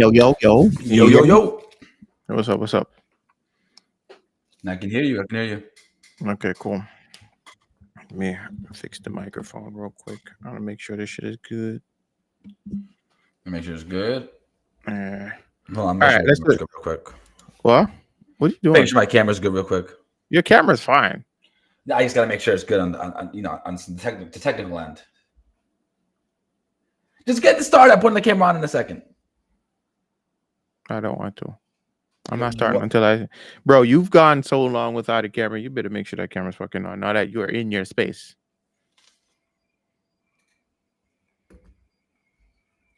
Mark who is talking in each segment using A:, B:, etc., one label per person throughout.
A: Yo, yo, yo.
B: Yo, yo, yo.
A: What's up? What's up?
B: I can hear you. I can hear you.
A: Okay, cool. Let me fix the microphone real quick. I want to make sure this shit is good.
B: Make sure it's good.
A: Uh,
B: Hold on,
A: all right, let's do it.
B: good real quick.
A: What? What are you doing?
B: Make sure my camera's good real quick.
A: Your camera's fine.
B: I just gotta make sure it's good on the technical end. Just get the start. I'm putting the camera on in a second.
A: I don't want to. I'm not starting until I. Bro, you've gone so long without a camera. You better make sure that camera's fucking on. Now that you are in your space.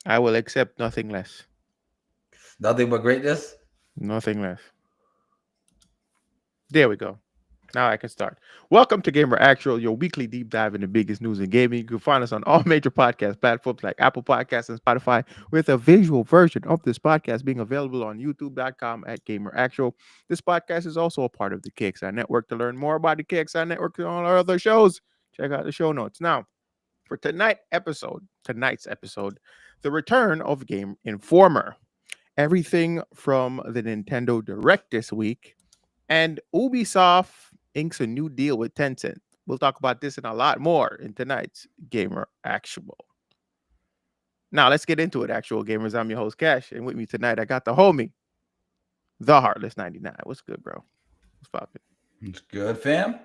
A: I will accept nothing less.
B: Nothing but greatness?
A: Nothing less. There we go. Now I can start. Welcome to Gamer Actual, your weekly deep dive in the biggest news in gaming. You can find us on all major podcast platforms like Apple Podcasts and Spotify, with a visual version of this podcast being available on youtube.com at Gamer Actual. This podcast is also a part of the KXI Network. To learn more about the KXI Network and all our other shows, check out the show notes. Now, for tonight's episode, the return of Game Informer. Everything from the Nintendo Direct this week, and Ubisoft inks a new deal with Tencent. We'll talk about this and a lot more in tonight's Gamer Actual. Now, let's get into it, Actual Gamers. I'm your host, Cash, and with me tonight, I got the homie, the Heartless 99. What's good, bro? What's poppin'?
B: It's good, fam.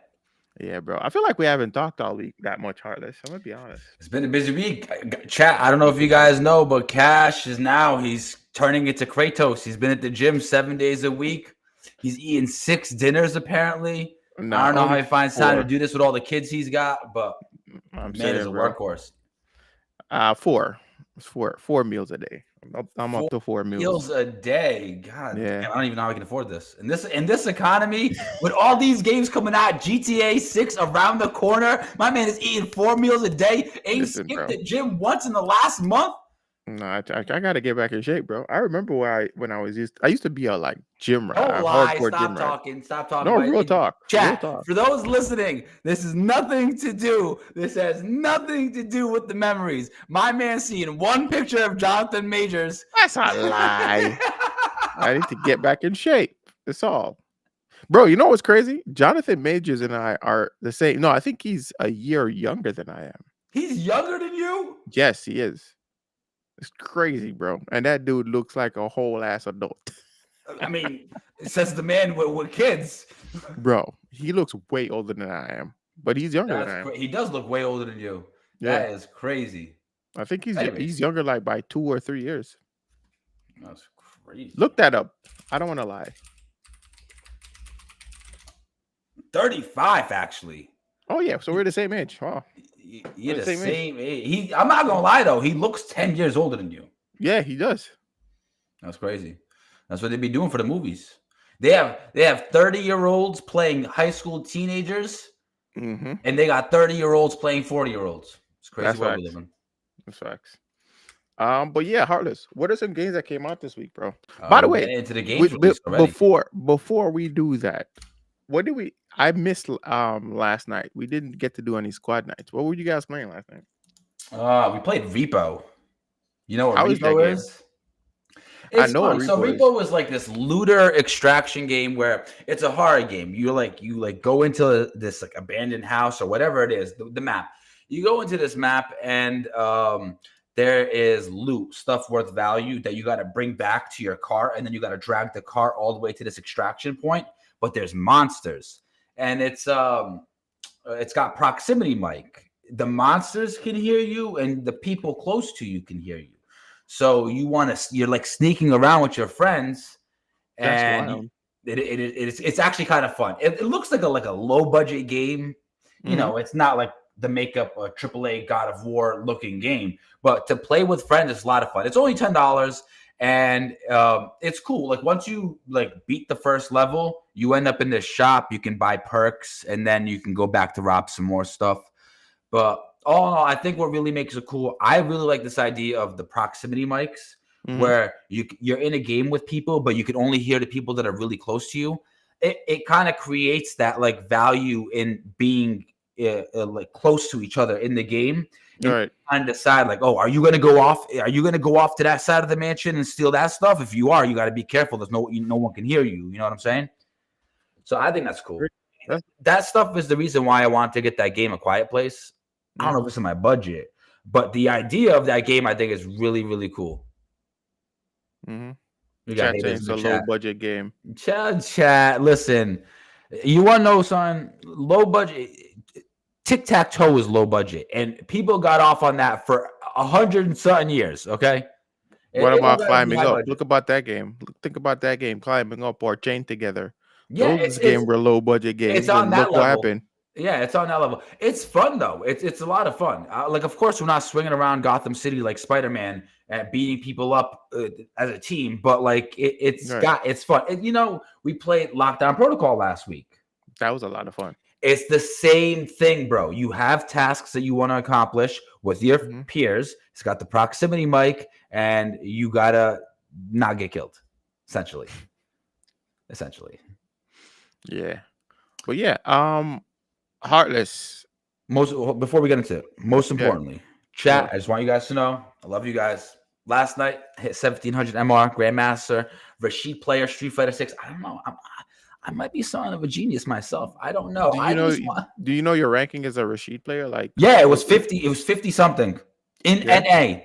A: Yeah, bro. I feel like we haven't talked all week that much, Heartless. I'm gonna be honest.
B: It's been a busy week. Chat, I don't know if you guys know, but Cash he's turning into Kratos. He's been at the gym 7 days a week. He's eating 6 dinners, apparently.
A: No,
B: I don't know how he finds time to
A: 4.
B: do this with all the kids he's got, but
A: I'm
B: man is a workhorse.
A: 4. It's 4 meals a day. I'm up to 4 meals
B: a day. God,
A: yeah.
B: damn, I don't even know how I can afford this. In this economy, with all these games coming out, GTA 6 around the corner, my man is eating 4 meals a day. Ain't skipped the gym once in the last month.
A: No, I gotta get back in shape, bro. I remember when I used to be a gym rat.
B: Don't lie. Stop talking. Stop talking.
A: No, real talk.
B: Chat,
A: real talk.
B: For those listening, this has nothing to do with the memories. My man seeing one picture of Jonathan Majors.
A: That's a lie. I need to get back in shape. That's all. Bro, you know what's crazy? Jonathan Majors and I are the same. No, I think he's a year younger than I am.
B: He's younger than you?
A: Yes, he is. It's crazy, bro. And that dude looks like a whole ass adult.
B: I mean, it says the man with kids.
A: Bro, he looks way older than I am. But he's younger than I am.
B: He does look way older than you. Yeah. That is crazy.
A: I think he's younger by 2 or 3 years.
B: That's crazy.
A: Look that up. I don't want to lie.
B: 35, actually.
A: Oh, yeah. So we're the same age. Oh.
B: You're the same age. I'm not gonna lie though. He looks 10 years older than you.
A: Yeah, he does.
B: That's crazy. That's what they be doing for the movies. They have 30-year-olds playing high school teenagers, and they got 30-year-olds playing 40-year-olds. It's crazy what we live in.
A: That's facts. But yeah, Heartless. What are some games that came out this week, bro? By the way,
B: into the games
A: before we do that, what did we? I missed last night. We didn't get to do any squad nights. What were you guys playing last night?
B: We played Repo. You know what
A: Repo
B: is? I know
A: what
B: Repo is. Repo was like this looter extraction game where it's a horror game. You go into this abandoned house or whatever it is, the map. You go into this map and there is loot, stuff worth value that you got to bring back to your car, and then you got to drag the car all the way to this extraction point. But there's monsters. And it's got proximity mic. The monsters can hear you, and the people close to you can hear you. So you're like sneaking around with your friends, and it's actually kind of fun. It looks like a low budget game. You know, it's not like the makeup a AAA God of War looking game, but to play with friends, it's a lot of fun. It's only $10. And it's cool. Like once you beat the first level, you end up in this shop. You can buy perks, and then you can go back to rob some more stuff. But all in all, I think what really makes it cool, I really like this idea of the proximity mics, where you're in a game with people, but you can only hear the people that are really close to you. It kind of creates that value in being like close to each other in the game. And
A: Right.
B: kind of decide like, oh, are you going to go off? Are you going to go off to that side of the mansion and steal that stuff? If you are, you got to be careful. There's no one can hear you. You know what I'm saying? So I think that's cool. That stuff is the reason why I want to get that game, A Quiet Place. I don't know if it's in my budget, but the idea of that game I think is really, really cool.
A: Mm-hmm.
B: We got
A: It's a low budget game.
B: Chat. Listen, you want to know, son? Low budget. Tic-tac-toe is low budget, and people got off on that for 100 and something years. Okay.
A: What about climbing up? Look about that game. Think about that game, climbing up or chained together.
B: Yeah,
A: those games were low budget games.
B: It's on that level.
A: What happened?
B: Yeah, it's on that level. It's fun though. It's a lot of fun. Like, of course, we're not swinging around Gotham City like Spider-Man and beating people up as a team, but like it's fun. And, we played Lockdown Protocol last week.
A: That was a lot of fun.
B: It's the same thing, bro. You have tasks that you want to accomplish with your peers. It's got the proximity mic, and you gotta not get killed, essentially.
A: Yeah. But yeah, Heartless.
B: Before we get into it, most importantly, chat, I just want you guys to know, I love you guys. Last night, hit 1700 MR, Grandmaster, Rashid player, Street Fighter 6. I don't know. I might be something of a genius myself. I don't know.
A: Do you know your ranking as a Rashid player? Like,
B: yeah, it was 50. It was 50 something in NA.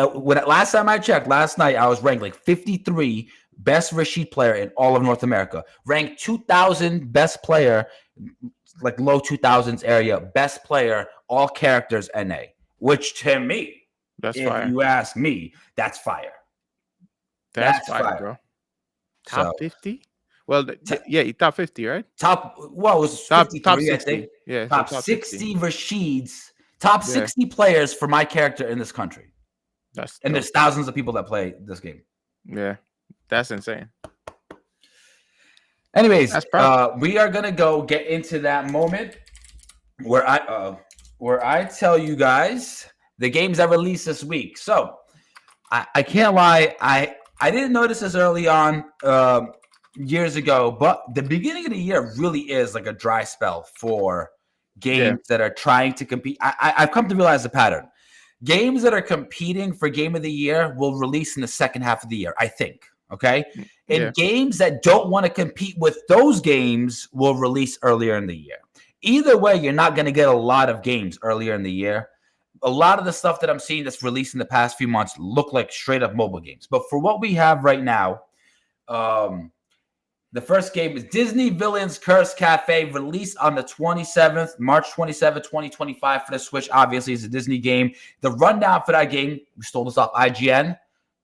B: When last time I checked, last night I was ranked like 53 best Rashid player in all of North America. Ranked 2000 best player, like low 2000s area, best player, all characters NA. Which to me,
A: if
B: fire. You ask me, that's fire.
A: That's fire, bro. Top 50. Well, top 50, right?
B: It was top 60, I think.
A: Yeah,
B: top 60 Rashids, top 60 players for my character in this country. And there's thousands of people that play this game.
A: Yeah, that's insane.
B: Anyways, we are gonna get into that moment where I tell you guys the games that released this week. So I can't lie, I didn't notice this early on. Years ago, but the beginning of the year really is like a dry spell for games that are trying to compete. I've come to realize the pattern. Games that are competing for game of the year will release in the second half of the year, I think. Okay. And games that don't want to compete with those games will release earlier in the year. Either way, you're not going to get a lot of games earlier in the year. A lot of the stuff that I'm seeing that's released in the past few months look like straight up mobile games. But for what we have right now, the first game is Disney Villains Curse Cafe, released on the 27th, March 27th, 2025 for the Switch. Obviously, it's a Disney game. The rundown for that game, we stole this off IGN.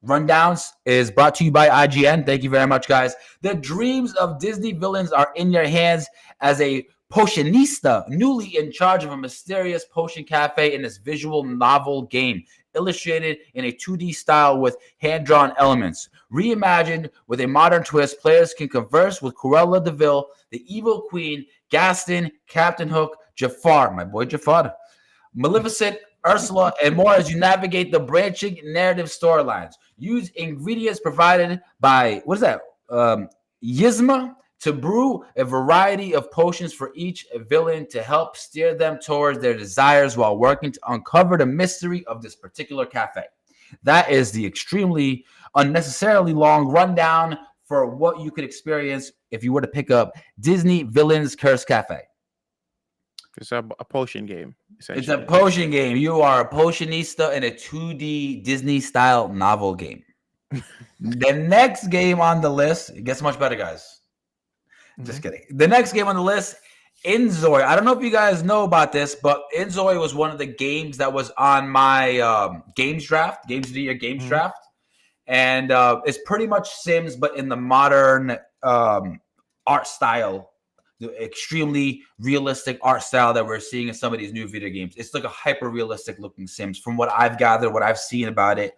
B: Rundowns is brought to you by IGN. Thank you very much, guys. The dreams of Disney villains are in your hands as a potionista, newly in charge of a mysterious potion cafe in this visual novel game, illustrated in a 2D style with hand-drawn elements. Reimagined with a modern twist, players can converse with Cruella de Vil, the evil queen, Gaston, Captain Hook, Jafar, my boy Jafar, Maleficent, Ursula, and more as you navigate the branching narrative storylines. Use ingredients provided by, Yzma, to brew a variety of potions for each villain to help steer them towards their desires while working to uncover the mystery of this particular cafe. That is the extremely unnecessarily long rundown for what you could experience if you were to pick up Disney Villains Curse Cafe.
A: It's a potion game.
B: It's a potion game. You are a potionista in a 2D Disney-style novel game. The next game on the list, it gets much better, guys. Just kidding. The next game on the list, Inzoi. I don't know if you guys know about this, but Inzoi was one of the games that was on my games of the year games draft. And it's pretty much Sims, but in the modern art style, the extremely realistic art style that we're seeing in some of these new video games. It's like a hyper-realistic looking Sims from what I've gathered, what I've seen about it.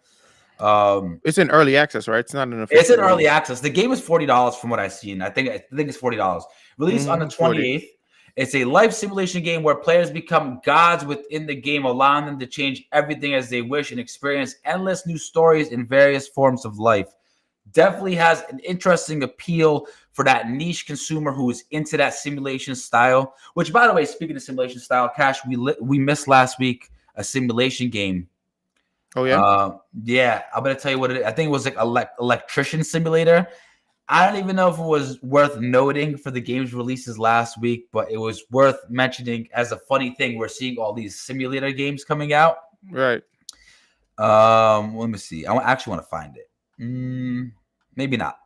A: It's in early access, right? It's not an official.
B: It's in early access. The game is $40 from what I've seen. I think it's $40. Released on the 28th. 40. It's a life simulation game where players become gods within the game, allowing them to change everything as they wish and experience endless new stories in various forms of life. Definitely has an interesting appeal for that niche consumer who is into that simulation style. Which, by the way, speaking of simulation style, Cash, we missed last week a simulation game.
A: Oh yeah.
B: Yeah, I'm gonna tell you what it is. I think it was like electrician simulator. I don't even know if it was worth noting for the game's releases last week, but it was worth mentioning as a funny thing. We're seeing all these simulator games coming out.
A: Right.
B: Let me see. I actually want to find it. Maybe not.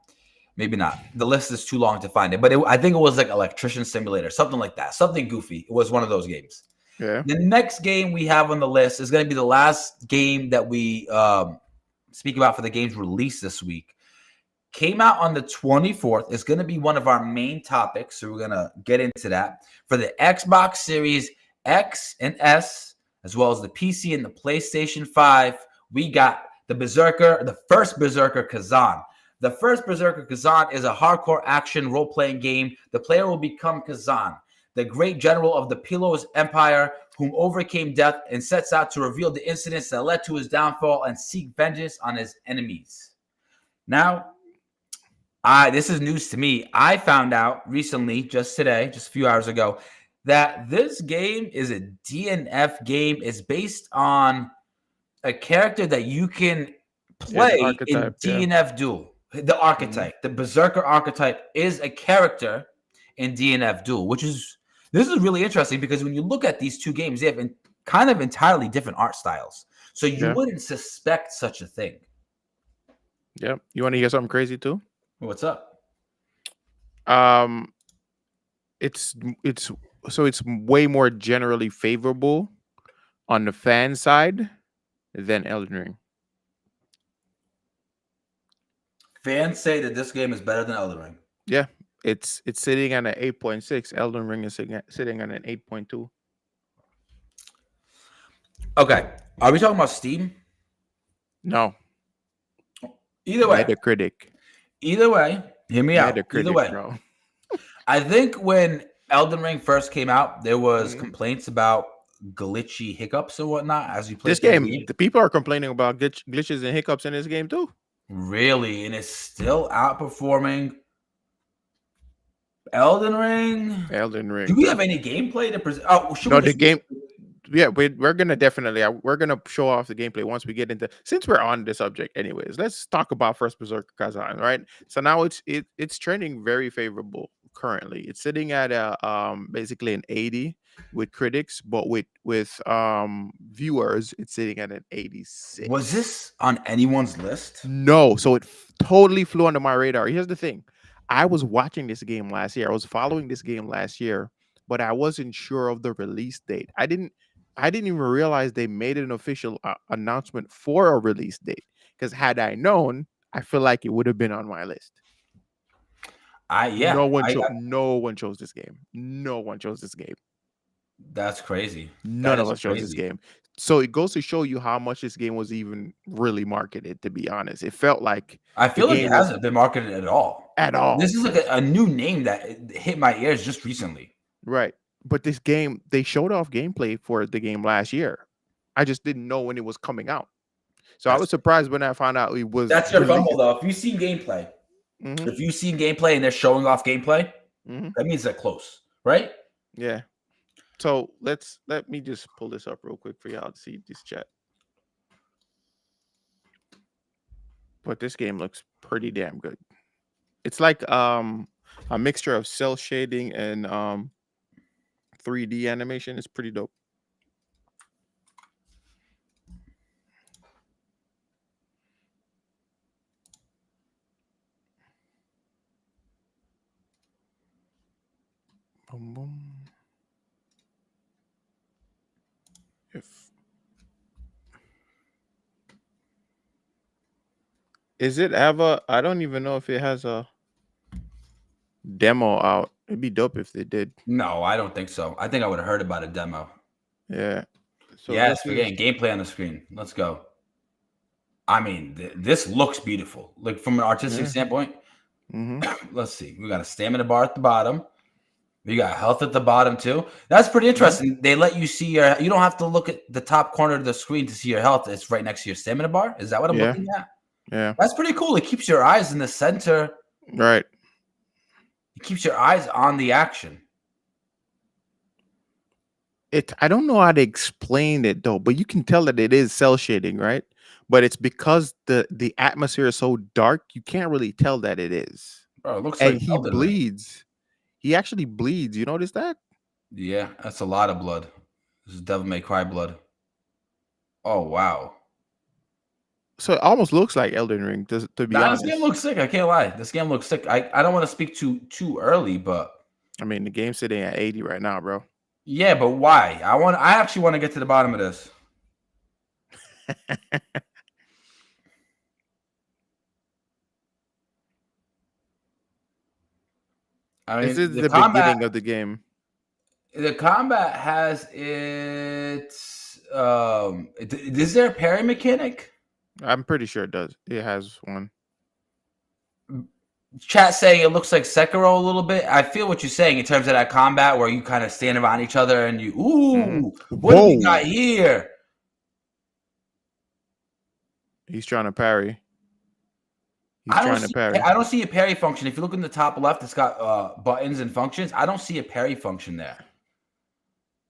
B: Maybe not. The list is too long to find it, but I think it was like electrician simulator, something like that, something goofy. It was one of those games.
A: Yeah.
B: The next game we have on the list is going to be the last game that we speak about for the games released this week. Came out on the 24th. It's going to be one of our main topics, so we're going to get into that. For the Xbox Series X and S, as well as the PC and the PlayStation 5, we got the first Berserker Kazan. The first Berserker Kazan is a hardcore action role-playing game. The player will become Kazan, the great general of the Pylos Empire, whom overcame death and sets out to reveal the incidents that led to his downfall and seek vengeance on his enemies. Now, this is news to me. I found out recently, just today, just a few hours ago, that this game is a DNF game. It's based on a character that you can play in DNF Duel. The archetype, the Berserker archetype, is a character in DNF Duel, this is really interesting because when you look at these two games, they have kind of entirely different art styles. So you wouldn't suspect such a thing.
A: Yeah. You want to hear something crazy too?
B: What's up?
A: It's way more generally favorable on the fan side than Elden Ring.
B: Fans say that this game is better than Elden Ring.
A: Yeah, it's sitting on an 8.6. Elden Ring is sitting on an 8.2.
B: Okay, are we talking about Steam?
A: No.
B: Either way,
A: Metacritic.
B: Either way, hear me out. Either way,
A: bro.
B: I think when Elden Ring first came out, there was complaints about glitchy hiccups and whatnot as you play
A: this game. The people are complaining about glitches and hiccups in this game too.
B: Really, and it's still outperforming Elden Ring. Do we have any gameplay to present? Oh,
A: no, the game. Yeah, we're gonna definitely show off the gameplay once we get into. Since we're on the subject, anyways, let's talk about first Berserker Kazan. Right. So now it's trending very favorable currently. It's sitting at basically an 80 with critics, but with viewers, it's sitting at an 86.
B: Was this on anyone's list?
A: No, so it totally flew under my radar. Here's the thing: I was watching this game last year. I was following this game last year, but I wasn't sure of the release date. I didn't even realize they made an official announcement for a release date. Because had I known, I feel like it would have been on my list. No one chose this game. No one chose this game.
B: That's crazy.
A: None of us chose this game. So it goes to show you how much this game was even really marketed, to be honest. It felt like
B: it hasn't been marketed at all.
A: At all.
B: This is like a new name that hit my ears just recently.
A: Right. But this game, they showed off gameplay for the game last year. I just didn't know when it was coming out. So I was surprised when I found out it was.
B: That's your fumble, though. If you've seen gameplay, and they're showing off gameplay, that means they're close, right?
A: Yeah. So let me just pull this up real quick for y'all to see this chat. But this game looks pretty damn good. It's like a mixture of cell shading and 3D animation. It's pretty dope. Boom, boom. Is it ever? I don't even know if it has a demo out. It'd be dope if they did.
B: No, I don't think so. I think I would have heard about a demo.
A: Yeah.
B: So yes, we're getting gameplay on the screen. Let's go. I mean, this looks beautiful. Like from an artistic standpoint. Let's see. We got a stamina bar at the bottom. We got health at the bottom too. That's pretty interesting. They let you see you don't have to look at the top corner of the screen to see your health. It's right next to your stamina bar. Is that what I'm looking at?
A: Yeah.
B: That's pretty cool. It keeps your eyes in the center.
A: Right.
B: It keeps your eyes on the action.
A: I don't know how to explain it though, but you can tell that it is cell shading, right? But it's because the atmosphere is so dark, you can't really tell that it is.
B: Bro, it looks
A: And
B: like
A: he
B: Elden Ring.
A: bleeds. He actually bleeds. You notice that?
B: Yeah, that's a lot of blood. This is Devil May Cry blood. Oh wow.
A: So it almost looks like Elden Ring, to be
B: Nah, this game
A: honest.
B: looks sick. I can't lie. This game looks sick. I don't want to speak too early, but
A: I mean, the game's sitting at 80 right now, bro.
B: yeah, but why? I actually want to get to the bottom of this. I
A: This
B: mean,
A: is the beginning of the game.
B: the combat has its is there a parry mechanic?
A: I'm pretty sure it does. It has one.
B: Chat saying it looks like Sekiro a little bit. I feel what you're saying in terms of that combat where you kind of stand around each other and you what do we got here?
A: He's trying to parry.
B: I don't see a parry function. If you look in the top left, it's got buttons and functions. I don't see a parry function there.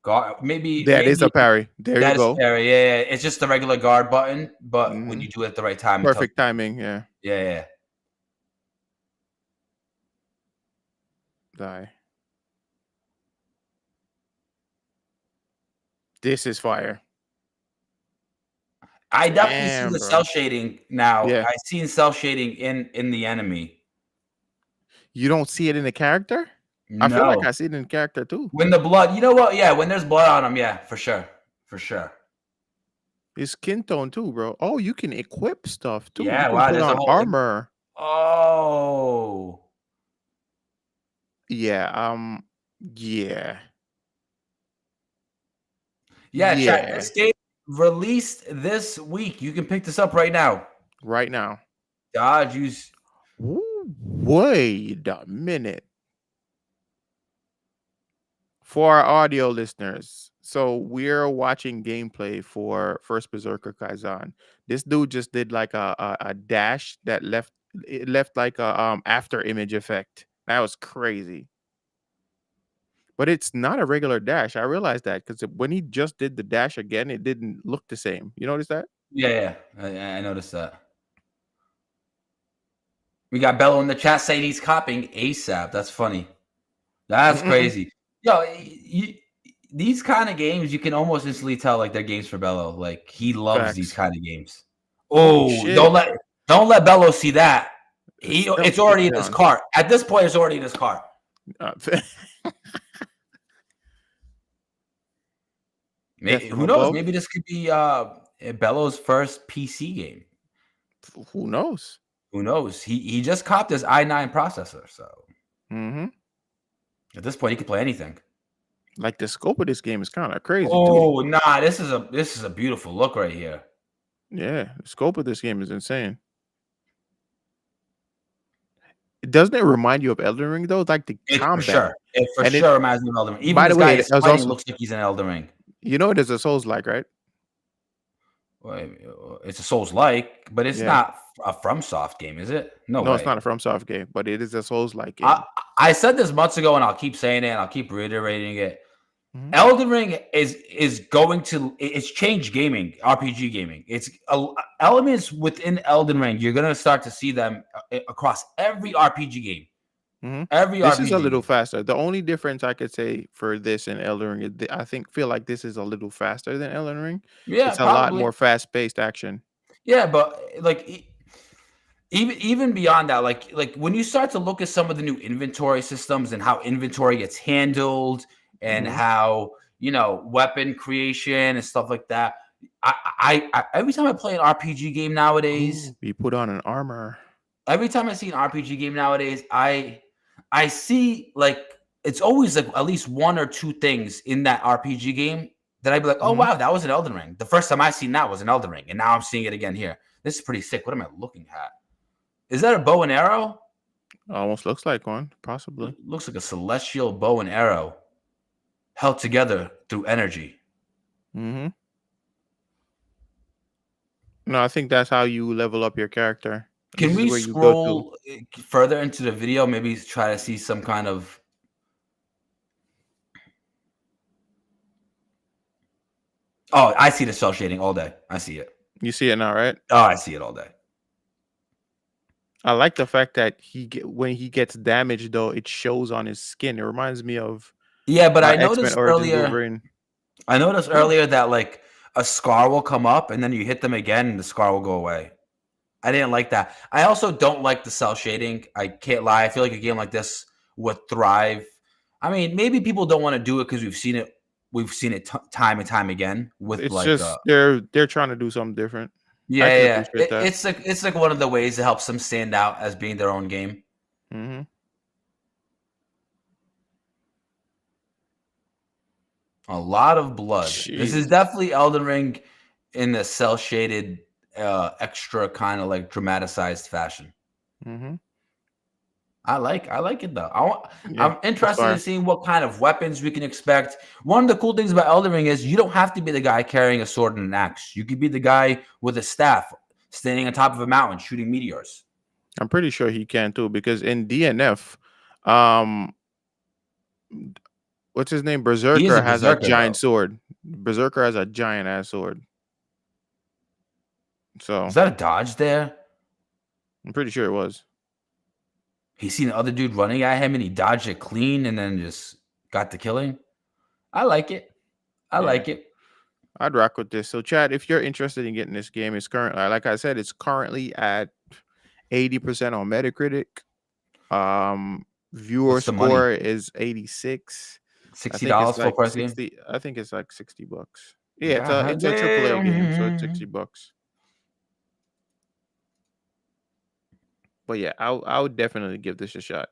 B: Guard, maybe
A: That is a parry. There you go.
B: Parry. Yeah, it's just the regular guard button, but when you do it at the right time,
A: perfect timing. Yeah.
B: Yeah.
A: Die. This is fire.
B: I definitely see the cell shading now.
A: Yeah.
B: I seen cell shading in the enemy.
A: You don't see it in the character? No. I feel like I see it in the character too.
B: When the blood, you know what? Yeah, when there's blood on him, yeah, for sure. For sure.
A: His skin tone too, bro. Oh, you can equip stuff too.
B: Yeah,
A: you
B: wow.
A: Put on armor.
B: Oh.
A: Yeah. Yeah.
B: Yeah. Chat, this game released this week. You can pick this up right now.
A: Right now.
B: God, use.
A: Wait a minute. For our audio listeners, so we're watching gameplay for First Berserker Kaizen. This dude just did like a dash that left like a after image effect. That was crazy. But it's not a regular dash. I realized that because when he just did the dash again, it didn't look the same. You notice that?
B: Yeah. I noticed that. We got Bello in the chat saying he's copying ASAP. That's funny. That's crazy. Yo, these kind of games, you can almost instantly tell like they're games for Bello. Like he loves these kind of games. Oh, don't let Bello see that. It's already in his cart. At this point, it's already in his cart. Maybe, who knows? Maybe this could be Bello's first PC game.
A: Who knows?
B: Who knows? He just copped his i9 processor, so at this point he could play anything.
A: Like the scope of this game is kind of crazy.
B: Oh too. Nah, this is a beautiful look right here.
A: Yeah, the scope of this game is insane. Doesn't it remind you of Elden Ring though? Like the combat.
B: For sure. It for sure reminds me of Elden Ring. Even
A: by the way,
B: it also looks like he's in Elden Ring.
A: You know it is a Souls-like, right?
B: Well, it's a Souls-like, but it's not a FromSoft game, is it? No,
A: it's not a FromSoft game, but it is a Souls-like game.
B: I said this months ago, and I'll keep saying it, and I'll keep reiterating it. Elden Ring is going to it's changed gaming, RPG gaming. It's elements within Elden Ring. You're gonna start to see them across every RPG game.
A: This is a little faster. The only difference I could say for this and Elden Ring is I feel like this is a little faster than Elden Ring.
B: Yeah,
A: it's a lot more fast-paced action.
B: Yeah, but like even beyond that, like when you start to look at some of the new inventory systems and how inventory gets handled and how weapon creation and stuff like that. I every time I play an RPG game nowadays,
A: you put on an armor.
B: Every time I see an RPG game nowadays, I see like it's always like at least one or two things in that RPG game that I'd be like, oh wow, that was an Elden Ring. The first time I seen that was an Elden Ring, and now I'm seeing it again here. This is pretty sick. What am I looking at? Is that a bow and arrow?
A: Almost looks like one, possibly.
B: It looks like a celestial bow and arrow held together through energy.
A: No, I think that's how you level up your character. This
B: Can
A: is
B: we
A: where you go to.
B: scroll further into the video? Maybe try to see some kind of. Oh, I see the cell shading all day. I see it.
A: You see it now, right?
B: Oh, I see it all day.
A: I like the fact that when he gets damaged, though, it shows on his skin. It reminds me of
B: Yeah, but I
A: X Men
B: noticed
A: Origins
B: earlier.
A: Wolverine.
B: I noticed earlier that like a scar will come up and then you hit them again and the scar will go away. I didn't like that. I also don't like the cell shading. I can't lie. I feel like a game like this would thrive. I mean, maybe people don't want to do it because we've seen it. We've seen it time and time again with
A: It's
B: like
A: just they're trying to do something different. I
B: yeah,
A: can
B: yeah.
A: appreciate that.
B: It's like one of the ways to help them stand out as being their own game.
A: Mm-hmm.
B: A lot of blood. This is
A: Jesus.
B: definitely Elden Ring in the cell shaded, extra kind of like dramatized fashion.
A: Mm-hmm.
B: I like it though.
A: Yeah,
B: I'm
A: it's
B: interested in
A: fire.
B: seeing what kind of weapons we can expect. One of the cool things about Elden Ring is you don't have to be the guy carrying a sword and an axe. You could be the guy with a staff standing on top of a mountain shooting meteors.
A: I'm pretty sure he can too because in DNF, um, what's his name?
B: He is
A: Berserker
B: a
A: has a
B: berserker
A: giant
B: though.
A: sword. Berserker has a giant ass sword.
B: Was
A: So
B: that a dodge there?
A: I'm pretty sure it was.
B: He seen the other dude running at him and he dodged it clean and then just got the killing. I like it. I
A: Yeah,
B: like it.
A: I'd rock with this. So, Chad, if you're interested in getting this game, it's currently, like I said, it's currently at 80% on Metacritic. Um, Viewer
B: What's the money?
A: score is 86. I
B: $60
A: think it's
B: full
A: like
B: price game?
A: 60. I think it's like $60. Yeah,
B: God
A: it's a triple A game, so it's
B: damn.
A: $60. But yeah, I would definitely give this a shot.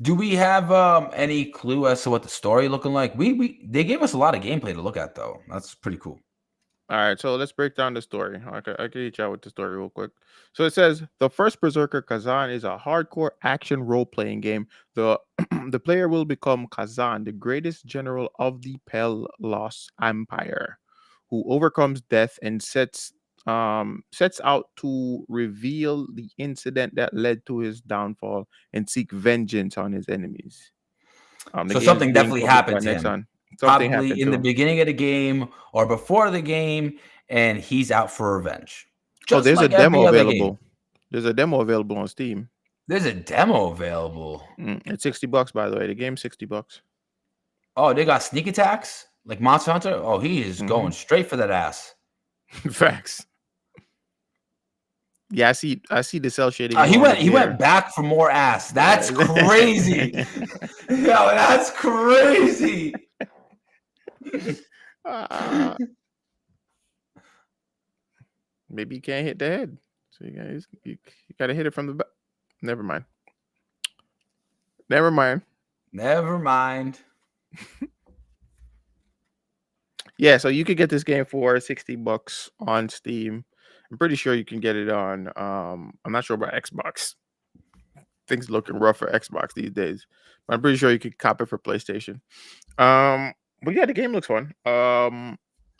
B: Do we have any clue as to what the story looking like? We they gave us a lot of gameplay to look at though. That's pretty cool.
A: All right, so let's break down the story. I can reach out with the story real quick. So it says the first Berserker Kazan is a hardcore action role-playing game. The the player will become Kazan, the greatest general of the Lost Empire, who overcomes death and sets out to reveal the incident that led to his downfall and seek vengeance on his enemies. The
B: So
A: game is
B: something
A: being
B: definitely
A: published by
B: happened to him.
A: Nexon. Something
B: Probably
A: happened
B: in
A: to
B: the
A: him.
B: beginning of the game or before the game, and he's out for revenge.
A: Oh,
B: Just
A: there's a
B: like
A: demo
B: every other game.
A: available. There's a demo available on Steam.
B: There's a demo available.
A: It's $60 by the way. The game's $60.
B: Oh, they got sneak attacks like Monster Hunter. Oh, he is
A: Mm-hmm.
B: going straight for that ass.
A: Facts. Yeah, I see the cell shading
B: He
A: more on the
B: went
A: bear.
B: back for more ass. That's crazy.
A: Yeah.
B: Yo, that's crazy.
A: Uh, maybe you can't hit the head. So you gotta hit it from the back. Never mind. Never mind.
B: Never mind.
A: Yeah, so you could get this game for $60 on Steam. I'm pretty sure you can get it on I'm not sure about Xbox. Things looking rough for Xbox these days. But I'm pretty sure you could cop it for PlayStation. But yeah, the game looks fun.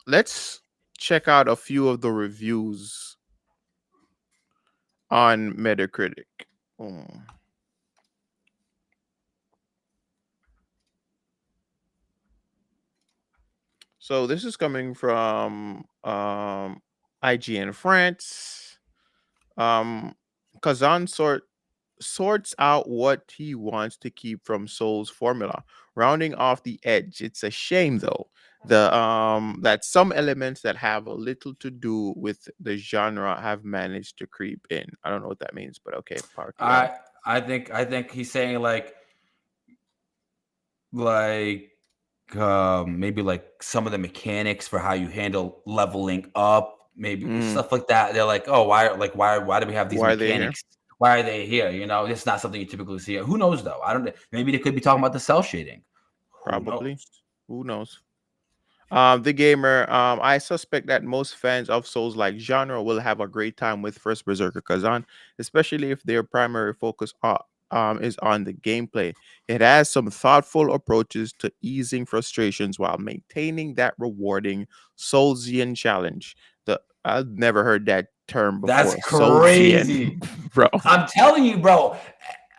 A: Let's check out a few of the reviews on Metacritic. Mm. So this is coming from IGN France. Kazan sorts out what he wants to keep from Soul's formula, rounding off the edge. It's a shame though, the that some elements that have a little to do with the genre have managed to creep in. I don't know what that means, but okay, power to y'all.
B: I think he's saying like maybe like some of the mechanics for how you handle leveling up, maybe
A: Mm,
B: stuff like that. They're like, oh, why do we have these
A: why are they here?
B: mechanics? Why are they here? It's not something you typically see. Who knows though? I don't. Maybe they could be talking about the cell shading. Who
A: Probably.
B: knows?
A: Who knows? The gamer, I suspect that most fans of Souls like genre will have a great time with First Berserker Kazan, especially if their primary focus is on the gameplay. It has some thoughtful approaches to easing frustrations while maintaining that rewarding Soulsian challenge. I've never heard that term
B: That's
A: before. Soviet,
B: crazy.
A: bro.
B: I'm telling you, bro.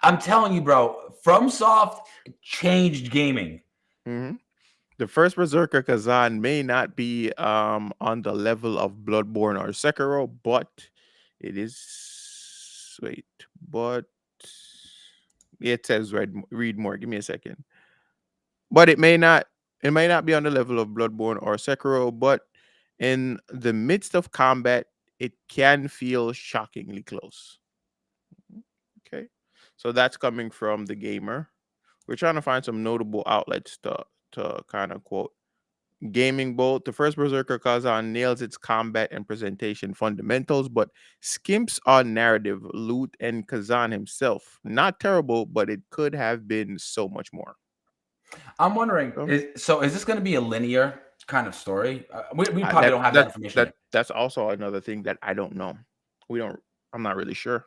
B: I'm telling you, bro. FromSoft changed gaming.
A: Hmm. The first Berserker Kazan may not be on the level of Bloodborne or Sekiro, but it is. Wait, but it says read more. Give me a second. But it may not. It may not be on the level of Bloodborne or Sekiro, but in the midst of combat, it can feel shockingly close. Okay, so that's coming from the gamer. We're trying to find some notable outlets to kind of quote. Gaming Bolt, the first Berserker Kazan nails its combat and presentation fundamentals, but skimps on narrative, loot, and Kazan himself. Not terrible, but it could have been so much more.
B: I'm wondering,
A: So,
B: is this going to be a linear kind of story? We probably don't have that information yet.
A: that's also another thing that I don't know. We don't. I'm not really sure.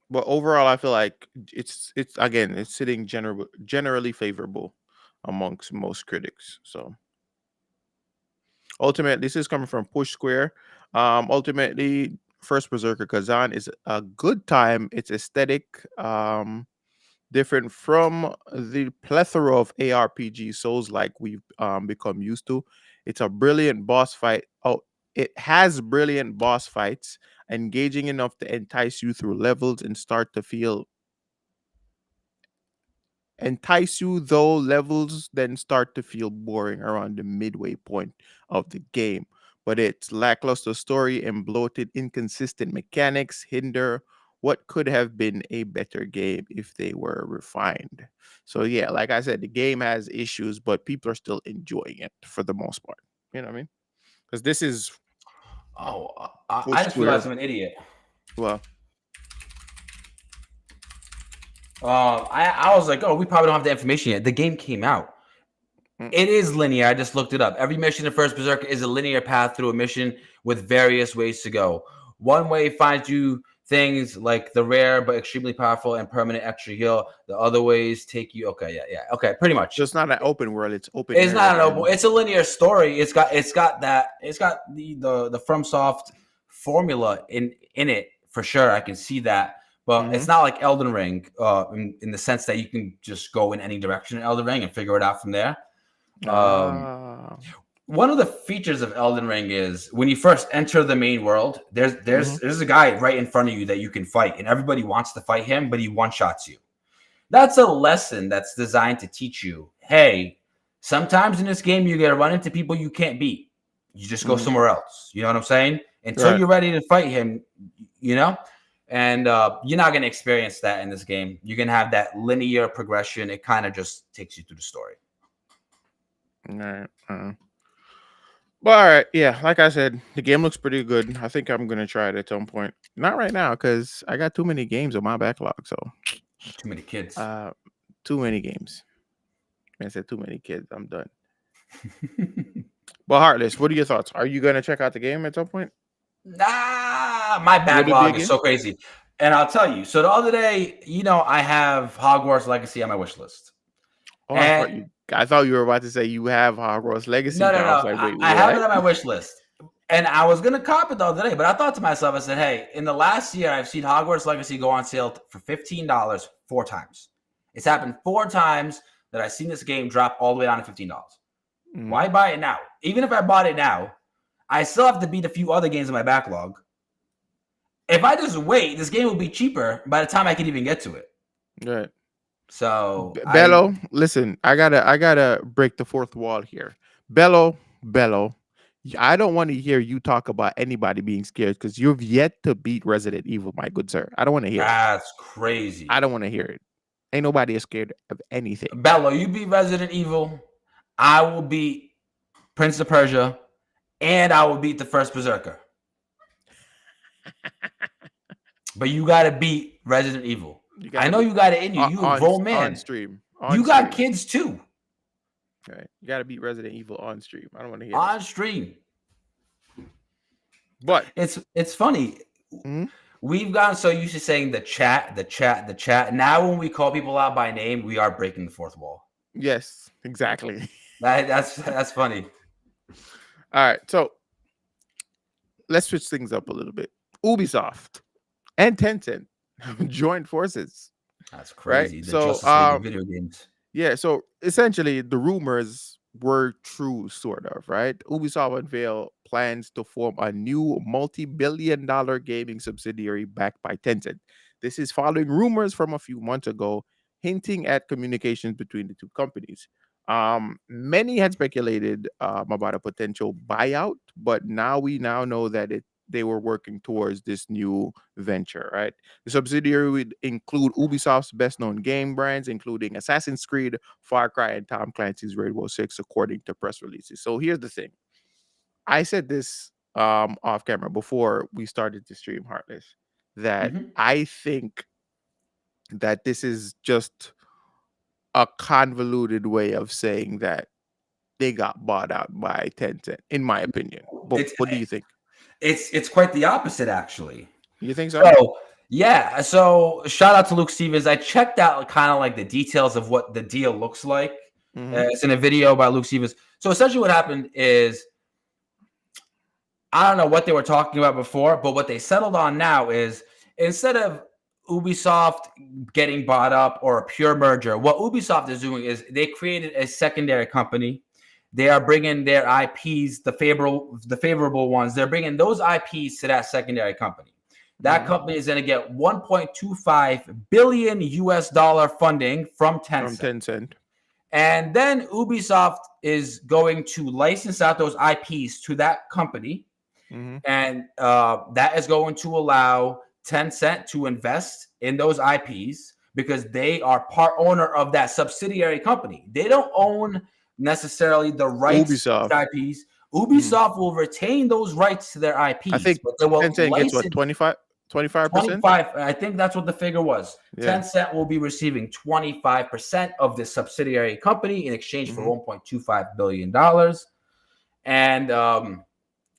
A: But overall, I feel like it's again it's sitting generally favorable amongst most critics. So ultimately, this is coming from Push Square. Ultimately, first Berserker Kazan is a good time. It's aesthetic, different from the plethora of ARPG Souls like we've become used to. It's a brilliant boss fight. Oh, it has brilliant boss fights, engaging enough to entice you through levels and start to feel entice you, though levels then start to feel boring around the midway point of the game. But its lackluster story and bloated, inconsistent mechanics hinder what could have been a better game if they were refined. So yeah, like I said, the game has issues, but people are still enjoying it for the most part. You know what I mean? Because this is
B: Oh, I
A: Push
B: just realized
A: Square.
B: I'm an idiot.
A: Well,
B: I was like, oh, we probably don't have the information yet. The game came out.
A: mm,
B: It is linear. I just looked it up. Every mission in First Berserker is a linear path through a mission with various ways to go. One way finds you things like the rare but extremely powerful and permanent extra heal. The other ways take you. Okay, yeah. Okay, pretty
A: so
B: much.
A: it's not an open world; it's open
B: It's
A: area.
B: not an open. It's a linear story. It's got the FromSoft formula in it for sure. I can see that, but
A: Mm-hmm.
B: it's not like Elden Ring, in the sense that you can just go in any direction in Elden Ring and figure it out from there. Um,
A: Ah.
B: One of the features of Elden Ring is when you first enter the main world, there's
A: Mhm.
B: there's there's a guy right in front of you that you can fight, and everybody wants to fight him, but he one shots you. That's a lesson that's designed to teach you, hey, sometimes in this game you're gonna run into people you can't beat. You just go
A: Mhm.
B: somewhere else. You know what I'm saying? Until
A: Right.
B: you're ready to fight him, you know. And you're not gonna experience that in this game. You're gonna have that linear progression. It kind of just takes you through the story.
A: Right. But all right, yeah. Like I said, the game looks pretty good. I think I'm gonna try it at some point. Not right now, because I got too many games on my backlog. So,
B: Too many kids.
A: uh, too many games. I said too many kids. I'm done. But Heartless, what are your thoughts? Are you gonna check out the game at some point?
B: Nah, my
A: Would it be a
B: backlog is
A: game?
B: so crazy. And I'll tell you. So the other day, I have Hogwarts Legacy on my wish list.
A: Oh,
B: And
A: I thought you were about to say you have Hogwarts Legacy.
B: no, no,
A: Now I was
B: no.
A: like, wait,
B: I have
A: what?
B: it on my wish list. And I was gonna cop it the other day, but I thought to myself, I said, hey, in the last year, I've seen Hogwarts Legacy go on sale for $15 4 times. It's happened 4 times that I've seen this game drop all the way down to $15.
A: Mhm.
B: Why buy it now? Even if I bought it now, I still have to beat a few other games in my backlog. If I just wait, this game will be cheaper by the time I can even get to it.
A: Right.
B: So
A: Bello, listen, I gotta break the fourth wall here. Bello, I don't want to hear you talk about anybody being scared because you've yet to beat Resident Evil, my good sir. I don't want to hear it.
B: that's
A: I
B: crazy.
A: don't want to hear it. Ain't nobody is scared of anything.
B: Bello, you beat Resident Evil. I will beat Prince of Persia, and I will beat the first Berserker. But you got to beat Resident Evil.
A: You
B: I
A: gotta
B: know
A: be
B: you got it in you. You a grown
A: on
B: man.
A: stream.
B: You
A: On
B: got
A: stream.
B: kids too
A: Right. You gotta beat Resident Evil on stream. I don't want to hear that.
B: on stream.
A: But
B: It's funny.
A: mhm,
B: We've gotten so used to saying the chat. Now when we call people out by name, we are breaking the fourth wall.
A: yes, exactly.
B: That's funny.
A: All right, so let's switch things up a little bit. Ubisoft and Tencent joined forces,
B: That's
A: right?
B: crazy. The
A: So,
B: Justice League of video games.
A: yeah, so essentially the rumors were true, sort of, right? Ubisoft unveiled plans to form a new multi-billion dollar gaming subsidiary backed by Tencent. This is following rumors from a few months ago hinting at communications between the two companies. Many had speculated about a potential buyout, but now know that they were working towards this new venture, right? The subsidiary would include Ubisoft's best known game brands, including Assassin's Creed, Far Cry, and Tom Clancy's Rainbow Six, according to press releases. So here's the thing. I said this off camera before we started to stream, Heartless, that
B: Mhm.
A: I think that this is just a convoluted way of saying that they got bought out by Tencent, in my opinion. But
B: It's
A: what do you think?
B: it's quite the opposite, actually.
A: You think so?
B: So yeah, so shout out to Luke Stevens. I checked out kind of like the details of what the deal looks like.
A: Hmm.
B: It's in a video by Luke Stevens. So essentially, what happened is I don't know what they were talking about before, but what they settled on now is instead of Ubisoft getting bought up or a pure merger, what Ubisoft is doing is they created a secondary company. They are bringing their IPs, the favorable ones. They're bringing those IPs to that secondary company. That
A: Hmm.
B: company is going to get 1.25 billion US dollar funding from
A: From
B: Tencent.
A: Tencent.
B: And then Ubisoft is going to license out those IPs to that company,
A: Hmm.
B: and that is going to allow Tencent to invest in those IPs because they are part owner of that subsidiary company. They don't own necessarily the rights to
A: Ubisoft.
B: these IPs.
A: Mhm.
B: Ubisoft will retain those rights to their
A: I
B: IPs,
A: think
B: but they will
A: Tencent gets what,
B: license
A: 25%?
B: 25. I think that's what the figure was.
A: Yeah.
B: Tencent will be receiving 25% of this subsidiary company in exchange for
A: Mhm.
B: $1.25 billion. And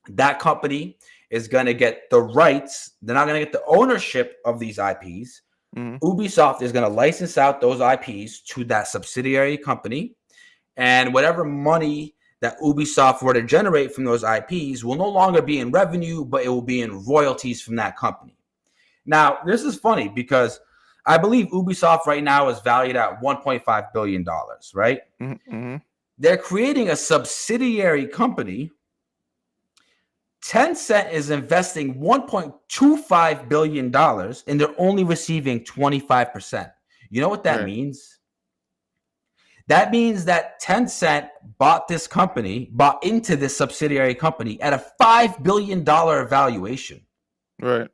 B: that company is going to get the rights. They're not going to get the ownership of these IPs.
A: Mhm.
B: Ubisoft is going to license out those IPs to that subsidiary company. And whatever money that Ubisoft were to generate from those IPs will no longer be in revenue, but it will be in royalties from that company. Now, this is funny because I believe Ubisoft right now is valued at $1.5 billion, right?
A: Mhm. Mhm.
B: They're creating a subsidiary company. Tencent is investing $1.25 billion and they're only receiving 25%. You know what that
A: Right.
B: means? That means that Tencent bought into this subsidiary company at a $5 billion valuation.
A: Right.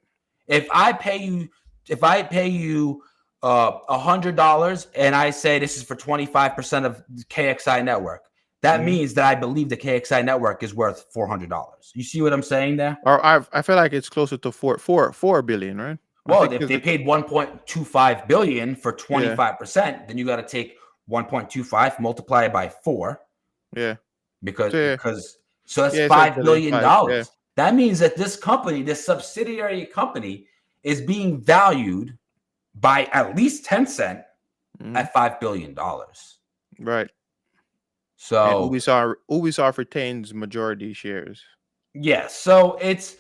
B: If I pay you, if I pay you $100 and I say this is for 25% of KXI network, that
A: Mhm.
B: means that I believe the KXI network is worth $400. You see what I'm saying there?
A: Or I feel like it's closer to 4 billion, right? I
B: Well,
A: think
B: if
A: because
B: they paid 1.25 billion for
A: yeah,
B: 25%, then you got to take 1.25 multiply it by 4
A: yeah.
B: because
A: So yeah,
B: because so that's
A: yeah, it's like
B: 5
A: billion
B: billion
A: five. Yeah.
B: dollars. That means that this company, this subsidiary company is being valued by at least Tencent
A: Mhm.
B: at $5 billion.
A: Right. And
B: So
A: Ubisoft retains majority shares.
B: yeah, so it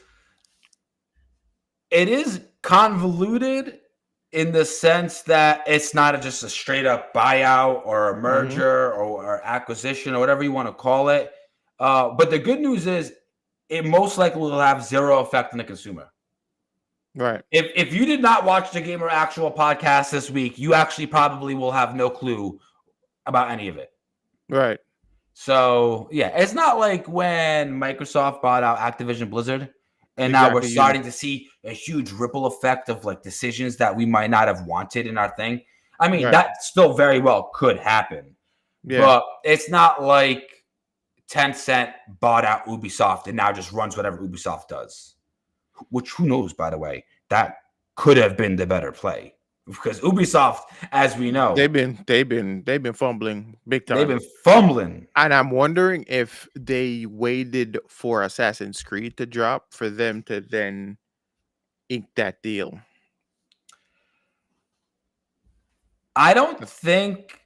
B: is convoluted in the sense that it's not just a straight up buyout or a
A: Mhm.
B: merger or acquisition or whatever you want to call it. But the good news is it most likely will have zero effect on the consumer.
A: Right.
B: If you did not watch the Gamer Actual podcast this week, you actually probably will have no clue about any of it.
A: Right.
B: So yeah, it's not like when Microsoft bought out Activision Blizzard, and now we're
A: Exactly. You
B: starting to see a huge ripple effect of like decisions that we might not have wanted in our thing. I mean,
A: right.
B: that still very well could happen,
A: Yeah.
B: but it's not like Tencent bought out Ubisoft and now just runs whatever Ubisoft does. Which who knows, by the way, that could have been the better play because Ubisoft, as we know,
A: They've been fumbling big
B: they've
A: time.
B: been fumbling.
A: And I'm wondering if they waited for Assassin's Creed to drop for them to then ink that deal.
B: I don't think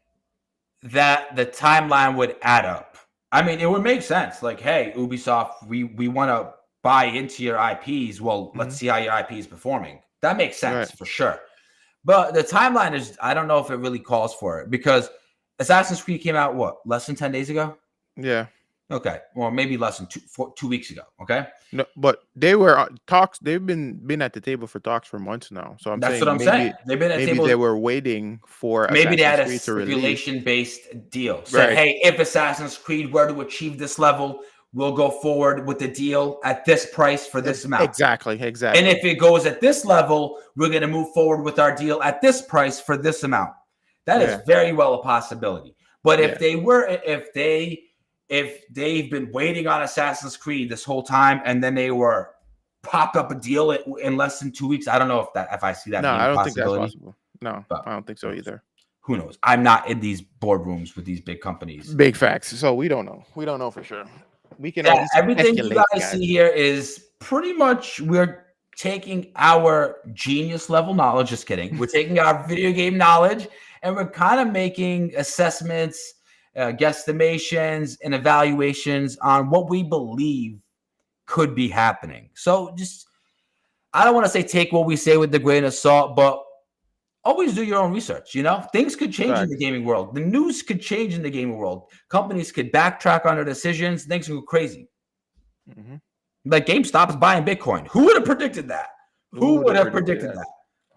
B: that the timeline would add up. I mean, it would make sense. Like, hey, Ubisoft, we want to buy into your IPs. Well, let's
A: Mhm.
B: see how your IP is performing. That makes
A: Right.
B: sense for sure. But the timeline is, I don't know if it really calls for it because Assassin's Creed came out, what, less than 10 days ago?
A: Yeah.
B: Okay. Or maybe less than 2 weeks ago. Okay.
A: No, but they were talks. They've been at the table for talks for months now. So I'm
B: That's what
A: saying
B: I'm saying. They've been at
A: maybe they
B: tables.
A: were waiting for
B: Maybe they had
A: Assassin's
B: a
A: Creed to release.
B: stipulation-based deal. Said,
A: Right.
B: hey, if Assassin's Creed were to achieve this level, we'll go forward with the deal at this price for this amount.
A: Exactly.
B: And
A: Exactly.
B: if it goes at this level, we're going to move forward with our deal at this price for this amount. That is
A: Yeah.
B: very well a possibility. But
A: Yeah.
B: if they've been waiting on Assassin's Creed this whole time and then they were popped up a deal in less than 2 weeks, I don't know if I see that
A: No,
B: being
A: I
B: a
A: don't think that's
B: possibility.
A: possible. No,
B: But
A: I don't think so either.
B: who knows? I'm not in these boardrooms with these big companies.
A: Big facts. So we don't know. We don't know for sure. We can
B: Yeah,
A: only
B: everything you
A: speculate,
B: guys see here is pretty much we're taking our genius level knowledge. Just kidding. We're taking our video game knowledge and we're kind of making assessments, guesstimations, and evaluations on what we believe could be happening. So just, I don't want to say take what we say with a grain of salt, but always do your own research. Things could change in the
A: Facts.
B: gaming world. The news could change in the gaming world. Companies could backtrack on their decisions. Things could go crazy.
A: Mhm.
B: Like GameStop is buying Bitcoin. Who would have predicted that? Who would have predicted that?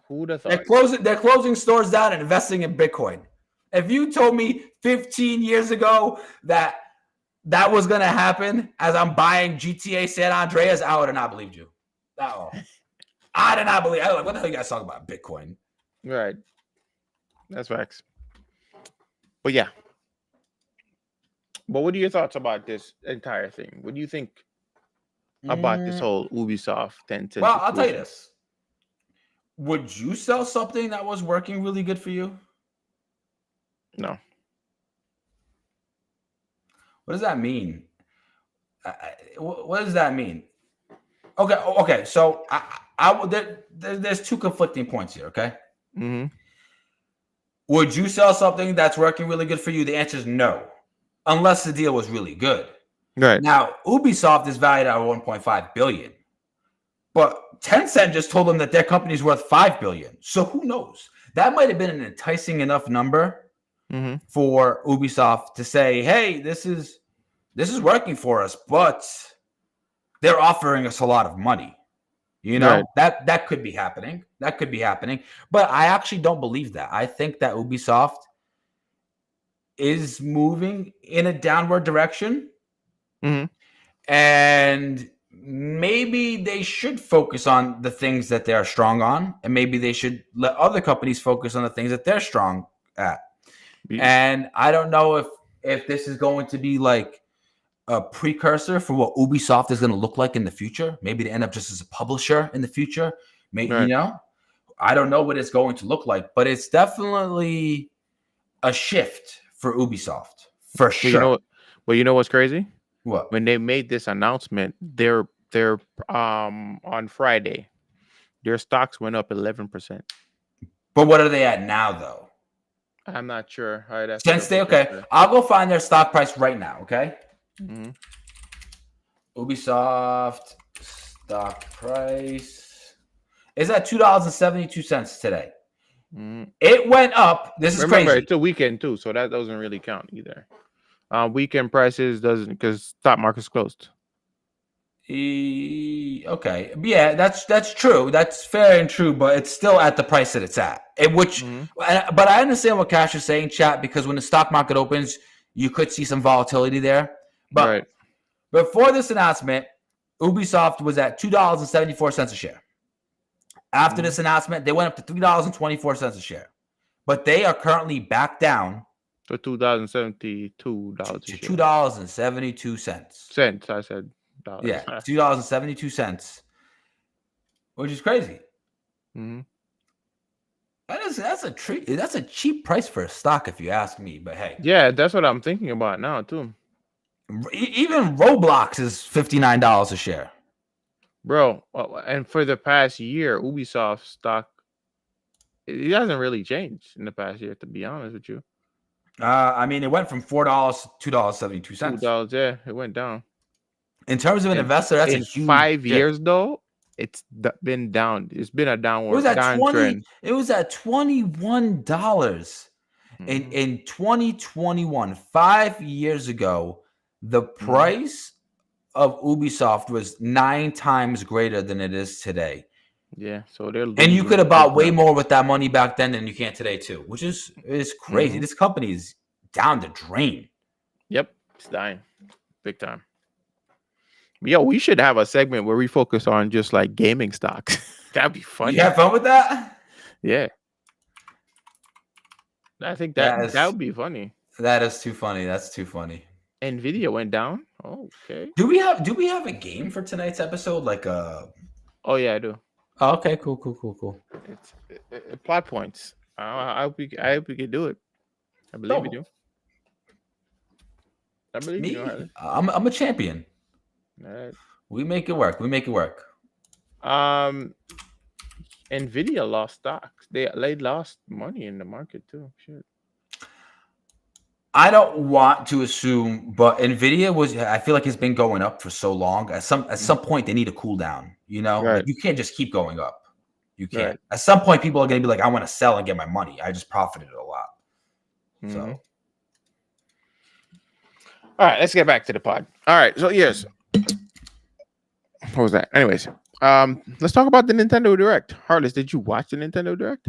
A: Who would have
B: They're
A: thought?
B: closing stores down and investing in Bitcoin. If you told me 15 years ago that that was going to happen as I'm buying GTA San Andreas, I would have not believed you. No. I did not believe. I was like, what the hell you guys talking about? Bitcoin.
A: Right. That's facts. But yeah. But what are your thoughts about this entire thing? What do you think about this whole Ubisoft Tencent
B: Well, I'll tell you
A: situation?
B: this. Would you sell something that was working really good for you?
A: No.
B: What does that mean? What does that mean? Okay. So there's two conflicting points here. Okay,
A: Mm-hmm.
B: would you sell something that's working really good for you? The answer is no, unless the deal was really good.
A: Right.
B: Now, Ubisoft is valued at 1.5 billion, but Tencent just told them that their company's worth 5 billion. So who knows? That might have been an enticing enough number
A: Mm-hmm.
B: for Ubisoft to say, "Hey, this is working for us," but they're offering us a lot of money.
A: Right.
B: That could be happening. That could be happening. But I actually don't believe that. I think that Ubisoft is moving in a downward direction.
A: Mm-hmm.
B: And maybe they should focus on the things that they're strong on. And maybe they should let other companies focus on the things that they're strong at. And I don't know if this is going to be like a precursor for what Ubisoft is going to look like in the future. Maybe they end up just as a publisher in the future. Maybe,
A: Right.
B: I don't know what it's going to look like, but it's definitely a shift for Ubisoft for
A: But
B: sure.
A: you know what's crazy?
B: What?
A: When they made this announcement, they're on Friday, their stocks went up 11%.
B: But what are they at now, though?
A: I'm not sure. All right, that's
B: Since they okay, I'll go find their stock price right now. Okay.
A: Mm-hmm.
B: Ubisoft stock price is at $2.72 today.
A: Mm-hmm.
B: It went up. This is
A: Remember,
B: crazy.
A: it's a weekend too, so that doesn't really count either. Weekend prices doesn't because stock market's closed.
B: Okay, yeah, that's true. That's fair and true, but it's still at the price that it's at. But I understand what Cash is saying, chat, because when the stock market opens, you could see some volatility there. But
A: Right.
B: before this announcement, Ubisoft was at $2.74 a share. After this announcement, they went up to $3.24 a share, but they are currently back down
A: So $2.72
B: to $2.72.
A: cents. I said dollars.
B: Yeah, $2.72, which is crazy.
A: Mm-hmm.
B: That's a treat. That's a cheap price for a stock, if you ask me. But hey,
A: Yeah, that's what I'm thinking about now too,
B: even Roblox is $59 a share.
A: bro. And for the past year, Ubisoft stock it hasn't really changed in the past year, to be honest with you.
B: I mean, it went from $4 to
A: Two
B: $2.72.
A: dollars. Yeah, it went down.
B: In terms of an
A: In
B: investor, that's a
A: in
B: huge
A: 5 years
B: shift.
A: though, been down. It's been a
B: It was
A: downward
B: at 20.
A: downtrend.
B: It was at $21
A: Mhm.
B: in 2021. 5 years ago, the
A: Mhm.
B: price of Ubisoft was 9 times greater than it is today.
A: Yeah, so they're
B: And you could
A: losing
B: have
A: big
B: bought way
A: time.
B: more with that money back then than you can today, too, which is crazy.
A: Mhm.
B: This company is down the drain.
A: Yep, it's dying big time. Yo, we should have a segment where we focus on just like gaming stocks. That'd be
B: You
A: funny.
B: have fun with that?
A: Yeah, I think that
B: That
A: that
B: is
A: would be funny.
B: that is too funny. That's too funny.
A: Nvidia went down. Oh, okay.
B: Do we have a game for tonight's episode? Like
A: Oh yeah, I do.
B: oh, okay, cool.
A: It's plot points. I hope we can do it. I believe you
B: No,
A: do. I believe you do,
B: me.
A: Harley.
B: I'm a champion.
A: All right.
B: We make it work. We make it work.
A: Um, Nvidia lost stocks. They lost money in the market too. Shit.
B: I don't want to assume, but Nvidia was. I feel like it's been going up for so long. At some point, they need a cool down. You know, like
A: Right.
B: you can't just keep going up. You can't.
A: Right.
B: At some point, people are going to be like, "I want to sell and get my money." I just profited a lot.
A: Mm-hmm.
B: So
A: All right. Let's get back to the pod. All right. So yes. What was that? Anyways, let's talk about the Nintendo Direct. Harless, did you watch the Nintendo Direct?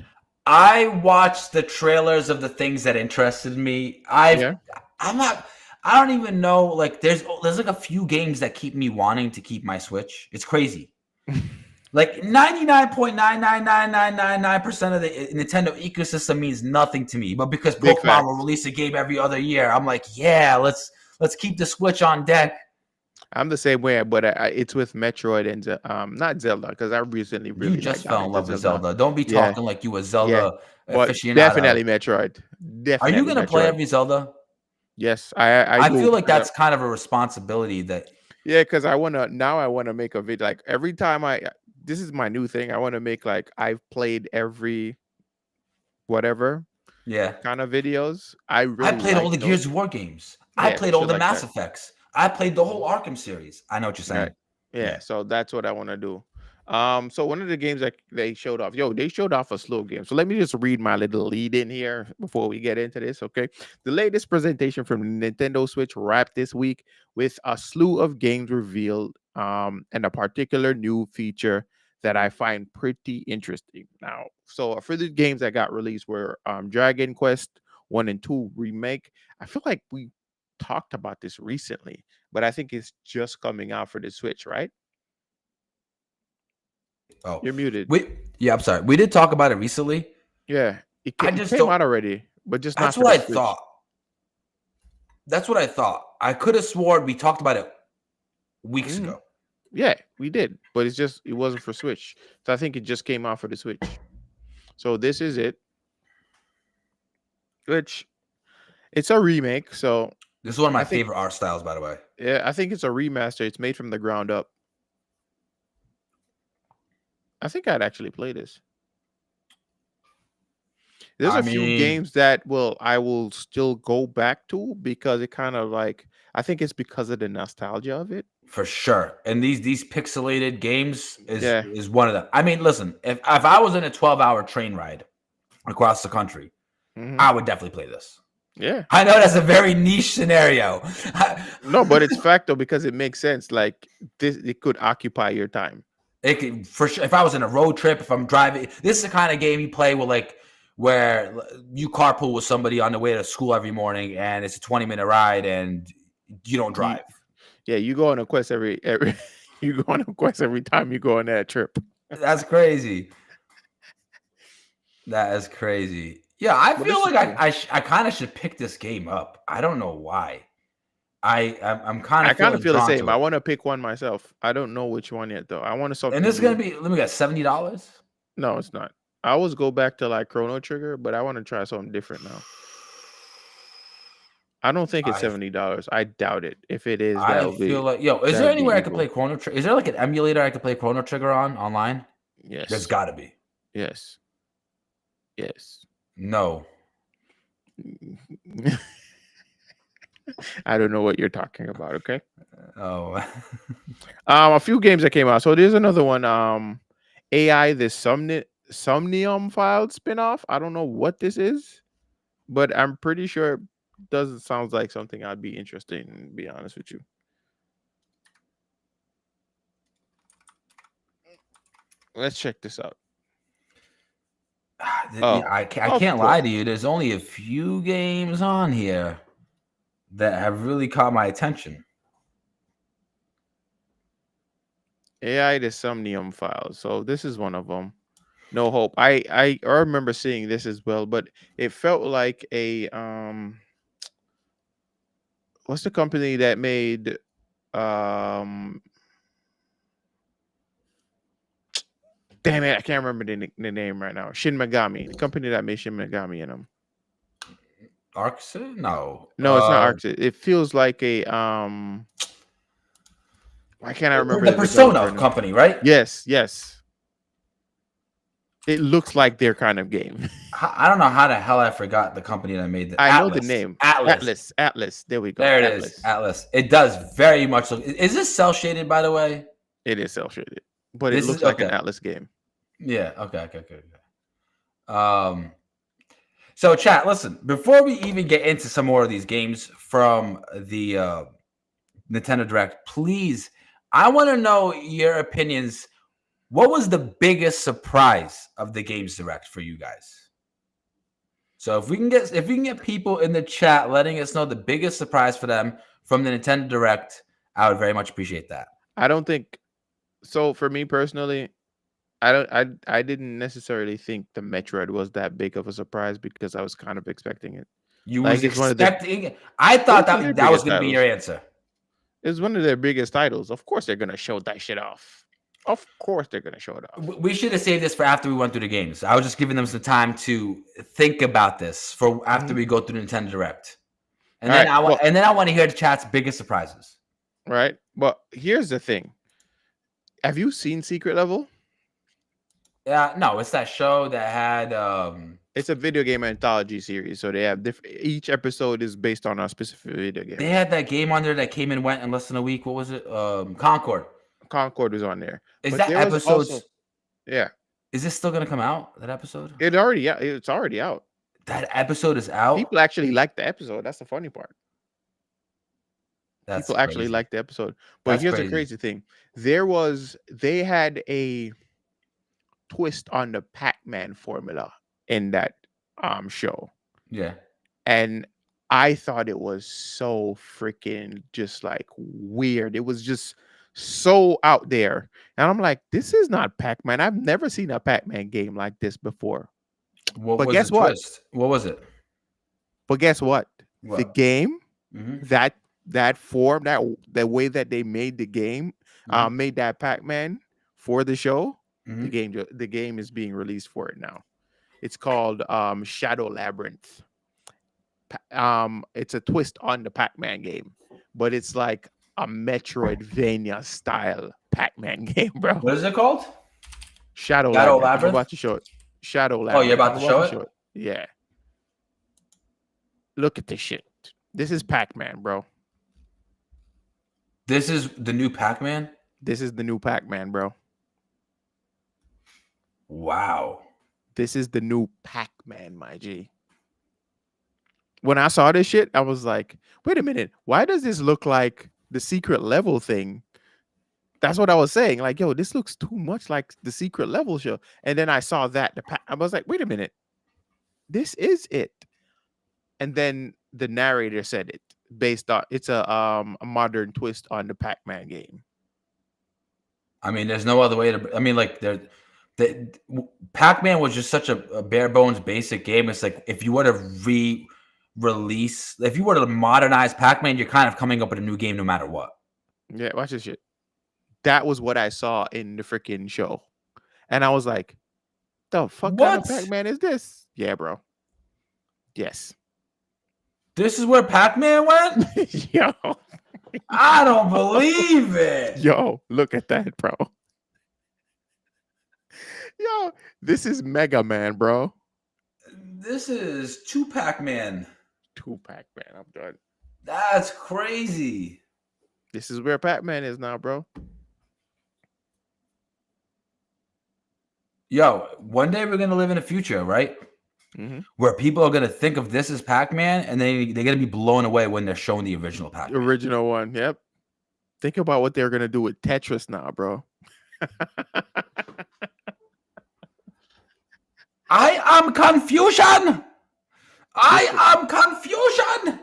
B: I watched the trailers of the things that interested me.
A: Yeah.
B: I'm not. I don't even know. Like, there's like a few games that keep me wanting to keep my Switch. It's crazy. Like 99.99999% of the Nintendo ecosystem means nothing to me. But because
A: Big
B: Pokemon
A: facts.
B: will release a game every other year, I'm like, yeah, let's keep the Switch on deck.
A: I'm the same way, but it's with Metroid and not Zelda because I recently
B: You
A: really
B: just
A: got
B: fell in
A: into
B: love with
A: Zelda.
B: Zelda. Don't be
A: Yeah,
B: talking like you a
A: yeah,
B: Zelda
A: but
B: aficionado.
A: definitely Metroid.
B: Are you
A: Definitely
B: gonna play
A: Metroid.
B: every Zelda?
A: Yes, I
B: I
A: do
B: feel like
A: because
B: that's kind of a responsibility that
A: yeah, because I wanna make a video like every time this is my new thing. I want to make like I've played every whatever
B: yeah.
A: kind of videos. I
B: I
A: really
B: played all
A: like
B: the
A: those.
B: Gears of War games. I
A: Yeah,
B: played all
A: shit
B: the
A: like
B: Mass
A: that.
B: Effects. I played the whole Arkham series. I know what you're
A: Right.
B: saying.
A: Yeah,
B: Yeah.
A: so that's what I want to do. So one of the games that they showed off, they showed off a slow game. So let me just read my little lead in here before we get into this, okay? The latest presentation from the Nintendo Switch wrapped this week with a slew of games revealed, and a particular new feature that I find pretty interesting. Now, so for the games that got released were Dragon Quest 1 and 2 remake. I feel like we talked about this recently, but I think it's just coming out for the Switch, right?
B: Oh,
A: You're muted.
B: yeah, I'm sorry. We did talk about it recently.
A: Yeah,
B: I
A: it
B: just
A: came
B: don't.
A: out already, but just not
B: That's
A: for
B: what
A: the
B: I
A: Switch.
B: thought. That's what I thought. I could have sworn we talked about it weeks
A: Mhm.
B: ago.
A: Yeah, we did, but it wasn't for Switch. So I think it just came out for the Switch. So this is it, which it's a remake. So
B: This is one of my
A: I think,
B: favorite art styles, by the way.
A: yeah, I think it's a remaster. It's made from the ground up. I think I'd actually play this. There's
B: I
A: a few
B: mean,
A: games that I will still go back to because it kind of like I think it's because of the nostalgia of it.
B: for sure. And these pixelated games is
A: Yeah.
B: is one of them. I mean, listen, if I was in a 12-hour train ride across the country,
A: Hmm.
B: I would definitely play this.
A: Yeah.
B: I know that's a very niche scenario.
A: No, but it's fact though because it makes sense. Like this, it could occupy your time.
B: It could, for sure. If I was in a road trip, if I'm driving, this is the kind of game you play with, like where you carpool with somebody on the way to school every morning, and it's a 20-minute ride, and you don't
A: You,
B: drive.
A: yeah, you go on a quest every you go on a quest every time you go on that trip.
B: That's crazy. That is crazy. Yeah, I
A: But
B: feel
A: this is
B: like
A: cool.
B: I kind of should pick this game up. I don't know why. I'm kind
A: I
B: of
A: kind of
B: feeling
A: feel the
B: drawn
A: same.
B: to
A: I
B: it.
A: want to pick one myself. I don't know which one yet though. I want
B: And
A: something
B: this is gonna
A: new.
B: be, let me guess, $70.
A: No, it's not. I always go back to like Chrono Trigger, but I want to try something different now. I don't think it's
B: I
A: $70. I doubt it. If it is,
B: I feel like, yo, is there
A: that'll be
B: anywhere I could play
A: evil.
B: Chrono Trigger? Is there like an emulator I could play Chrono Trigger on online? There's
A: Yes.
B: got to be.
A: Yes. Yes.
B: No.
A: I don't know what you're talking about. Okay.
B: Oh,
A: A few games that came out. So there's another one. AI the Somnium File spinoff. I don't know what this is, but I'm pretty sure it doesn't sound like something I'd be interested in. To be honest with you. Let's check this out. Oh,
B: I
A: of
B: can't lie
A: course.
B: to you. There's only a few games on here that have really caught my attention.
A: AI the Somnium Files. So this is one of them. No Hope. I remember seeing this as well, but it felt like a what's the company that made um damn it, I can't remember the name right now. Shin Megami, the company that made Shin Megami in them.
B: Arxis? No.
A: No, it's not Arxis. It feels like a why can't I remember
B: The
A: the developer
B: Persona
A: name?
B: company, right?
A: Yes. It looks like their kind of game.
B: I don't know how the hell I forgot the company that made the
A: I know the
B: Atlas.
A: name.
B: Atlas.
A: Atlas. There we go.
B: There it
A: Atlas.
B: is. Atlas. It does very much look. Is this cell shaded, by the way?
A: It is cel shaded, but
B: This
A: it looks
B: is
A: like an
B: okay.
A: Atlas game.
B: Yeah. Okay. So chat, listen, before we even get into some more of these games from the Nintendo Direct, please, I want to know your opinions. What was the biggest surprise of the Games Direct for you guys? So if we can get people in the chat letting us know the biggest surprise for them from the Nintendo Direct, I would very much appreciate that.
A: I don't think so. For me personally, I didn't necessarily think the Metroid was that big of a surprise because I was kind of expecting it.
B: You
A: Like
B: was
A: it's one of their
B: expecting. I thought
A: it's one of their
B: that was
A: biggest
B: going to be your
A: titles.
B: answer.
A: It's one of their biggest titles. Of course they're gonna show that shit off. Of course they're gonna show it off.
B: We should have saved this for after we went through the games. I was just giving them some time to think about this for after we go through Nintendo Direct, and then I want to hear the chat's biggest surprises.
A: Right, but here's the thing. Have you seen Secret Level?
B: No, it's that show that had.
A: It's a video game anthology series, so they have different. Each episode is based on a specific video game.
B: They had that game on there that came and went in less than a week. What was it? Concord.
A: Concord was on there.
B: Is
A: But
B: that
A: there was
B: episode?
A: also, yeah,
B: Is this still gonna come out? That episode?
A: it's already out.
B: That episode is out.
A: People actually like the episode. That's the funny part.
B: That's
A: People actually
B: crazy.
A: like the episode. But
B: That's
A: here's
B: crazy.
A: the crazy thing. They had a twist on the Pac-Man formula in that show.
B: Yeah.
A: And I thought it was so freaking just like weird. It was just so out there. And I'm like, this is not Pac-Man. I've never seen a Pac-Man game like this before.
B: What
A: But
B: was
A: guess
B: the
A: what?
B: twist? What was it?
A: But guess what?
B: What?
A: The game,
B: Mhm.
A: that form, that way that they made the game,
B: Mhm.
A: made that Pac-Man for the show,
B: Mhm.
A: the game is being released for it now. It's called Shadow Labyrinth. It's a twist on the Pac-Man game, but it's like a Metroidvania style Pac-Man game, bro.
B: What is it called?
A: Shadow
B: Shadow
A: Labyrinth. I'm
B: Labyrinth?
A: about to show it. Shadow Labyrinth.
B: Oh, you're about
A: I'm
B: to show it?
A: Yeah. Look at this shit. This is Pac-Man, bro.
B: This is the new Pac-Man?
A: This is the new Pac-Man, bro.
B: Wow.
A: This is the new Pac-Man, my G. When I saw this shit, I was like, wait a minute. Why does this look like the Secret Level thing? That's what I was saying. Like, yo, this looks too much like the Secret Level show. And then I saw that. I was like, wait a minute. This is it. And then the narrator said it based on it's a modern twist on the Pac-Man game.
B: I mean, there's no other way to. I mean, like Pac-Man was just such a bare bones basic game. It's like if you were to re-release, if you were to modernize Pac-Man, you're kind of coming up with a new game no matter what.
A: Yeah, watch this shit. That was what I saw in the freaking show, and I was like, "The fuck kind of Pac-Man is this?" Yeah, bro. Yes.
B: This is where Pac-Man went?
A: Yo.
B: I don't believe it.
A: Yo, look at that, bro. Yo, this is Mega Man, bro.
B: This is two Pac-Man.
A: Two-pack, man. I'm done.
B: That's crazy.
A: This is where Pac-Man is now, bro.
B: Yo, one day we're gonna live in a future, right?
A: Mm-hmm.
B: Where people are gonna think of this as Pac-Man, and they're gonna be blown away when they're shown the original Pac-Man.
A: Original one. Yep. Think about what they're gonna do with Tetris now, bro.
B: I am confusion. I am confusion.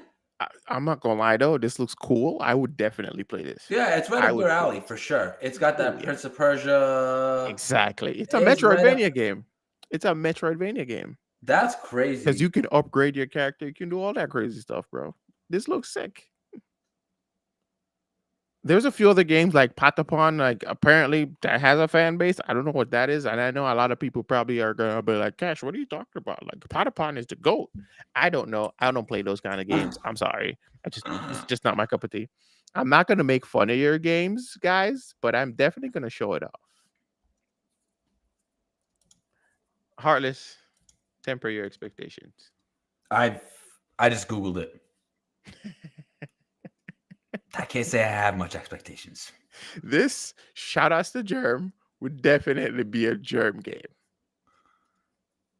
A: I'm not gonna lie though, this looks cool. I would definitely play this.
B: Yeah, it's right
A: I
B: up
A: would
B: your
A: play
B: alley
A: it.
B: for sure. It's got that
A: Oh, yeah.
B: Prince of Persia.
A: Exactly. It's a
B: It's right up-
A: Metroidvania game. It's a Metroidvania game.
B: That's
A: Because
B: crazy.
A: you can upgrade your character, you can do all that crazy stuff, bro. This looks sick. There's a few other games like Patapon, like apparently that has a fan base. I don't know what that is, and I know a lot of people probably are gonna be like, "Cash, what are you talking about? Like Patapon is the goat." I don't know. I don't play those kind of games. I'm sorry. It's just not my cup of tea. I'm not gonna make fun of your games, guys, but I'm definitely gonna show it off. Heartless, temper your expectations.
B: I just Googled it. I can't say I have much expectations.
A: This shout outs to Germ would definitely be a Germ game.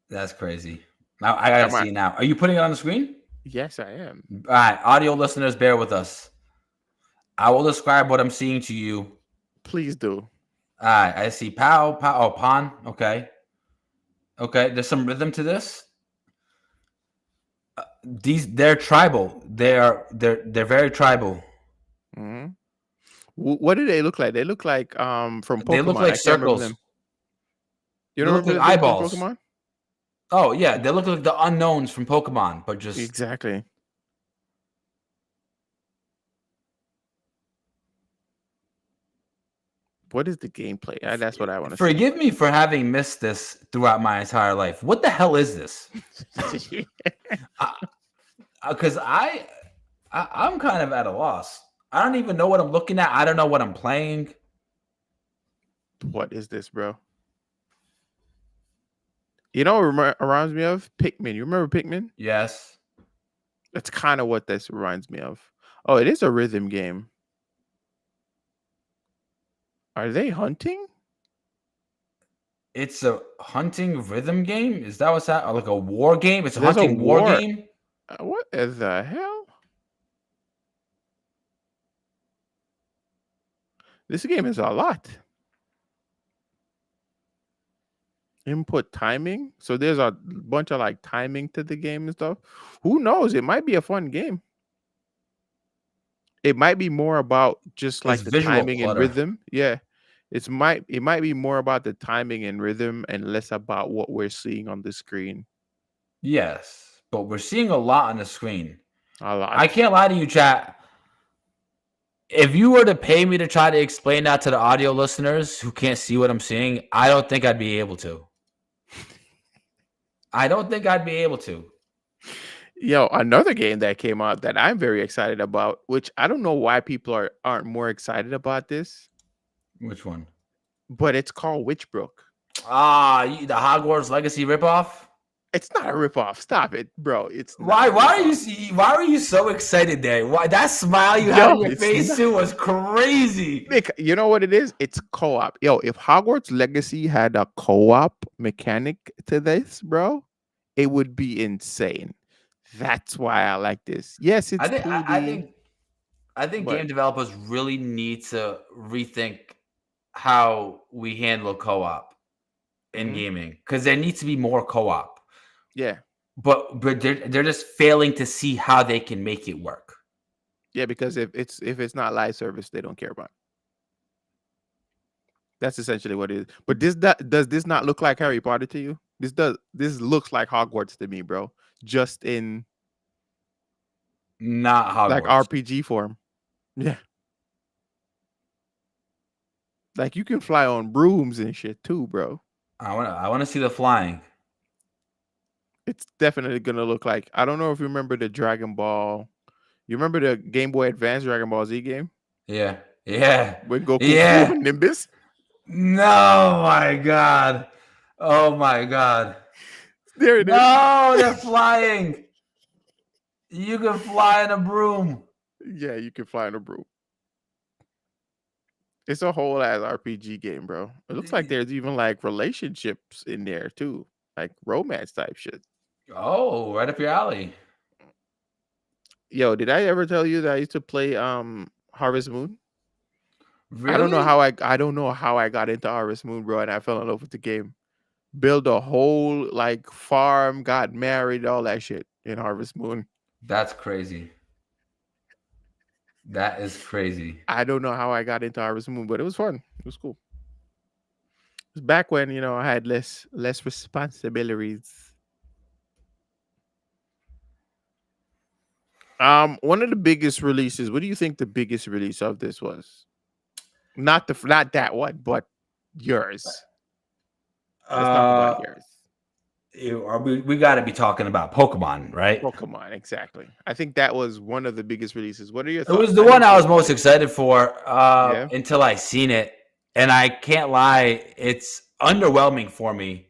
B: That's crazy. Now I gotta
A: Come on.
B: see it now. Are you putting it on the screen?
A: Yes, I am.
B: All right, audio listeners, bear with us. I will describe what I'm seeing to you.
A: Please do.
B: All right, I see pow, pow, oh, pawn. Okay. Okay, there's some rhythm to this. They're tribal. They're very tribal.
A: Hmm. What do they look like? They look like from Pokemon.
B: They look
A: I
B: like
A: can't remember
B: circles.
A: them.
B: They
A: You don't
B: look
A: remember
B: like
A: the things
B: eyeballs.
A: from Pokemon?
B: Oh yeah, they look like the unknowns from Pokemon, but just
A: Exactly. What is the gameplay? That's what I want to
B: forgive me for having missed this throughout my entire life. What the hell is this?
A: see.
B: Because I'm kind of at a loss. I don't even know what I'm looking at. I don't know what I'm playing.
A: What is this, bro? You know what reminds me of? Pikmin. You remember Pikmin?
B: Yes.
A: That's kind of what this reminds me of. Oh, it is a rhythm game. Are they hunting?
B: It's a hunting rhythm game? Is that what's that? Like a war game? It's a
A: There's a
B: hunting war
A: war.
B: game?
A: What the hell? This game is a lot. Input timing. So there's a bunch of like timing to the game and stuff. Who knows? It might be a fun game. It might be more about just like
B: It's
A: the
B: visual
A: timing and
B: clutter.
A: rhythm. Yeah. It might be more about the timing and rhythm and less about what we're seeing on the screen.
B: Yes, but we're seeing a lot on the screen.
A: A lot.
B: I can't lie to you, chat. If you were to pay me to try to explain that to the audio listeners who can't see what I'm seeing, I don't think I'd be able to. I don't think I'd be able to.
A: Yo, another game that came out that I'm very excited about, which I don't know why people aren't more excited about this,
B: Which one?
A: but it's called Witchbrook.
B: The Hogwarts Legacy ripoff?
A: It's not a ripoff. Stop it, bro. It's
B: Why
A: not a
B: are
A: ripoff.
B: you why are you so excited there? Why that smile you had on
A: Yo,
B: your
A: it's
B: face
A: not-
B: too was crazy.
A: Nick, you know what it is? It's co-op. Yo, if Hogwarts Legacy had a co-op mechanic to this, bro, it would be insane. That's why I like this. Yes, it's 2D.
B: I think
A: but-
B: game developers really need to rethink how we handle co-op in
A: Mhm.
B: gaming because there needs to be more co-op.
A: Yeah.
B: But they're just failing to see how they can make it work.
A: Yeah, because if it's not live service, they don't care about it. That's essentially what it is. But does this not look like Harry Potter to you? This looks like Hogwarts to me, bro. Just in
B: Not Hogwarts.
A: like RPG form. Yeah. Like you can fly on brooms and shit too, bro.
B: I want to see the flying.
A: It's definitely gonna look like, I don't know if you remember the Dragon Ball. You remember the Game Boy Advance Dragon Ball Z game?
B: Yeah.
A: When Goku
B: Yeah.
A: flew on Nimbus?
B: No, my God. Oh my God.
A: There it is.
B: No, they're flying. You can fly in a broom.
A: Yeah, you can fly in a broom. It's a whole ass RPG game, bro. It looks like there's even like relationships in there too, like romance type shit.
B: Oh, right up your alley.
A: Yo, did I ever tell you that I used to play Harvest Moon?
B: Really?
A: I don't know how I got into Harvest Moon, bro, and I fell in love with the game. Build a whole like farm, got married, all that shit in Harvest Moon.
B: That's crazy. That is crazy.
A: I don't know how I got into Harvest Moon, but it was fun. It was cool. It was back when, you know, I had less responsibilities. One of the biggest releases. What do you think the biggest release of this was? Not that one, but yours. Let's talk about yours.
B: We got to be talking about Pokemon, right?
A: Pokemon, exactly. I think that was one of the biggest releases. What are your
B: It
A: thoughts?
B: was the one I was most excited for
A: Yeah.
B: until I seen it, and I can't lie, it's underwhelming for me.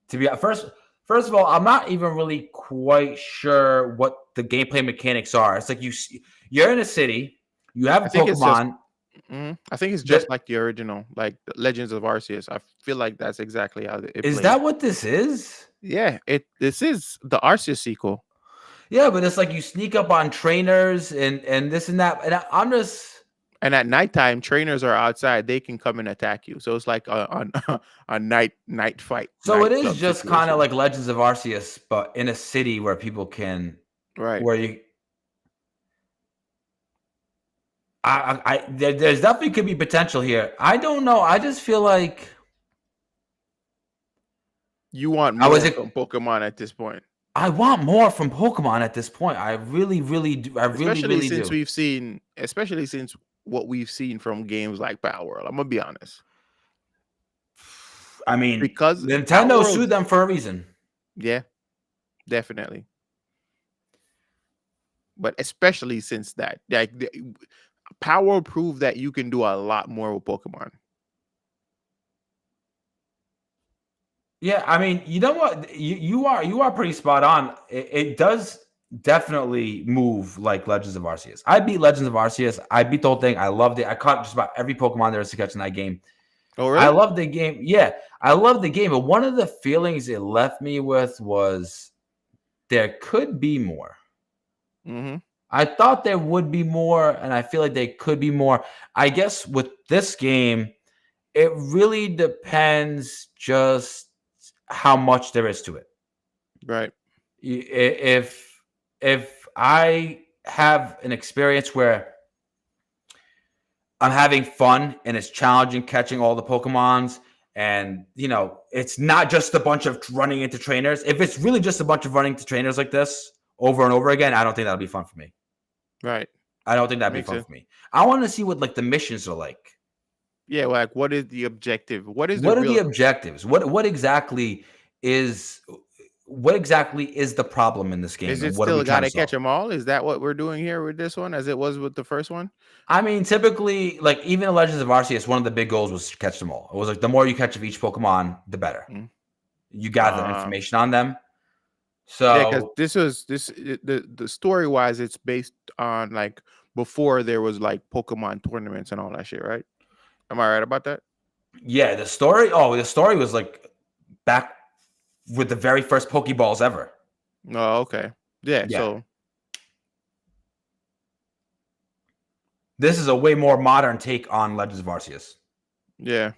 B: To be first of all, I'm not even really quite sure what the gameplay mechanics are. It's like you're in a city, you have a
A: I think it's just
B: Pokemon.
A: I think it's just like the original, like the Legends of Arceus. I feel like that's exactly how it
B: Is
A: plays.
B: that what this is?
A: Yeah, this is the Arceus sequel.
B: Yeah, but it's like you sneak up on trainers and this and that, and I'm just.
A: And at nighttime, trainers are outside. They can come and attack you. So it's like a night fight.
B: So
A: night
B: it is
A: club
B: just kind
A: situation.
B: of like Legends of Arceus, but in a city where people can,
A: Right.
B: where you. There's definitely could be potential here. I don't know. I just feel like
A: You want more from Pokemon at this point.
B: I want more from Pokemon at this point. I really, really do. I really, really
A: since
B: do.
A: we've seen, especially since what we've seen from games like Power World. I'm gonna be honest.
B: I mean,
A: because
B: Nintendo sued them for a reason.
A: Yeah, definitely. But especially since that, like Power World proved that you can do a lot more with Pokemon.
B: Yeah, I mean, you know what? You are pretty spot on. It does definitely move like Legends of Arceus. I beat Legends of Arceus. I beat the whole thing. I loved it. I caught just about every Pokemon there is to catch in that game.
A: Oh, really?
B: I love the game. Yeah, I love the game. But one of the feelings it left me with was there could be more.
A: Mm-hmm.
B: I thought there would be more, and I feel like there could be more. I guess with this game, it really depends just how much there is to it.
A: Right.
B: If I have an experience where I'm having fun and it's challenging catching all the Pokemons, and you know, it's not just a bunch of running into trainers. If it's really just a bunch of running to trainers like this over and over again, I don't think that'll be fun for me.
A: Right.
B: I don't think that'd be fun for me. I want to see what like the missions are like.
A: Yeah, like what is the objective? What are
B: the objectives? What exactly is the problem in this game?
A: Is it still gotta catch them all? Is that what we're doing here with this one, as it was with the first one?
B: I mean, typically, like even in Legends of Arceus, one of the big goals was to catch them all. It was like the more you catch of each Pokemon, the better. You gather information on them. So
A: yeah, because the story wise, it's based on like before there was like Pokemon tournaments and all that shit, right? Am I right about that?
B: Yeah, the story. Oh, the story was like back with the very first Pokeballs ever.
A: Oh, okay. Yeah. So
B: this is a way more modern take on Legends of Arceus.
A: Yeah.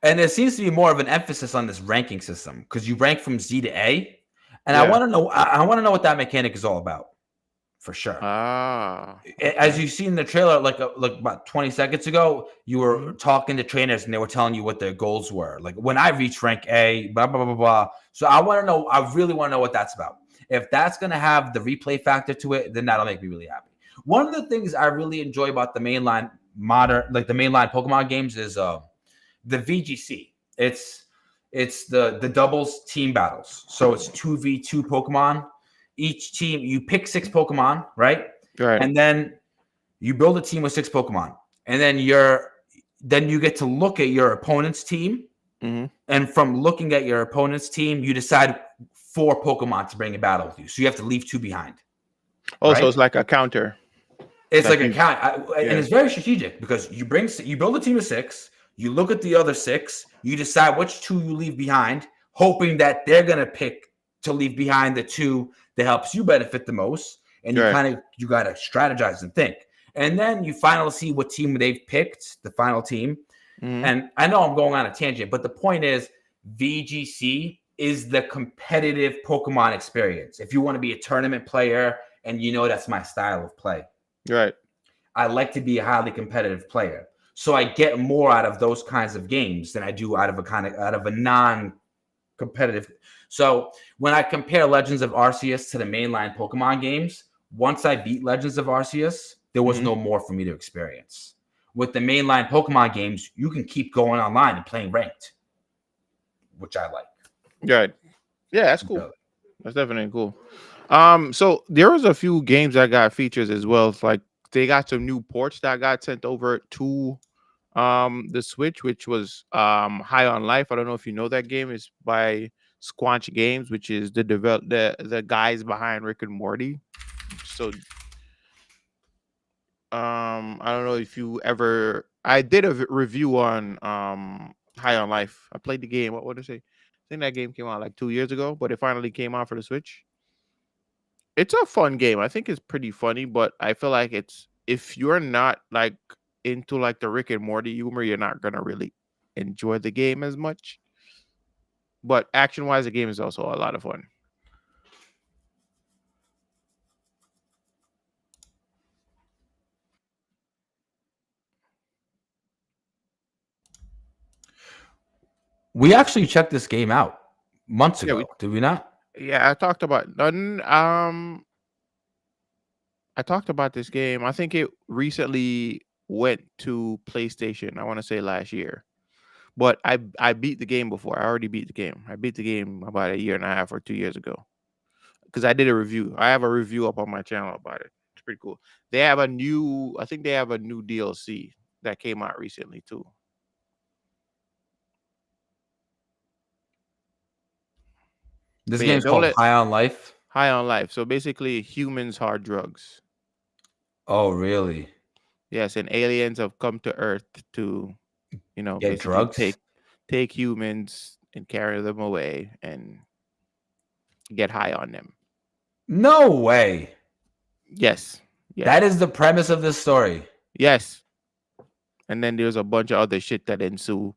B: And there seems to be more of an emphasis on this ranking system because you rank from Z to A. And I want to know. I want to know what that mechanic is all about, for sure. As you see in the trailer, like about 20 seconds ago, you were talking to trainers and they were telling you what their goals were. Like when I reach rank A, blah blah blah blah. So I want to know. I really want to know what that's about. If that's going to have the replay factor to it, then that'll make me really happy. One of the things I really enjoy about the mainline Pokemon games is the VGC. It's the doubles team battles. So it's 2v2 Pokemon. Each team, you pick 6 Pokemon, right?
A: Right.
B: And then you build a team with 6 Pokemon. And then you get to look at your opponent's team.
A: Mm-hmm.
B: And from looking at your opponent's team, you decide 4 Pokemon to bring a battle with you. So you have to leave 2 behind.
A: Also,
B: right?
A: it's like a counter.
B: It's
A: Like
B: like a
A: you,
B: count, and
A: yeah,
B: it's very strategic because you build a team of 6. You look at the other 6. You decide which 2 you leave behind, hoping that they're gonna pick to leave behind the 2 that helps you benefit the most. And
A: right.
B: you gotta strategize and think, and then you finally see what team they've picked, the final team.
A: Mm-hmm.
B: And I know I'm going on a tangent, but the point is, VGC is the competitive Pokemon experience. If you want to be a tournament player, and that's my style of play.
A: Right.
B: I like to be a highly competitive player. So I get more out of those kinds of games than I do out of a non-competitive. So when I compare Legends of Arceus to the mainline Pokemon games, once I beat Legends of Arceus, there was no more for me to experience. With the mainline Pokemon games, you can keep going online and playing ranked, which I like.
A: Right. Yeah, that's cool. That's definitely cool. So there was a few games that got features as well. It's like they got some new ports that got sent over to the Switch, which was High on Life. I don't know if you know that game. It's by Squanch Games, which is the guys behind Rick and Morty. So I don't know if you ever I did a review on High on Life. I played the game. What would I say? I think that game came out like 2 years ago, but it finally came out for the Switch. It's a fun game. I think it's pretty funny, but I feel like it's if you're not like into like the Rick and Morty humor, you're not gonna really enjoy the game as much. But action wise, the game is also a lot of fun.
B: We actually checked this game out months
A: Yeah,
B: ago, did we not?
A: yeah, I talked about this game. I think it recently went to PlayStation. I want to say last year. But I beat the game before. I already beat the game. I beat the game about a year and a half or 2 years ago. Because I did a review. I have a review up on my channel about it. It's pretty cool. I think they have a new DLC that came out recently too.
B: This
A: But yeah,
B: game's
A: don't
B: called
A: let
B: High on Life.
A: High on Life. So basically humans hard drugs.
B: Oh, really?
A: Yes, and aliens have come to Earth to,
B: Get
A: basically
B: drugs?
A: take humans and carry them away and get high on them.
B: No way.
A: Yes. Yes.
B: That is the premise of this story.
A: Yes. And then there's a bunch of other shit that ensue.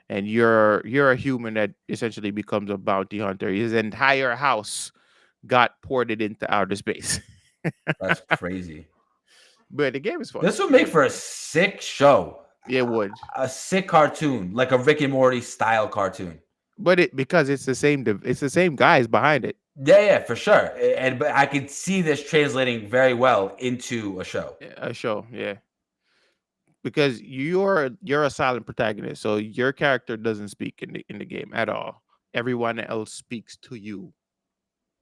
A: And you're a human that essentially becomes a bounty hunter. His entire house got ported into outer space.
B: That's crazy.
A: But the game is fun.
B: This would make for a sick show.
A: It would.
B: A sick cartoon, like a Rick and Morty style cartoon.
A: But because it's the same guys behind it.
B: Yeah, for sure. But I could see this translating very well into a show.
A: A show, yeah. Because you're a silent protagonist, so your character doesn't speak in the game at all. Everyone else speaks to you.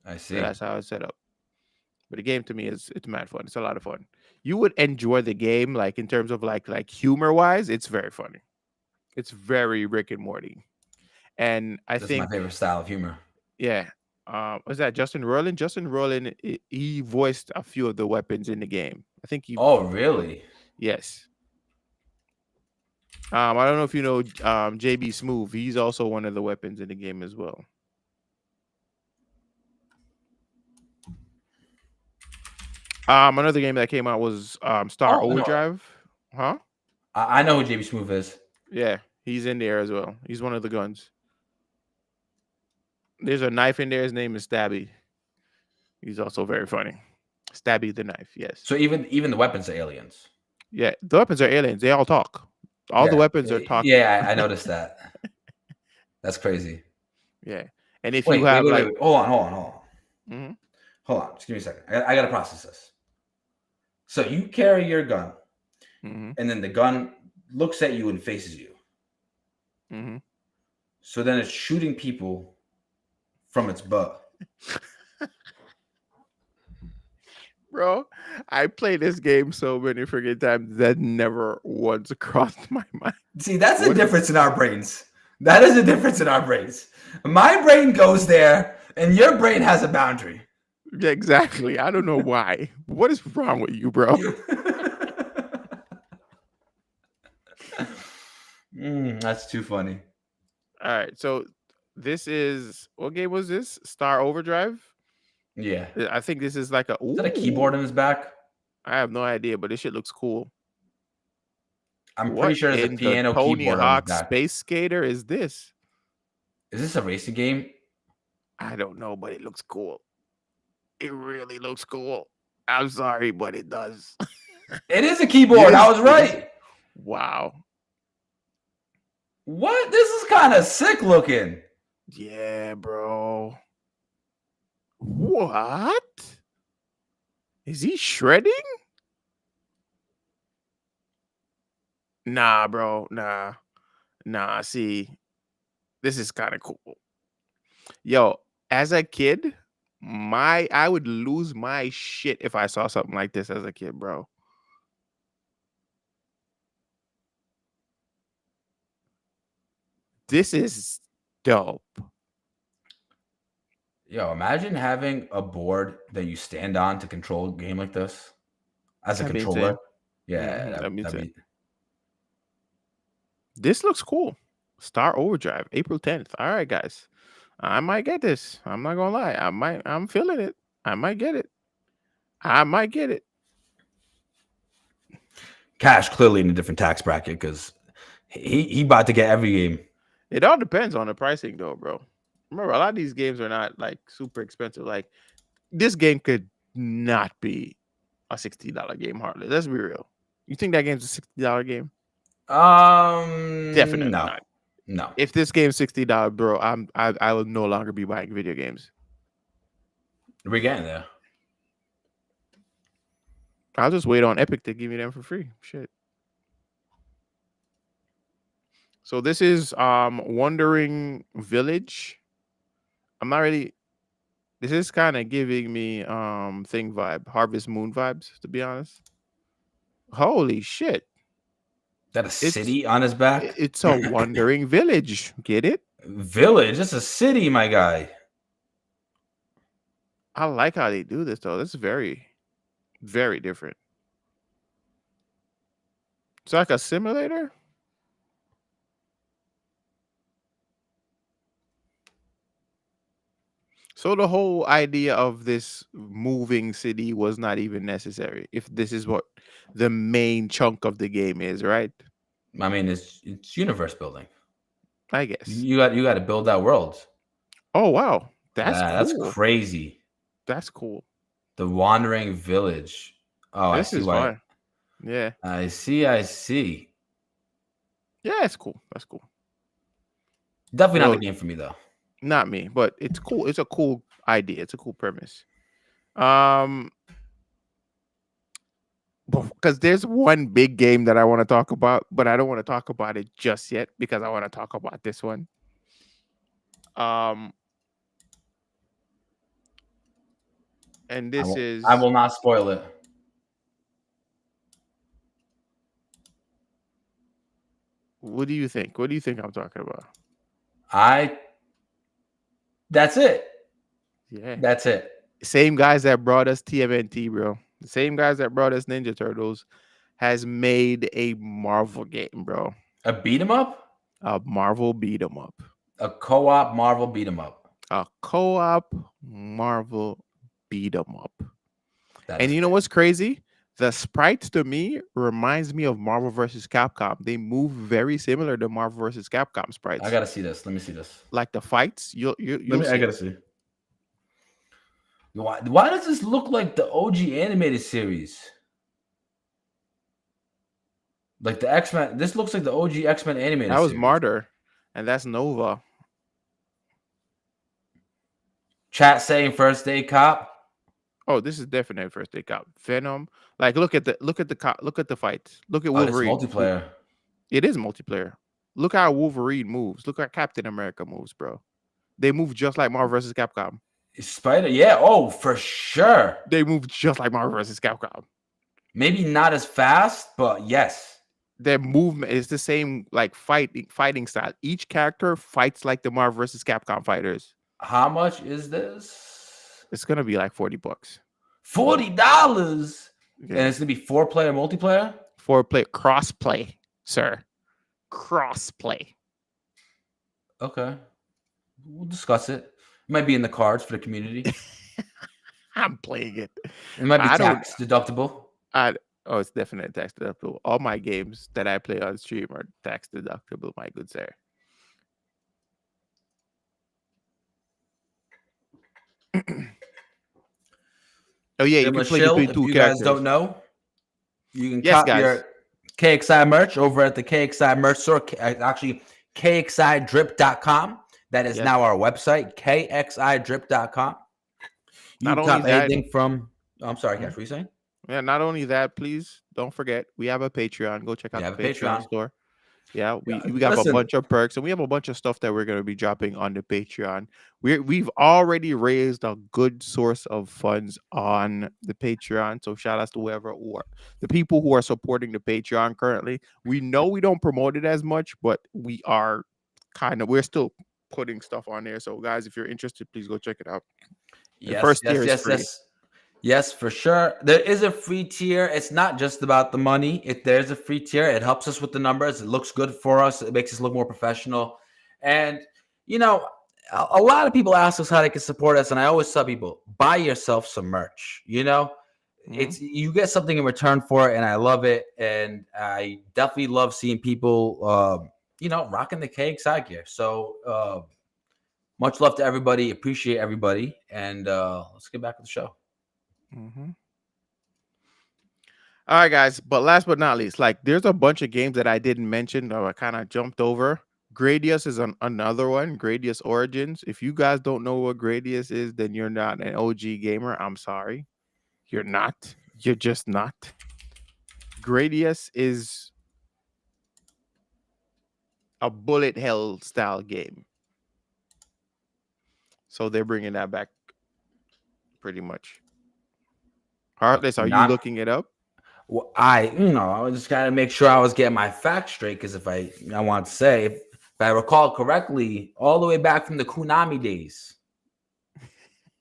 B: I see.
A: So that's how it's set up. But the game to me it's mad fun. It's a lot of fun. You would enjoy the game, like in terms of like humor wise. It's very funny. It's very Rick and Morty, and I
B: That's
A: think
B: my favorite style of humor.
A: yeah. Was that Justin Roiland? Justin Roiland, he voiced a few of the weapons in the game. I think he.
B: Oh, really?
A: Yes. I don't know if you know JB Smoove. He's also one of the weapons in the game as well. Another game that came out was Star Overdrive. Huh?
B: I know who JB Smoove is.
A: Yeah, he's in there as well. He's one of the guns. There's a knife in there. His name is Stabby. He's also very funny. Stabby the knife. Yes.
B: So even the weapons are aliens.
A: Yeah, the weapons are aliens. They all talk. All the weapons are talking.
B: Yeah, I noticed that. That's crazy.
A: Yeah, and if you have
B: wait. Hold on.
A: Mm-hmm.
B: Hold on, just give me a second. I gotta process this. So you carry your gun, and then the gun looks at you and faces you.
A: Mm-hmm.
B: So then it's shooting people from its butt.
A: Bro, I played this game so many freaking times that never once crossed my mind.
B: See, that's the difference in our brains. That is the difference in our brains. My brain goes there And your brain has a boundary.
A: Yeah, exactly. I don't know why. What is wrong with you, bro?
B: That's too funny.
A: All right. So this is what game was this? Star Overdrive?
B: Yeah.
A: I think this is like a
B: Is that a keyboard
A: ooh.
B: in his back?
A: I have no idea, but this shit looks cool.
B: I'm pretty
A: What
B: sure there's a
A: in the
B: piano
A: Tony
B: keyboard on his
A: Hawk
B: back.
A: Space Skater is this?
B: Is this a racing game?
A: I don't know, but it looks cool. It really looks cool. I'm sorry, but it does.
B: It is a keyboard. I was
A: It is.
B: right.
A: Wow.
B: What? This is kind of sick looking.
A: Yeah, bro. What? Is he shredding? Nah, bro. Nah. See, this is kind of cool. Yo, as a kid, I would lose my shit if I saw something like this as a kid, bro. This is dope.
B: Yo, imagine having a board that you stand on to control a game like this as a
A: That'd be
B: controller.
A: insane.
B: Yeah,
A: That'd be
B: that'd
A: insane.
B: be.
A: This looks cool. Star Overdrive, April 10th. All right, guys. I might get this. I'm not gonna lie. I'm feeling it. I might get it. I might get it.
B: Cash clearly in a different tax bracket because he about to get every game.
A: It all depends on the pricing though, bro. Remember, a lot of these games are not like super expensive. Like this game could not be a $60 game hardly. Let's be real. You think that game's a $60 game? Definitely
B: No,
A: not.
B: no.
A: If this game's $60, bro, I will no longer be buying video games.
B: We're getting there.
A: I'll just wait on Epic to give me them for free. Shit. So this is Wandering Village. I'm not really. This is kind of giving me thing vibe, Harvest Moon vibes, to be honest. Holy shit.
B: That a
A: It's
B: city on his back?
A: it's a wandering village. Get it?
B: Village. It's a city, my guy.
A: I like how they do this though. This is very, very different. It's like a simulator. So the whole idea of this moving city was not even necessary. If this is what the main chunk of the game is, right?
B: I mean, it's universe building.
A: I guess.
B: You got to build that world.
A: Oh wow, that's
B: That's
A: cool.
B: crazy.
A: That's cool.
B: The Wandering Village. Oh,
A: This
B: I see
A: is
B: why.
A: fine. Yeah.
B: I see.
A: Yeah, it's cool. That's cool.
B: Definitely not
A: Well,
B: the game for me though.
A: not me, but it's cool. It's a cool idea. It's a cool premise. Because there's one big game that I want to talk about, but I don't want to talk about it just yet because I want to talk about this one. And this is
B: I will not spoil it.
A: what do you think? What do you think I'm talking about?
B: That's it.
A: Yeah.
B: That's it.
A: Same guys that brought us TMNT, bro. The same guys that brought us Ninja Turtles has made a Marvel game, bro.
B: A beat 'em up?
A: A Marvel beat 'em up.
B: A co-op Marvel beat 'em up.
A: A co-op Marvel beat 'em up.
B: That
A: And
B: is
A: you know what's crazy? The sprites to me reminds me of Marvel versus Capcom. They move very similar to Marvel versus Capcom sprites.
B: I gotta see this. Let me see this.
A: Like the fights, you'll see.
B: I gotta see. Why does this look like the OG animated series? Like the X-Men. This looks like the OG X-Men animated
A: That was
B: series.
A: Martyr, and that's Nova.
B: Chat saying First Day Cop.
A: Oh, this is definitely First Day Cop. Venom. Like look at the fights. Look at
B: Oh, it's
A: Wolverine.
B: multiplayer.
A: It is multiplayer. Look how Wolverine moves. Look how Captain America moves, bro. They move just like Marvel versus Capcom.
B: Spider, yeah. Oh, for sure.
A: They move just like Marvel versus Capcom.
B: Maybe not as fast, but yes.
A: Their movement is the same, like fighting style. Each character fights like the Marvel versus Capcom fighters.
B: How much is this?
A: It's gonna be like $40.
B: $40, and
A: Yeah,
B: it's gonna be 4-player multiplayer.
A: for play cross play, sir. Cross play.
B: Okay, we'll discuss it. It might be in the cards for the community.
A: I'm playing it.
B: It might be
A: I don't.
B: tax deductible.
A: I oh, it's definitely tax deductible. All my games that I play on stream are tax deductible, my good sir. Oh yeah, you can
B: Cinema
A: play
B: Shield.
A: between
B: If
A: two
B: you guys don't
A: characters.
B: know, you can
A: Yes,
B: cop
A: guys.
B: your KXI merch over at the KXI merch store. Actually, KXIDrip.com. That is
A: Yes.
B: now our website, KXIDrip.com. You
A: Not
B: can
A: only
B: cop
A: that,
B: anything from. Oh, I'm sorry,
A: mhm.
B: Cash. What are you saying?
A: Yeah, not only that, please don't forget we have a Patreon. Go check
B: We
A: out
B: have
A: the
B: a
A: Patreon
B: Patreon.
A: store. Yeah,
B: Yeah,
A: we have a
B: listen,
A: bunch of perks and we have a bunch of stuff that we're gonna be dropping on the Patreon. We've already raised a good source of funds on the Patreon. So shout outs to whoever or the people who are supporting the Patreon currently. We know we don't promote it as much, but we're still putting stuff on there. So guys, if you're interested, please go check it out. The
B: yes,
A: first tier
B: yes,
A: is
B: yes,
A: free.
B: yes. Yes, for sure. There is a free tier. It's not just about the money. There's a free tier. It helps us with the numbers. It looks good for us. It makes us look more professional. And you know, a lot of people ask us how they can support us, and I always tell people, buy yourself some merch.
A: Mhm.
B: It's you get something in return for it, and I love it. And I definitely love seeing people, rocking the KXI gear. So much love to everybody. Appreciate everybody, and let's get back to the show.
A: Mhm. All right, guys. But last but not least, like there's a bunch of games that I didn't mention or I kind of jumped over. Gradius is another one, Gradius Origins. If you guys don't know what Gradius is, then you're not an OG gamer. I'm sorry. You're not. You're just not. Gradius is a bullet hell style game. So they're bringing that back pretty much. Heartless, are you
B: Not
A: looking it up?
B: Well, I just gotta make sure I was getting my facts straight because I want to say, if I recall correctly, all the way back from the Konami days.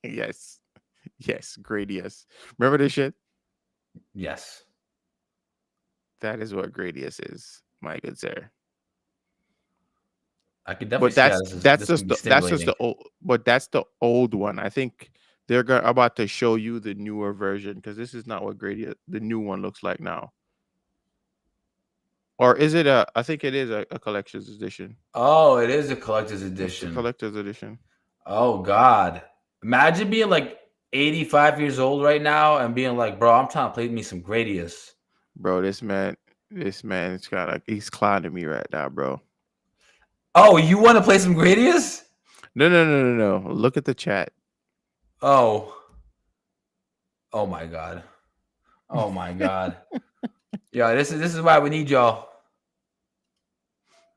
A: Yes. Yes, Gradius. Remember this shit?
B: Yes,
A: That is what Gradius is, my good sir.
B: I could definitely
A: But
B: see how
A: that's
B: this can
A: just
B: be
A: that's just
B: stimulating.
A: the old but that's the old one. I think they're about to show you the newer version because this is not what Gradius the new one looks like now. Or is it a I think it is a collector's edition.
B: Oh, it is a collector's
A: It's a
B: edition.
A: collector's edition.
B: Oh God, imagine being like 85 years old right now and being like, bro, I'm trying to play me some Gradius.
A: Bro, this man is kind of he's clowning me right now, bro.
B: Oh, you want to play some Gradius?
A: No, no, no, no, no. Look at the chat.
B: Oh, oh my God, oh my God. Yeah, this is why we need y'all.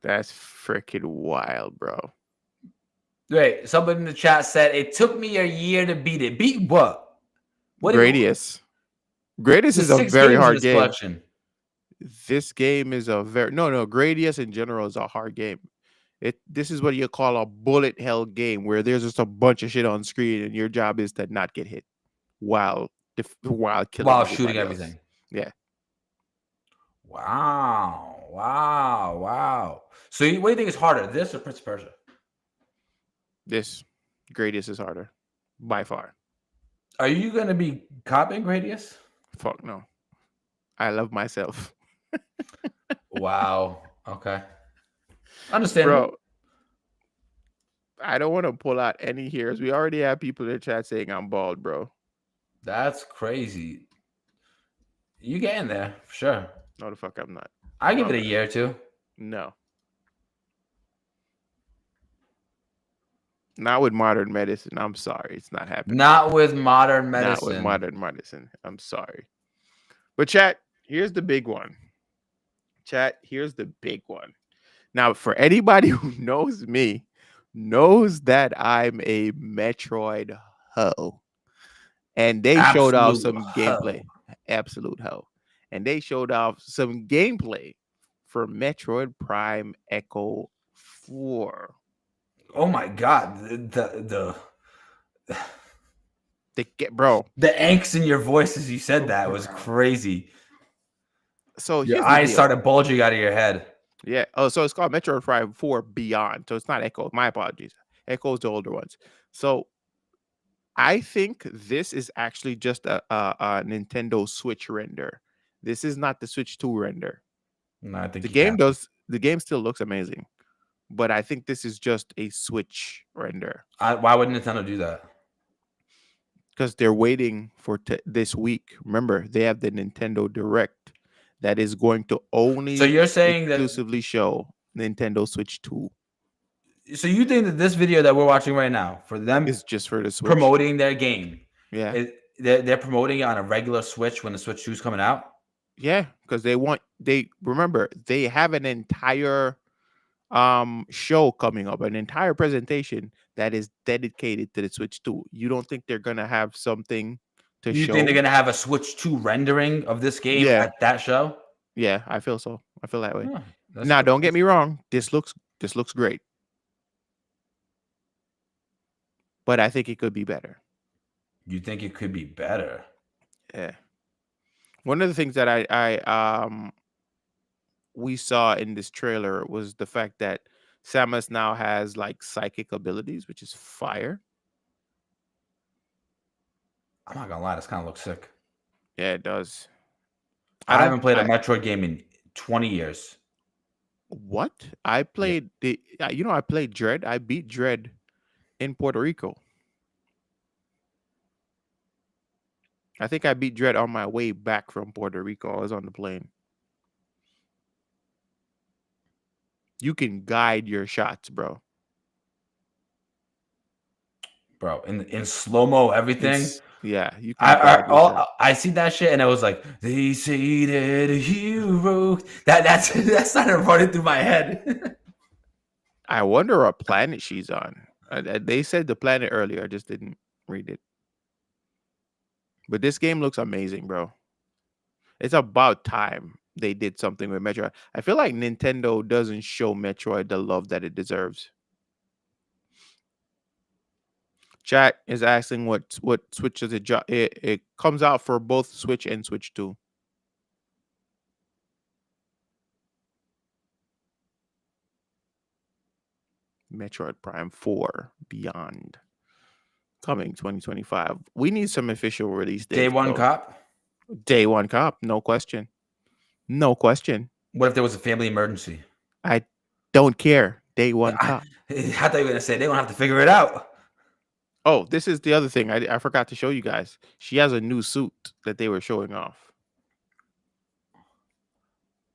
A: That's freaking wild, bro.
B: Wait, somebody in the chat said it took me a year to beat it. Beat what? What?
A: Gradius. Gradius
B: There's
A: is a
B: 6
A: very
B: games in
A: hard
B: this
A: game.
B: collection.
A: This game is a very no Gradius in general is a hard game. This is what you call a bullet hell game where there's just a bunch of shit on screen and your job is to not get hit while while killing
B: While shooting
A: everybody else.
B: everything.
A: Yeah,
B: Wow. Wow. Wow. So what do you think is harder, this or Prince of Persia?
A: this Gradius is harder by far.
B: Are you going to be copying Gradius?
A: Fuck no. I love myself,
B: Wow. Okay. Understandable.
A: bro. I don't want to pull out any hairs. We already have people in the chat saying I'm bald, bro.
B: That's crazy. You getting there for sure.
A: No, the fuck I'm not.
B: I give
A: No,
B: it a year or two.
A: no. Not with modern medicine. I'm sorry. It's not happening.
B: Not with modern
A: Not with
B: medicine.
A: modern medicine. I'm sorry. But chat, here's the big one. Chat, here's the big one. Now, for anybody who knows me, knows that I'm a Metroid hoe. And they showed off
B: Absolute
A: some gameplay.
B: hell.
A: Absolute hoe. And they showed off some gameplay for Metroid Prime Echo 4.
B: Oh my god,
A: They get bro.
B: the angst in your voice as you said that was crazy.
A: So
B: Your
A: here's the
B: eyes
A: deal.
B: started bulging out of your head.
A: Yeah. Oh, so it's called Metroid Prime 4 Beyond. So it's not Echo. My apologies. Echo's the older ones. So I think this is actually just a Nintendo Switch render. This is not the Switch 2 render.
B: No, I think
A: The
B: you
A: game
B: can.
A: does the game still looks amazing, but I think this is just a Switch render
B: Why would Nintendo do that?
A: because they're waiting for this week. Remember, they have the Nintendo Direct that is going to
B: So
A: only
B: you're saying that?
A: exclusively show Nintendo Switch 2
B: So you think that this video that we're watching right now for them
A: is just for the Switch.
B: promoting their game,
A: Yeah.
B: they're promoting it on a regular Switch when the Switch 2 is coming out?
A: Yeah, because they remember they have an entire show coming up, an entire presentation that is dedicated to the Switch 2. You don't think they're gonna have something to
B: You think they're
A: show?
B: gonna have a Switch 2 rendering of this game
A: Yeah,
B: at that show?
A: yeah, I feel so. I feel that way.
B: Huh,
A: Now, don't get
B: that's
A: me wrong. This looks great, but I think it could be better.
B: You think it could be better?
A: Yeah. One of the things that I we saw in this trailer was the fact that Samus now has like psychic abilities, which is fire.
B: I'm not gonna lie, this kind of looks sick.
A: Yeah, it does. I
B: I
A: don't.
B: haven't played a
A: I
B: Metroid game in 20 years.
A: what I
B: Yeah.
A: played the. I played Dread. I beat Dread in Puerto Rico. I think I beat Dread on my way back from Puerto Rico. I was on the plane. You can guide your shots, bro.
B: Bro, in slow mo, everything.
A: Yeah, you can guide your shots.
B: I see that shit and it was like they say that a hero. That's that's not running through my head.
A: I wonder what planet she's on. They said the planet earlier. I just didn't read it. But this game looks amazing, bro. It's about time they did something with Metroid. I feel like Nintendo doesn't show Metroid the love that it deserves. Chat is asking what Switch does it comes out for both Switch and Switch 2. Metroid Prime 4 Beyond coming 2025. We need some official release
B: Day
A: dates.
B: one
A: Though.
B: cop.
A: Day one cop, no question. No question.
B: What if there was a family emergency?
A: I don't care. Day one
B: I,
A: cop.
B: I thought you were gonna say they don't have to figure it out.
A: Oh, this is the other thing I forgot to show you guys. She has a new suit that they were showing off.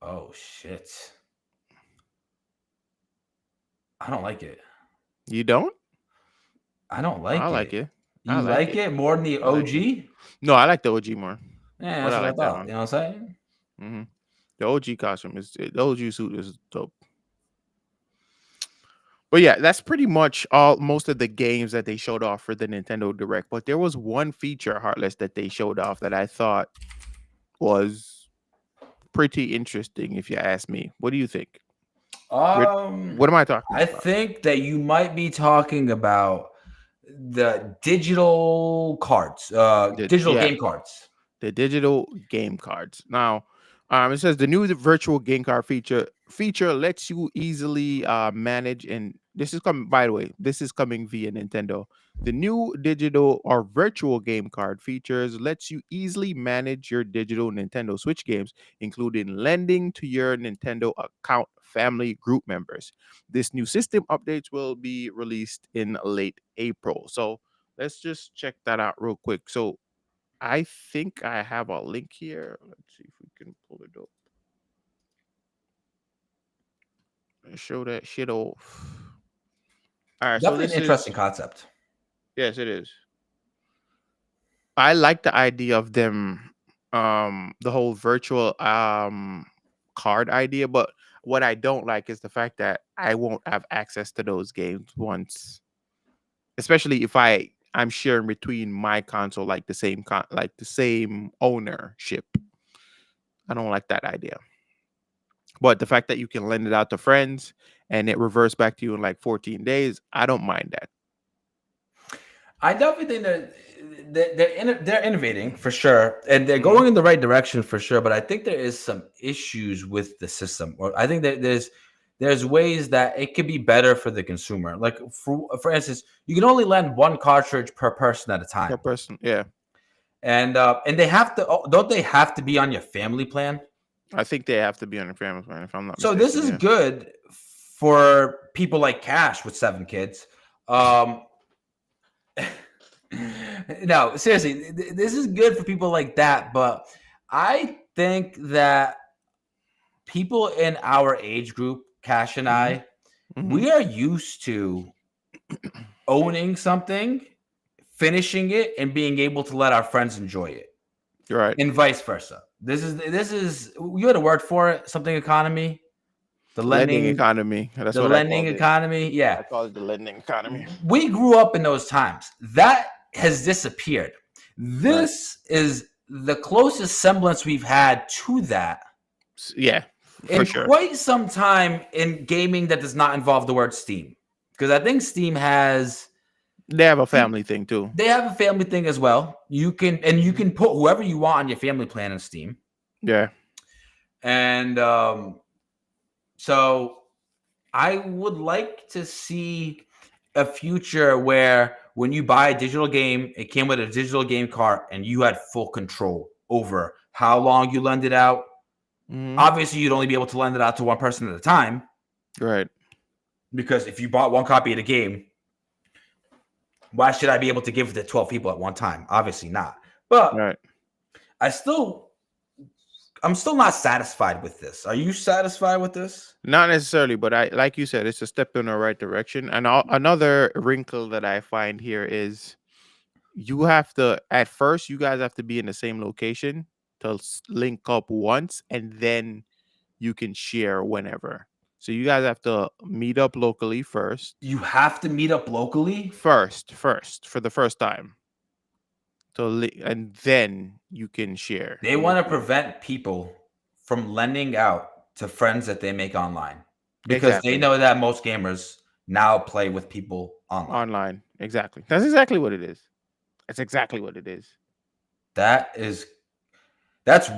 B: Oh shit! I don't like it.
A: You don't?
B: I don't like
A: I
B: it.
A: like it.
B: You
A: I like
B: like it more than the
A: I like
B: OG?
A: No, I like the OG more.
B: Yeah,
A: But
B: that's
A: I
B: what I
A: like that
B: thought.
A: one.
B: You know what I'm saying?
A: hmm The OG costume the OG suit is dope. But yeah, that's pretty much most of the games that they showed off for the Nintendo Direct. But there was one feature, Heartless, that they showed off that I thought was pretty interesting, if you ask me. What do you think? What am I talking
B: I
A: about?
B: think that you might be talking about the digital cards, digital
A: Yeah,
B: game cards.
A: the digital game cards. Now, it says the new virtual game card feature lets you easily manage, and this is coming. By the way, this is coming via Nintendo. The new digital or virtual game card features lets you easily manage your digital Nintendo Switch games, including lending to your Nintendo account family group members. This new system updates will be released in late April. So let's just check that out real quick. So I think I have a link here. Let's see if we can pull it up. Show that shit off. All right, so
B: Definitely
A: this
B: an
A: is
B: interesting concept.
A: yes, it is. I like the idea of them, the whole virtual card idea, but what I don't like is the fact that I won't have access to those games once, especially if I'm sharing between my console like the same ownership. I don't like that idea. But the fact that you can lend it out to friends and it reverts back to you in like 14 days, I don't mind that.
B: I definitely think they're innovating for sure, and they're
A: Mhm.
B: going in the right direction for sure. But I think there is some issues with the system, or I think that there's ways that it could be better for the consumer. Like for instance, you can only lend one cartridge per person at a
A: Per
B: time,
A: person, yeah.
B: and they have to don't they have to be on your family plan?
A: I think they have to be on a family plan, if I'm not
B: So this
A: mistaken.
B: is
A: Yeah.
B: good for people like Cash with 7 kids. Um, no, seriously, this is good for people like that. But I think that people in our age group, Cash and
A: Hmm.
B: I,
A: Hmm.
B: we are used to owning something, finishing it, and being able to let our friends enjoy it,
A: You're right.
B: and vice versa. This is you had a word for it, something economy, the
A: Lending
B: lending,
A: economy. That's
B: the
A: what I
B: lending
A: called it.
B: economy. Yeah,
A: I call it the lending economy.
B: we grew up in those times. That has disappeared.
A: Right.
B: This is the closest semblance we've had to that
A: Yeah, for
B: in
A: sure.
B: quite some time in gaming that does not involve the word Steam. Because I think Steam has
A: They have a family thing too.
B: they have a family thing as well. You
A: Mhm.
B: can put whoever you want on your family plan in Steam.
A: Yeah.
B: And so I would like to see a future where when you buy a digital game, it came with a digital game cart and you had full control over how long you lend it out.
A: Hmm.
B: Obviously, you'd only be able to lend it out to one person at a time
A: Right.
B: because if you bought one copy of the game, why should I be able to give it to 12 people at one time? Obviously not. But
A: Right.
B: I still I'm still not satisfied with this. Are you satisfied with this?
A: Not necessarily, but I like you said, it's a step in the right direction. And another wrinkle that I find here is you have to at first you guys have to be in the same location to link up once, and then you can share whenever. So you guys have to meet up locally first.
B: You have to meet up locally?
A: First for the first time. So and then you can share
B: They
A: with
B: want to
A: people.
B: prevent people from lending out to friends that they make online because they
A: Exactly.
B: know that most gamers now play with people online.
A: Online. Exactly. That's exactly what it is. That's exactly what it is.
B: That is that's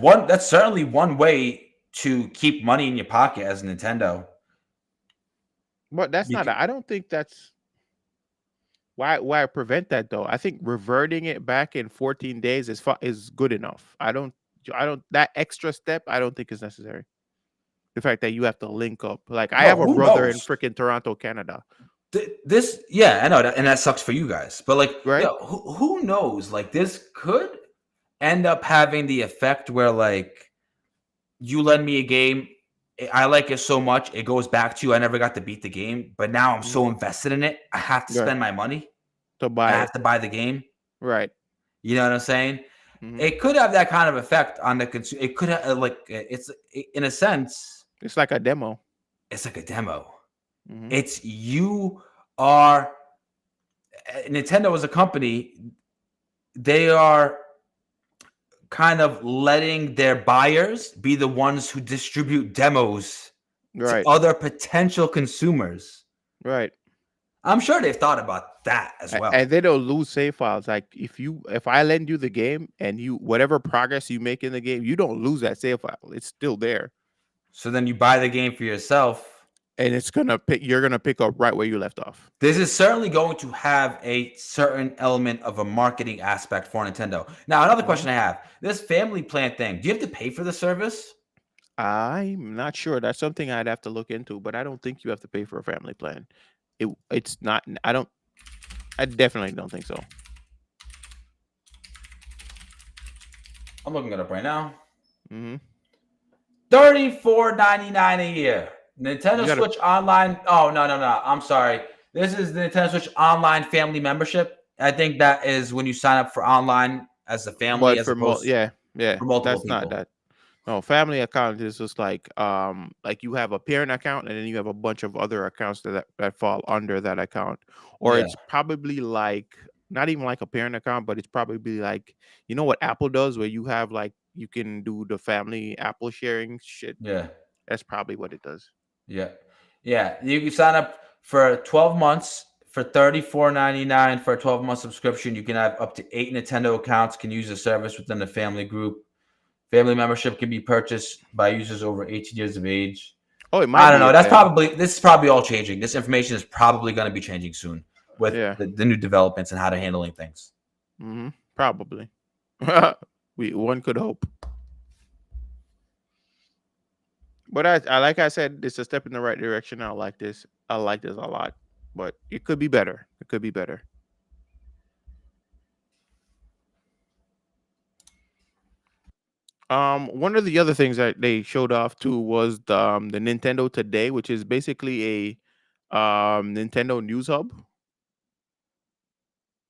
B: certainly one way to keep money in your pocket as Nintendo.
A: But that's not.
B: Bec-
A: I don't think that's why prevent that though. I think reverting it back in 14 days is good enough. I don't that extra step. I don't think is necessary. The fact that you have to link up. Like I
B: Bro,
A: have a
B: who
A: brother in
B: knows?
A: freaking Toronto, Canada.
B: This, yeah, I know that, and that sucks for you guys. But like,
A: Right.
B: who knows? Like, this could end up having the effect where like you lend me a game, I like it so much, it goes back to you. I never got to beat the game, but now I'm so
A: Mhm.
B: invested in it, I have to
A: Right.
B: spend my money.
A: To
B: I
A: buy
B: have
A: it.
B: to buy the game.
A: Right.
B: You know what I'm saying?
A: Hmm.
B: It could have that kind of effect on the consumer. It could have like it's in a sense,
A: It's like a demo.
B: it's like a demo.
A: Hmm.
B: It's you are Nintendo as a company. They are kind of letting their buyers be the ones who distribute demos to
A: Right.
B: other potential consumers.
A: Right.
B: I'm sure they've thought about that as well.
A: And they don't lose save files. Like if I lend you the game and you whatever progress you make in the game, you don't lose that save file. It's still there.
B: So then you buy the game for yourself.
A: And you're gonna pick up right where you left off.
B: This is certainly going to have a certain element of a marketing aspect for Nintendo. Now, another
A: Mhm.
B: question I have, this family plan thing, do you have to pay for the service?
A: I'm not sure. That's something I'd have to look into, but I don't think you have to pay for a family plan. It's not. I definitely don't think so.
B: I'm looking it up right now.
A: Hmm.
B: $34.99 a year.
A: You
B: Nintendo
A: gotta
B: Switch Online. Oh, no. I'm sorry. This is the Nintendo Switch Online Family Membership. I think that is when you sign up for online as a family
A: but
B: as
A: for
B: opposed
A: yeah, yeah,
B: for multiple
A: that's not
B: people.
A: that. No, family account is just like you have a parent account and then you have a bunch of other accounts that fall under that account. Or
B: Yeah.
A: it's probably like not even like a parent account, but it's probably like what Apple does where you have like you can do the family Apple sharing shit.
B: Yeah.
A: That's probably what it does.
B: Yeah. Yeah. You can sign up for 12 months for $34.99 for a 12-month subscription. You can have up to 8 Nintendo accounts, can use the service within the family group. Family membership can be purchased by users over 18 years of age.
A: Oh, it might
B: I don't
A: be
B: know.
A: a
B: This is probably all changing. This information is probably going to be changing soon with
A: yeah.
B: the new developments and how they're handling things.
A: Probably. One could hope. But I like I said, it's a step in the right direction. I like this. I like this a lot. But it could be better. It could be better. One of the other things that they showed off too was the Nintendo Today, which is basically a Nintendo news hub.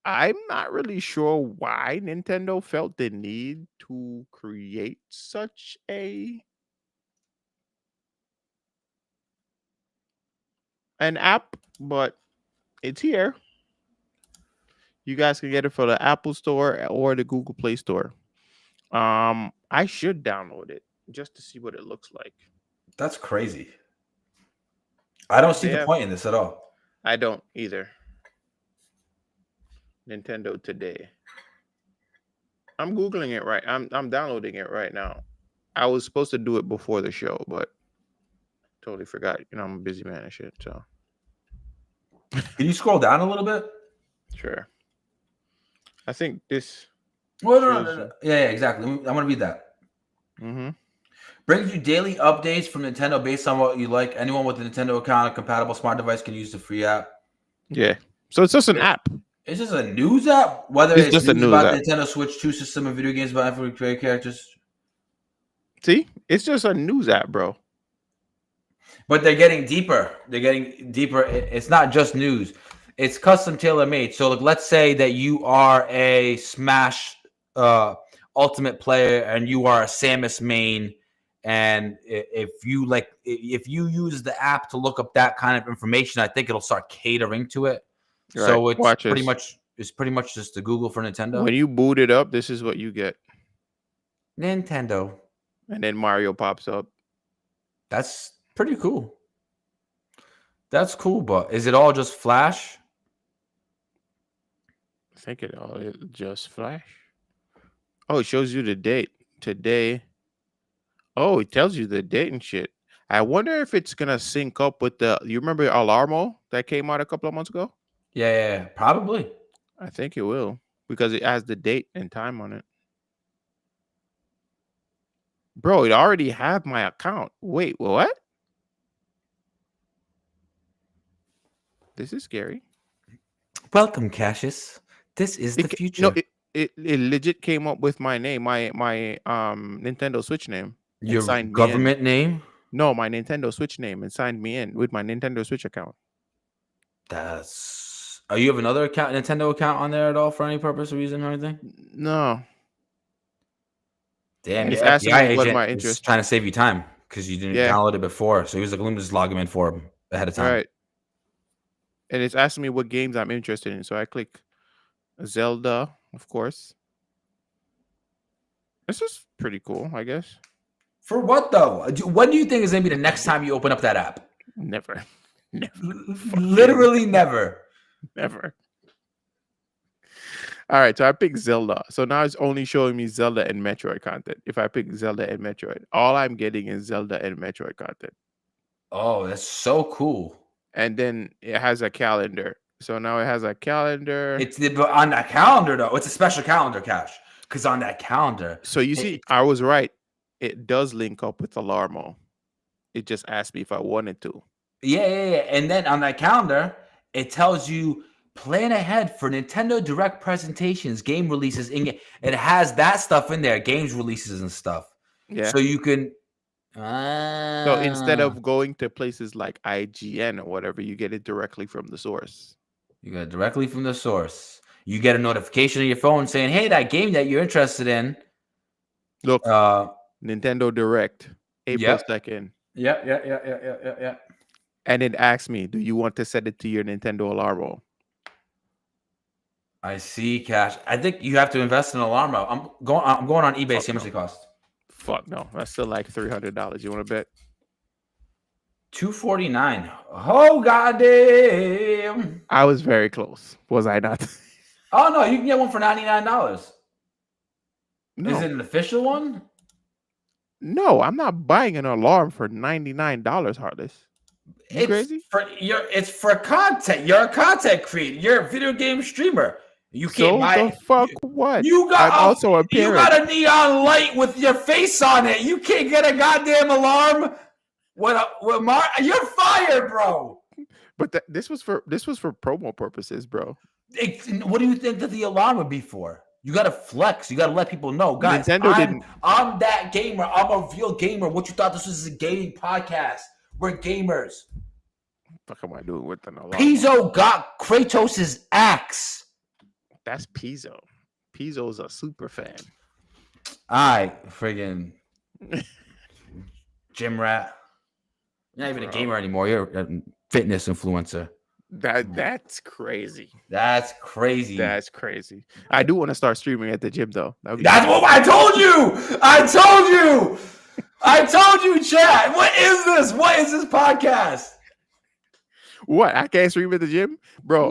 A: I'm not really sure why Nintendo felt the need to create such an app, but it's here. You guys can get it for the Apple Store or the Google Play Store. I should download it just to see what it looks like.
B: That's crazy. I don't see the
A: Yeah,
B: point in this at all.
A: I don't either. Nintendo Today. I'm googling it right. I'm downloading it right now. I was supposed to do it before the show, but totally forgot. I'm a busy man and shit. So
B: Can you scroll down a little bit?
A: sure. I think this.
B: Well, no. Yeah, exactly. I'm going to read that.
A: Mm-hmm.
B: Brings you daily updates from Nintendo based on what you like. Anyone with a Nintendo account, a compatible smart device can use the free app.
A: Yeah. So it's just an app.
B: It's just a news app? Whether
A: It's
B: it's
A: just a
B: news
A: news
B: about
A: app.
B: the Nintendo Switch 2 system and video games about every created characters.
A: See, it's just a news app, bro.
B: But they're getting deeper. It's not just news. It's custom tailor made. So, let's say that you are a Smash Ultimate player and you are a Samus main, and if you use the app to look up that kind of information, I think it'll start catering to it.
A: Right.
B: So it's
A: Watch
B: pretty
A: this.
B: much just the Google for Nintendo.
A: When you boot it up, this is what you get.
B: Nintendo.
A: And then Mario pops up.
B: That's pretty cool. That's cool, but is it all just Flash?
A: I think it all is just Flash. Oh, it shows you the date today. Oh, it tells you the date and shit. I wonder if it's gonna sync up with you remember Alarmo that came out a couple of months ago?
B: Yeah, probably.
A: I think it will because it has the date and time on it. Bro, it already have my account. Wait, what? This is scary.
B: Welcome, Cassius. This is the future.
A: No, it legit came up with my name, my Nintendo Switch name.
B: Your government name?
A: No, my Nintendo Switch name, and signed me in with my Nintendo Switch account.
B: You have another Nintendo account on there at all for any purpose or reason or anything?
A: No.
B: Damn,
A: It's
B: your
A: asking
B: FBI
A: me what
B: agent
A: my
B: is
A: interest.
B: trying to save you time because you didn't download it before. So he was like, let me just log him in for him ahead of time.
A: Right. And it's asking me what games I'm interested in. So I click Zelda, of course. This is pretty cool, I guess.
B: For what, though? When do you think is going to be the next time you open up that app?
A: Never.
B: Literally never.
A: Never. All right, so I picked Zelda. So now it's only showing me Zelda and Metroid content. If I pick Zelda and Metroid, all I'm getting is Zelda and Metroid content.
B: Oh, that's so cool.
A: And then it has a calendar. So now it has a calendar.
B: But on that calendar, though, it's a special calendar, Cash. Because on that calendar.
A: So you see, I was right. It does link up with Alarmo. It just asked me if I wanted to.
B: Yeah. And then on that calendar, it tells you plan ahead for Nintendo Direct presentations, game releases. It has that stuff in there, games releases and stuff.
A: Yeah.
B: So you can.
A: So instead of going to places like IGN or whatever, you get it directly from the source.
B: You get it directly from the source. You get a notification on your phone saying, "Hey, that game that you're interested in."
A: Look, Nintendo Direct, April 2nd.
B: Yeah.
A: And it asks me, "Do you want to set it to your Nintendo Alarmo?"
B: I see, Cash. I think you have to invest in Alarmo. I'm going on eBay. See how much it costs.
A: Fuck no, that's still like $300. You want to bet?
B: $249. Oh goddamn!
A: I was very close, was I not?
B: Oh no, you can get one for $99. Is
A: No,
B: it an official one?
A: no, I'm not buying an alarm for $99, Heartless. You crazy?
B: It's for content. You're a content creator. You're a video game streamer. You can't
A: So
B: buy
A: the
B: it.
A: fuck what?
B: You
A: I'm
B: got
A: also a
B: you
A: parent.
B: got a neon light with your face on it. You can't get a goddamn alarm. You're fired, bro.
A: But this was for promo purposes, bro.
B: What do you think that the alarm would be for? You got to flex. You got to let people know, guys.
A: Nintendo didn't.
B: I'm that gamer. I'm a real gamer. What you thought this was a gaming podcast? We're gamers.
A: What am I doing with an alarm?
B: Pizzo got Kratos' axe.
A: That's Pizzo. Pizzo's a super fan.
B: I friggin' gym rat. You're not even a gamer anymore. You're a fitness influencer.
A: That's crazy.
B: That's crazy.
A: That's crazy. I do want to start streaming at the gym though.
B: That's what I told you. I told you, Chad. What is this? What is this podcast?
A: What? I can't stream at the gym, bro?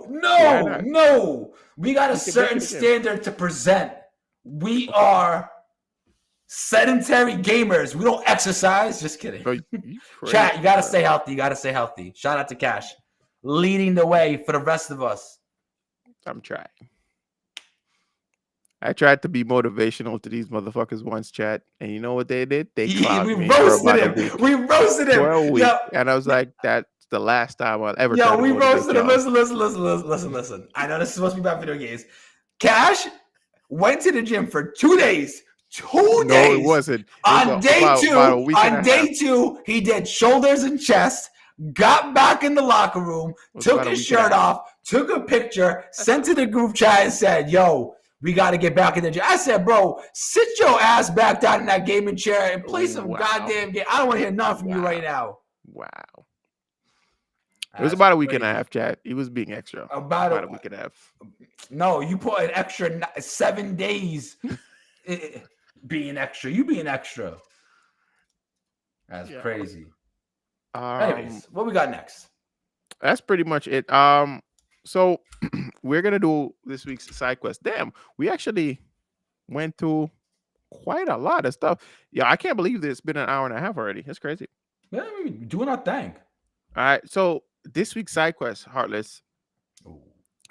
B: No. We got a certain standard to present. We are sedentary gamers. We don't exercise. Just kidding.
A: Bro,
B: Chat, you gotta stay healthy. Shout out to Cash, leading the way for the rest of us.
A: I'm trying. I tried to be motivational to these motherfuckers once, chat, and you know what they did? They
B: we roasted him. We roasted him.
A: For a week. And I was like, that's the last time I'll ever.
B: Yo, we roasted him. Listen. I know this is supposed to be about video games. Cash went to the gym for 2 days. 2 days.
A: No, it wasn't.
B: On day two, he did shoulders and chest, got back in the locker room, took his shirt off, took a picture, sent to the group chat and said, yo, we got to get back in the gym. I said, bro, sit your ass back down in that gaming chair and play some goddamn game. I don't want to hear nothing from you right now.
A: Wow. It was about a week and a half, chat. He was being extra. About a week and a half.
B: No, you put an extra 7 days being extra. You being extra. That's crazy. Anyways, what we got next?
A: That's pretty much it. So we're gonna do this week's side quest. Damn, we actually went through quite a lot of stuff. Yeah, I can't believe it's been an hour and a half already. That's crazy.
B: Yeah, we're doing our thing.
A: All right, so this week's side quest, Heartless,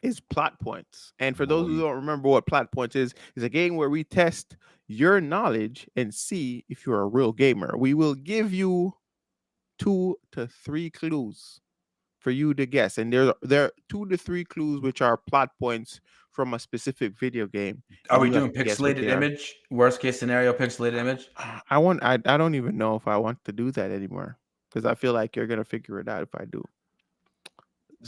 A: is Plot Points. And for those who don't remember what Plot Points is a game where we test your knowledge and see if you're a real gamer. We will give you 2 to 3 clues for you to guess, and there are 2 to 3 clues which are plot points from a specific video game.
B: Are we doing pixelated image? Worst case scenario, pixelated image?
A: I don't even know if I want to do that anymore because I feel like you're gonna figure it out if I do.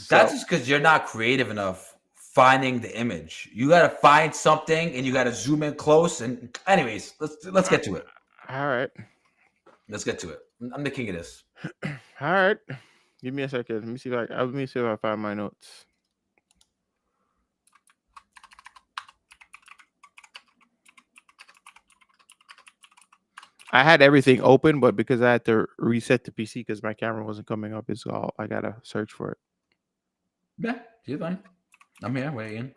B: That's just because you're not creative enough finding the image. You gotta find something and you gotta zoom in close. And anyways, let's get to it.
A: All right.
B: Let's get to it. I'm the king of this.
A: All right. Give me a second. Let me see if I find my notes. I had everything open, but because I had to reset the PC because my camera wasn't coming up, it's all I gotta search for it.
B: Yeah, you're fine. I'm here waiting.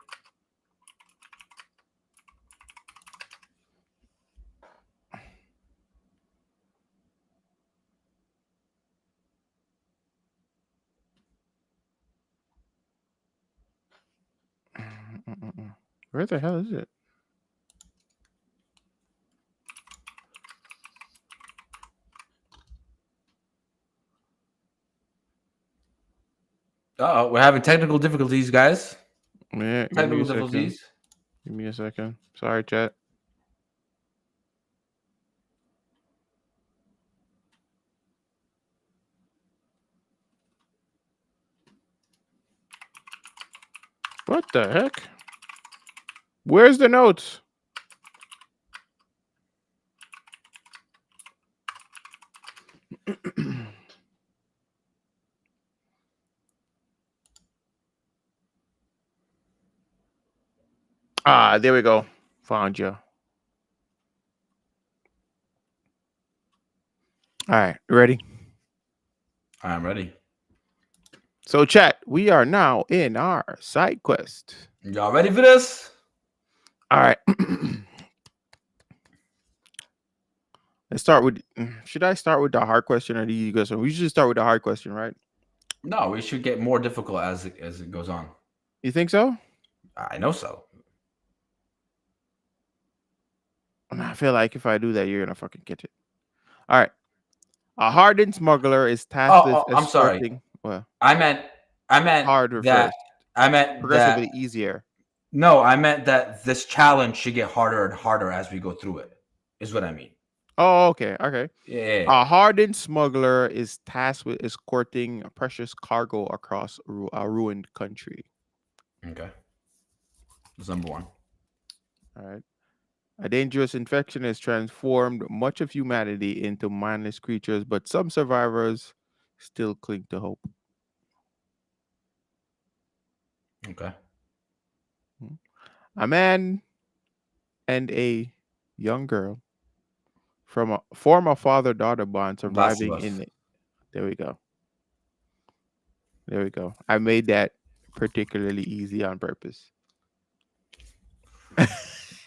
A: Where the hell is it?
B: Oh, we're having technical difficulties, guys.
A: Yeah,
B: technical difficulties.
A: Give me a second. Sorry, chat. What the heck? Where's the notes? There we go. Found you. All right, ready?
B: I'm ready.
A: So, chat, we are now in our side quest.
B: Y'all ready for this?
A: All right. Let's start with. Should I start with the hard question or the easy question? We should start with the hard question, right?
B: No, we should get more difficult as it goes on.
A: You think so?
B: I know so.
A: I feel like if I do that, you're gonna fucking get it. All right. A hardened smuggler is tasked with
B: I'm sorry.
A: escorting. Well,
B: I meant
A: harder
B: that
A: first,
B: I meant that
A: progressively easier.
B: no, I meant that this challenge should get harder and harder as we go through it. Is what I mean.
A: Oh, okay, okay.
B: Yeah.
A: A hardened smuggler is tasked with escorting a precious cargo across a ruined country.
B: Okay. That's number one.
A: All right. A dangerous infection has transformed much of humanity into mindless creatures, but some survivors still cling to hope.
B: Okay.
A: A man and a young girl from a former father-daughter bond
B: Last of
A: surviving in
B: Us.
A: it. There we go. There we go. I made that particularly easy on purpose.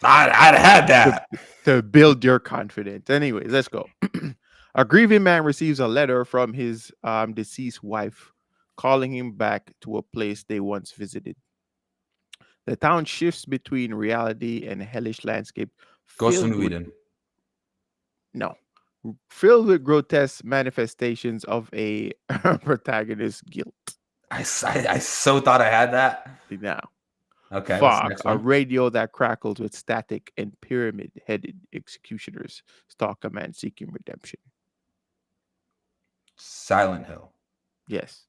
B: I'd had that.
A: To build your confidence. Anyways, let's go. A grieving man receives a letter from his deceased wife calling him back to a place they once visited. The town shifts between reality and hellish landscape
B: Ghost of
A: filled
B: New
A: with
B: Eden.
A: no, filled with grotesque manifestations of a protagonist's guilt.
B: I so thought I had that.
A: Now,
B: Okay. What's the
A: fog,
B: next
A: a
B: one?
A: radio that crackles with static, and pyramid-headed executioners stalk a man seeking redemption.
B: Silent Hill.
A: Yes.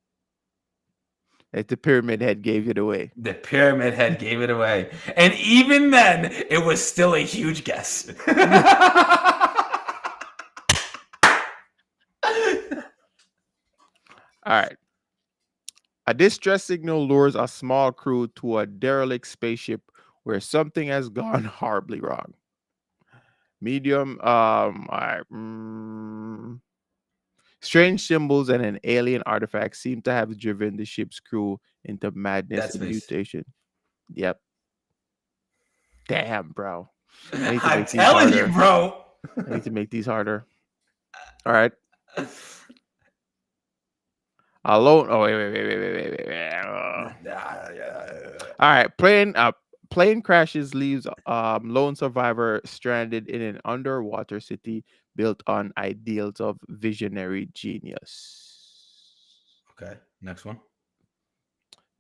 A: Like the pyramid head gave it away.
B: The pyramid head gave it away. And even then, it was still a huge guess.
A: All right. A distress signal lures a small crew to a derelict spaceship where something has gone horribly wrong. Medium, all right. Strange symbols and an alien artifact seem to have driven the ship's crew into madness
B: Dead
A: and
B: Space.
A: mutation. Yep. Damn, bro. I need to
B: I'm
A: make these
B: telling you,
A: harder.
B: bro.
A: I need to make these harder. All right. Alone. Oh, wait. All right. Plane crashes leaves lone survivor stranded in an underwater city built on ideals of visionary genius.
B: Okay, next one.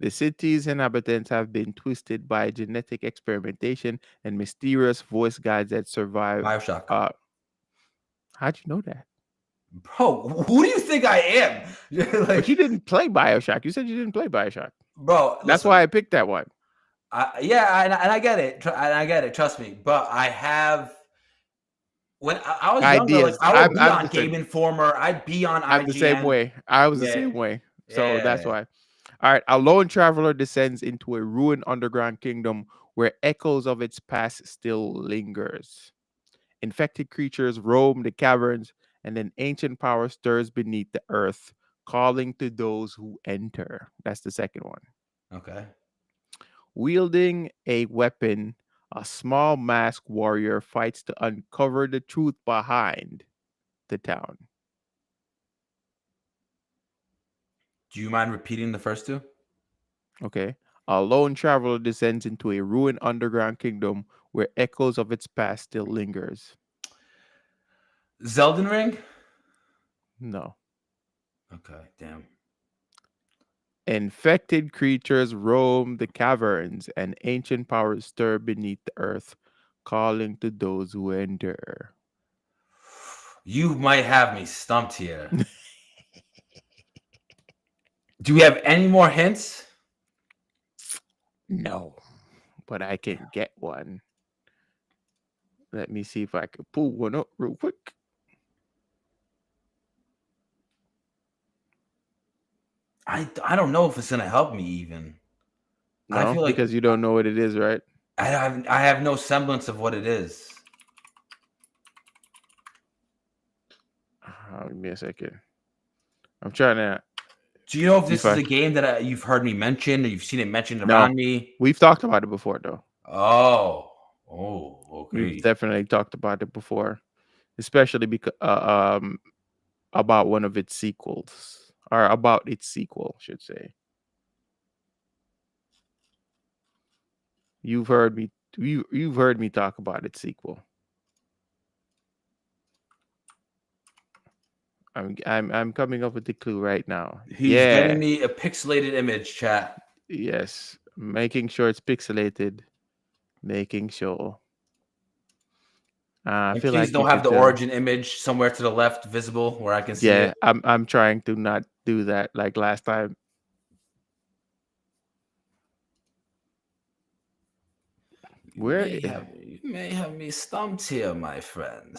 A: The city's inhabitants have been twisted by genetic experimentation and mysterious voice guides that survive.
B: Bioshock.
A: How'd you know that?
B: Bro, who do you think I am?
A: But you didn't play Bioshock. You said you didn't play Bioshock.
B: Bro,
A: That's why I picked that one.
B: Yeah, and I get it. And I get it. Trust me. But I have. When I was younger,
A: Ideas.
B: like I would be
A: I'm
B: on
A: the same.
B: Game Informer. I'd be on
A: I'm the same
B: IGN.
A: way. I was the
B: Yeah.
A: same way. So that's
B: Yeah.
A: why. All right. A lone traveler descends into a ruined underground kingdom where echoes of its past still lingers. Infected creatures roam the caverns, and an ancient power stirs beneath the earth, calling to those who enter. That's the second one.
B: Okay.
A: Wielding a weapon, a small masked warrior fights to uncover the truth behind the town.
B: Do you mind repeating the first two?
A: Okay. A lone traveler descends into a ruined underground kingdom where echoes of its past still lingers.
B: Zelden Ring?
A: No.
B: Okay, damn.
A: Infected creatures roam the caverns, and ancient powers stir beneath the earth, calling to those who enter.
B: You might have me stumped here. Do we have any more hints?
A: No, but I can get one. Let me see if I can pull one up real quick.
B: I don't know if it's gonna help me even.
A: No,
B: I feel like
A: because you don't know what it is, right?
B: I have no semblance of what it is.
A: Give me a second. I'm trying to
B: Do you know if
A: see if
B: this is
A: I.
B: a game that you've heard me mention, or you've seen it mentioned
A: No,
B: around me?
A: we've talked about it before, though.
B: Okay.
A: We've definitely talked about it before, especially because about one of its sequels, or about its sequel, I should say. You've heard me. You've heard me talk about its sequel. I'm coming up with the clue right now.
B: He's getting
A: Yeah.
B: me a pixelated image, chat.
A: Yes. Making sure it's pixelated. Making sure. I
B: And
A: feel
B: please
A: like you
B: don't have
A: could
B: the
A: tell.
B: origin image somewhere to the left visible where I can see
A: Yeah,
B: it.
A: I'm trying to not do that like last time. Where
B: You may have me stumped here, my friend.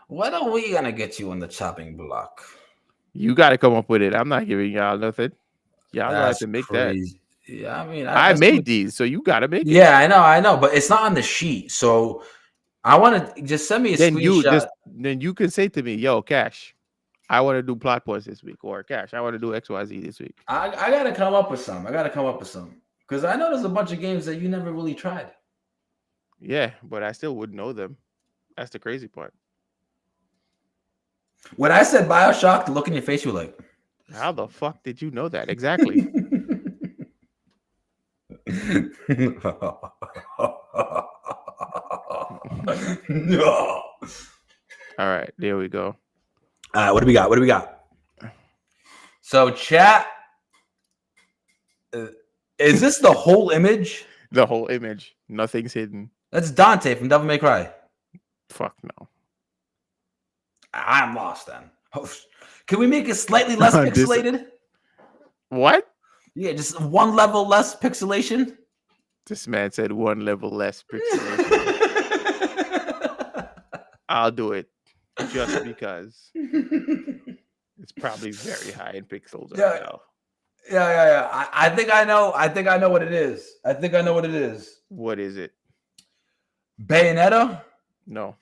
B: When are we gonna get you on the chopping block?
A: you got to come up with it. I'm not giving y'all nothing. Y'all gonna have
B: That's
A: to make that.
B: crazy. Yeah, I mean,
A: I
B: I see
A: made
B: what.
A: these, so you got to make it.
B: Yeah, I know, but it's not on the sheet. So I want to just send me a screenshot.
A: Then you can say to me, "Yo, Cash, I want to do plot points this week," or "Cash, I want to do XYZ this week."
B: I gotta come up with some. I gotta come up with some because I know there's a bunch of games that you never really tried.
A: Yeah, but I still wouldn't know them. That's the crazy part.
B: When I said Bioshock, the look in your face, you were like,
A: How the fuck did you know that exactly?
B: No.
A: All right, there we go.
B: What do we got? What do we got? So, chat, is this the whole image?
A: The whole image, nothing's hidden.
B: That's Dante from Devil May Cry.
A: Fuck no.
B: I'm lost then. Oh, can we make it slightly less
A: This-
B: pixelated?
A: What?
B: Yeah, just one level less pixelation.
A: This man said one level less pixelation. I'll do it just because it's probably very high in pixels right
B: Yeah.
A: now.
B: Yeah. I think I know. I think I know what it is.
A: What is it?
B: Bayonetta.
A: No.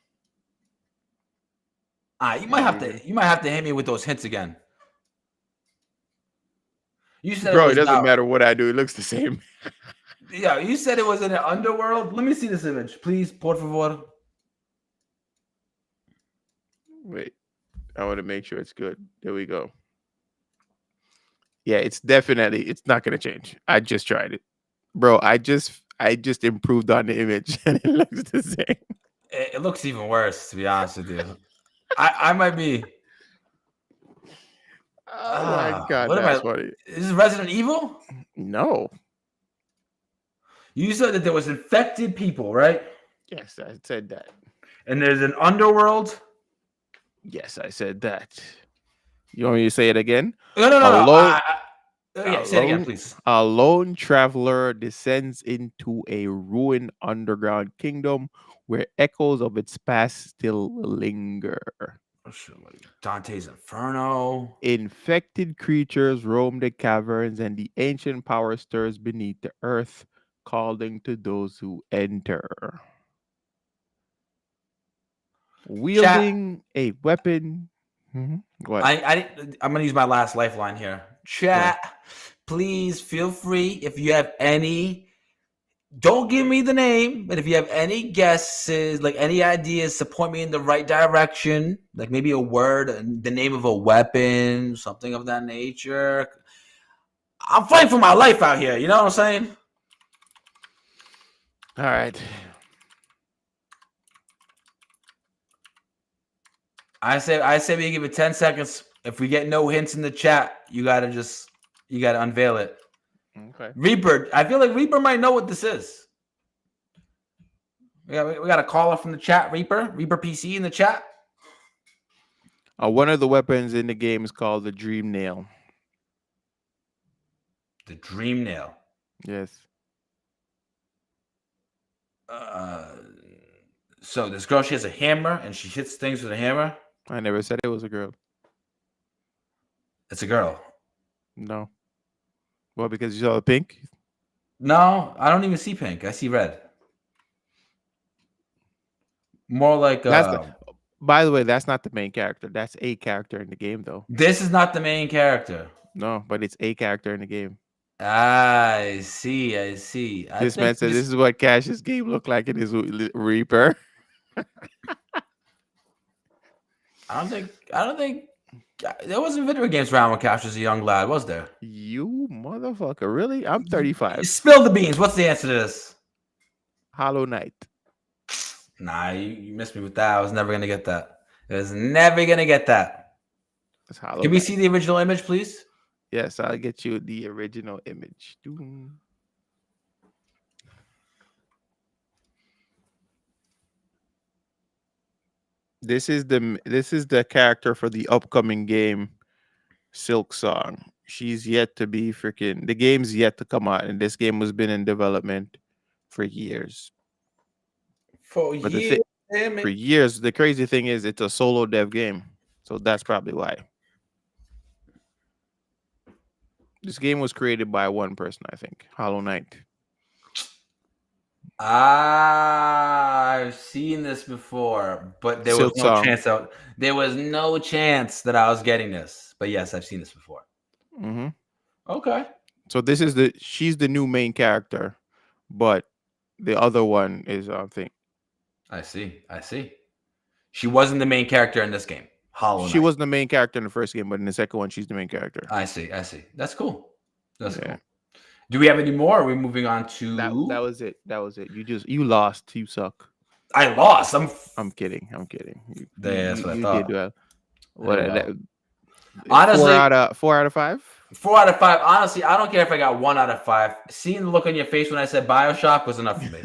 B: You might have to. You might have to hit me with those hints again. You said
A: Bro,
B: it
A: it doesn't
B: about,
A: matter what I do. It looks the same.
B: Yeah, you said it was in an underworld. Let me see this image, please, por favor.
A: Wait. I want to make sure it's good. There we go. Yeah, it's not gonna change. I just tried it. Bro, I just improved on the image and it looks the same.
B: It looks even worse, to be honest with you. I might be.
A: Oh my god,
B: what am
A: that's
B: I?
A: funny.
B: Is this Resident Evil?
A: No.
B: You said that there was infected people, right?
A: Yes, I said that.
B: And there's an underworld.
A: Yes, I said that. You want me to say it again?
B: No. Yeah, say it again, please.
A: A lone traveler descends into a ruined underground kingdom where echoes of its past still linger.
B: Dante's Inferno.
A: Infected creatures roam the caverns, and the ancient power stirs beneath the earth, calling to those who enter. Wielding a weapon. What?
B: I'm gonna use my last lifeline here. Chat, please feel free if you have any. Don't give me the name, but if you have any guesses, like any ideas to point me in the right direction, like maybe a word, the name of a weapon, something of that nature. I'm fighting for my life out here. You know what I'm saying?
A: All right.
B: I say we give it 10 seconds. If we get no hints in the chat, you gotta unveil it.
A: Okay.
B: Reaper, I feel like Reaper might know what this is. We got a caller from the chat, Reaper PC in the chat.
A: One of the weapons in the game is called the Dream Nail.
B: The Dream Nail.
A: Yes.
B: So this girl, she has a hammer and she hits things with a hammer.
A: I never said it was a girl.
B: It's a girl.
A: No. Well, because you saw the pink?
B: No, I don't even see pink. I see red. More like
A: By the way, that's not the main character. That's a character in the game, though.
B: This is not the main character.
A: No, but it's a character in the game.
B: I see. I see. I
A: This man
B: think
A: said this is what Cash's game looked like in his Reaper.
B: I don't think. I don't think. There wasn't video games around when Cash was a young lad, was there?
A: You motherfucker. Really? I'm 35.
B: Spill the beans. What's the answer to this?
A: Hollow Knight.
B: Nah, you missed me with that. I was never gonna get that. I was never gonna get that.
A: It's Hollow
B: Can we
A: Knight.
B: see the original image, please?
A: Yes, I'll get you the original image. This is the character for the upcoming game, Silk Song. She's yet to be freaking. The game's yet to come out, and this game has been in development for years.
B: For
A: But
B: years.
A: for years, the crazy thing is it's a solo dev game, so that's probably why. This game was created by one person, I think, Hollow Knight.
B: I've seen this before, but there was
A: Silk
B: no
A: Song.
B: chance. There was no chance that I was getting this. But yes, I've seen this before.
A: Mm-hmm.
B: Okay.
A: So she's the new main character, but the other one is I think
B: I see. I see. She wasn't the main character in this game. Hollow Knight.
A: she wasn't the main character in the first game, but in the second one, she's the main character.
B: I see. I see. That's cool. That's
A: Yeah.
B: cool. Do we have any more? Are we moving on to?
A: That was it. That was it. You lost. You suck.
B: I lost.
A: I'm kidding.
B: That's what I thought.
A: Did well. What?
B: Honestly,
A: 4 out of 5.
B: 4 out of 5. Honestly, I don't care if I got 1 out of 5. Seeing the look on your face when I said BioShock was enough for me.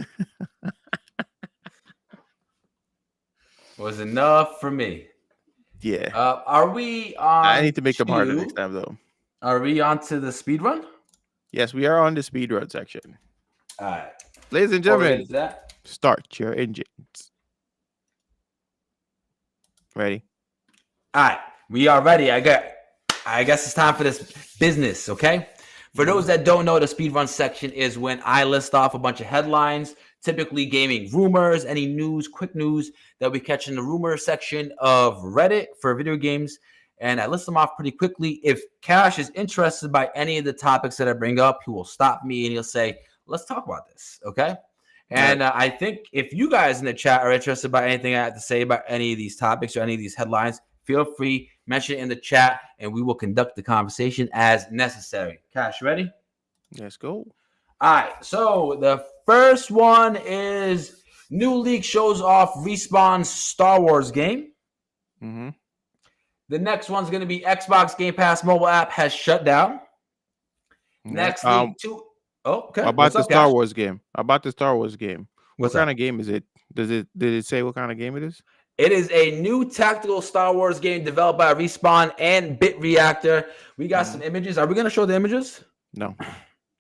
B: Was enough for me.
A: Yeah.
B: Are we on?
A: I need to make them harder next time, though.
B: Are we on to the speed run?
A: Yes, we are on the speedrun section.
B: All right.
A: Ladies and
B: Before we
A: gentlemen,
B: get to that,
A: start your engines. Ready?
B: all right, we are ready. I guess it's time for this business, okay? For those that don't know, the speed run section is when I list off a bunch of headlines, typically gaming rumors, any news, quick news that we catch in the rumor section of Reddit for video games. And I list them off pretty quickly. If Cash is interested by any of the topics that I bring up, he will stop me and he'll say, let's talk about this, okay? And I think if you guys in the chat are interested by anything I have to say about any of these topics or any of these headlines, feel free, mention it in the chat, and we will conduct the conversation as necessary. Cash, ready?
A: Let's go.
B: All right, so the first one is new leak shows off Respawn's Star Wars game.
A: Mm-hmm.
B: The next one's going to be Xbox Game Pass mobile app has shut down. Next leak two. Oh, okay.
A: About the Star Wars game. About the Star Wars game.
B: What
A: kind of game is it? Did it say what kind of game it is?
B: It is a new tactical Star Wars game developed by Respawn and Bit Reactor. We got some images. Are we going to show the images?
A: No.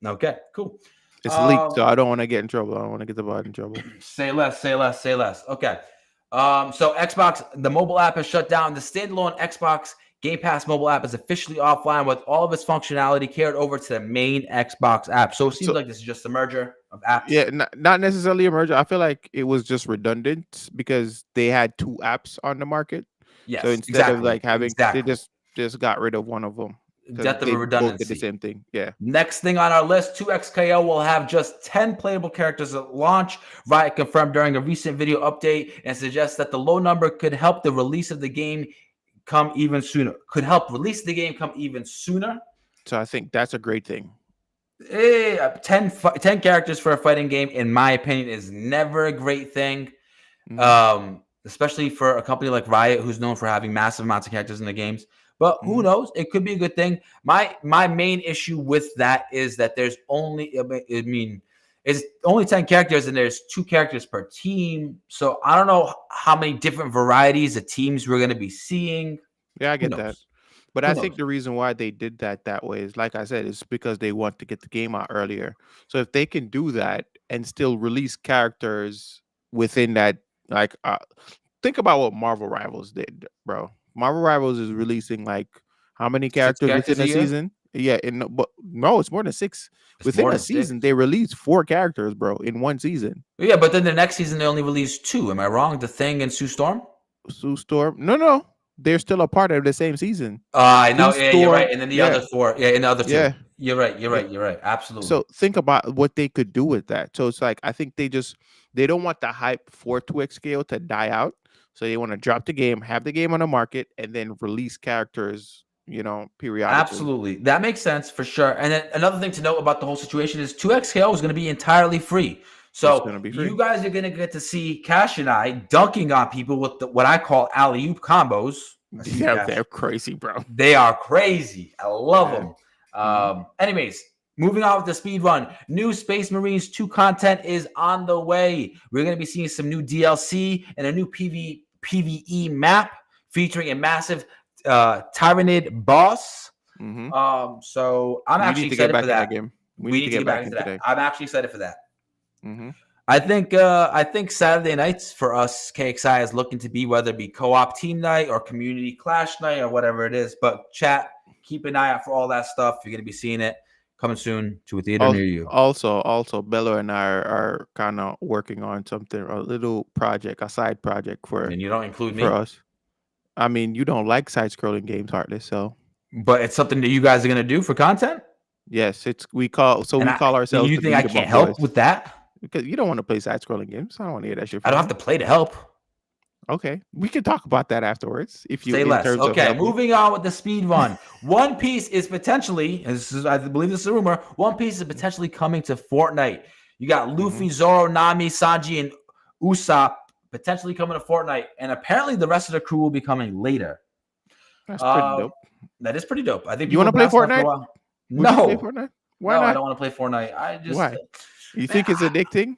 B: Okay, cool.
A: It's leaked, so I don't want to get in trouble. I don't want to get the bot in trouble.
B: Say less. Okay. So Xbox, the mobile app has shut down. The standalone Xbox Game Pass mobile app is officially offline with all of its functionality carried over to the main Xbox app. So it seems like this is just a merger of apps.
A: Yeah, not necessarily a merger. I feel like it was just redundant because they had 2 apps on the market.
B: Yes,
A: so instead of like having, they just got rid of one of them.
B: Death of a redundancy.
A: Did the same thing. Yeah.
B: Next thing on our list, 2XKO will have just 10 playable characters at launch. Riot confirmed during a recent video update and suggests that the low number could help the release of the game come even sooner.
A: So I think that's a great thing.
B: 10 characters for a fighting game, in my opinion, is never a great thing. Especially for a company like Riot, who's known for having massive amounts of characters in the games. But who knows? It could be a good thing. My main issue with that is that there's only, it's only 10 characters and there's 2 characters per team. So I don't know how many different varieties of teams we're going to be seeing.
A: Yeah, I get that. But I think the reason why they did that way is, like I said, it's because they want to get the game out earlier. So if they can do that and still release characters within that, like, think about what Marvel Rivals did, bro. Marvel Rivals is releasing like how many characters within a season? Yeah, but no, it's more than 6. Within a season, they release 4 characters, bro, in one season.
B: Yeah, but then the next season they only release 2. Am I wrong? The Thing and Sue Storm?
A: Sue Storm. No, they're still a part of the same season.
B: I
A: Sue
B: know. Yeah, you're right.
A: Storm.
B: And then the
A: Yeah,
B: other four. Yeah, and the other two.
A: yeah.
B: You're right. You're
A: Yeah.
B: right. You're right. Absolutely.
A: So think about what they could do with that. So it's like I think they don't want the hype for Twix scale to die out. So they want to drop the game, have the game on the market, and then release characters, periodically.
B: Absolutely. That makes sense for sure. And then another thing to note about the whole situation is 2XKO is going to be entirely free.
A: It's
B: So
A: gonna be free.
B: you guys are going to get to see Cash and I dunking on people with what I call alley oop combos. I see
A: Yeah,
B: Cash.
A: they're crazy, bro.
B: They are crazy. I love
A: Yeah.
B: them.
A: Mhm.
B: Anyways, moving on with the speed run. New Space Marines 2 content is on the way. We're going to be seeing some new DLC and a new PvE map featuring a massive Tyrannid boss.
A: Mhm.
B: So I'm
A: We
B: actually
A: need to get
B: excited
A: back
B: for
A: in that
B: that.
A: game. We
B: We
A: need to
B: need to
A: get
B: get
A: back
B: back
A: in
B: into that.
A: today.
B: I'm actually excited for that.
A: Mhm.
B: I think Saturday nights for us KXI is looking to be whether it be co-op team night or community clash night or whatever it is. But chat, keep an eye out for all that stuff. You're gonna be seeing it coming soon to a theater near you.
A: Also, Bello and I are kind of working on something, a little project, a side project
B: And you don't include
A: for
B: me,
A: us. I mean, you don't like side-scrolling games, Heartless, so
B: but it's something that you guys are gonna do for content.
A: yes,
B: And
A: we call ourselves
B: you
A: the
B: think I
A: Beat 'em
B: can't
A: Up Boys
B: help with that?
A: because you don't want to play side-scrolling games. I don't want to hear that shit
B: I
A: from
B: don't have
A: you.
B: to play to help.
A: Okay, we can talk about that afterwards if you
B: Say
A: in
B: less.
A: terms of
B: Okay,
A: helping.
B: moving on with the speed run. One Piece is potentially, and this is, I believe this is a rumor, One Piece is potentially coming to Fortnite. You got Luffy,
A: Mhm.
B: Zoro, Nami, Sanji, and Usopp potentially coming to Fortnite, and apparently the rest of the crew will be coming later.
A: That's pretty
B: Um,
A: dope.
B: that is pretty dope. I think
A: You
B: people
A: want to
B: have been
A: play
B: asking that for a
A: Fortnite?
B: while.
A: Would you play
B: No,
A: Fortnite? Why
B: no, I
A: not?
B: don't want to play Fortnite. I just,
A: Why? You
B: man,
A: think it's addicting?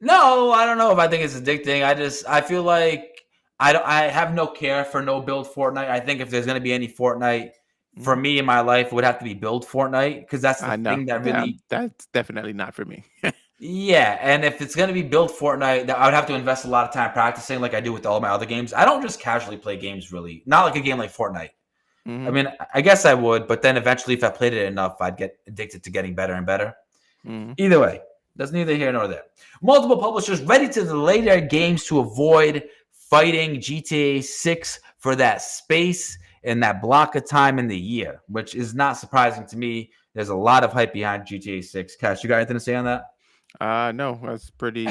B: no, I don't know if I think it's addicting. I feel like I have no care for no build Fortnite. I think if there's gonna be any Fortnite for
A: Mhm.
B: me in my life, it would have to be build Fortnite because that's the
A: I know.
B: thing that
A: Damn,
B: really,
A: that's definitely not for me.
B: yeah. And if it's gonna be build Fortnite, I would have to invest a lot of time practicing like I do with all my other games. I don't just casually play games really, not like a game like Fortnite. I
A: Mhm.
B: mean, I guess I would, but then eventually, if I played it enough, I'd get addicted to getting better and better.
A: Mhm.
B: Either way, that's neither here nor there. Multiple publishers ready to delay their games to avoid fighting GTA 6 for that space and that block of time in the year, which is not surprising to me. There's a lot of hype behind GTA 6. Cash, you got anything to say on that?
A: No, that's pretty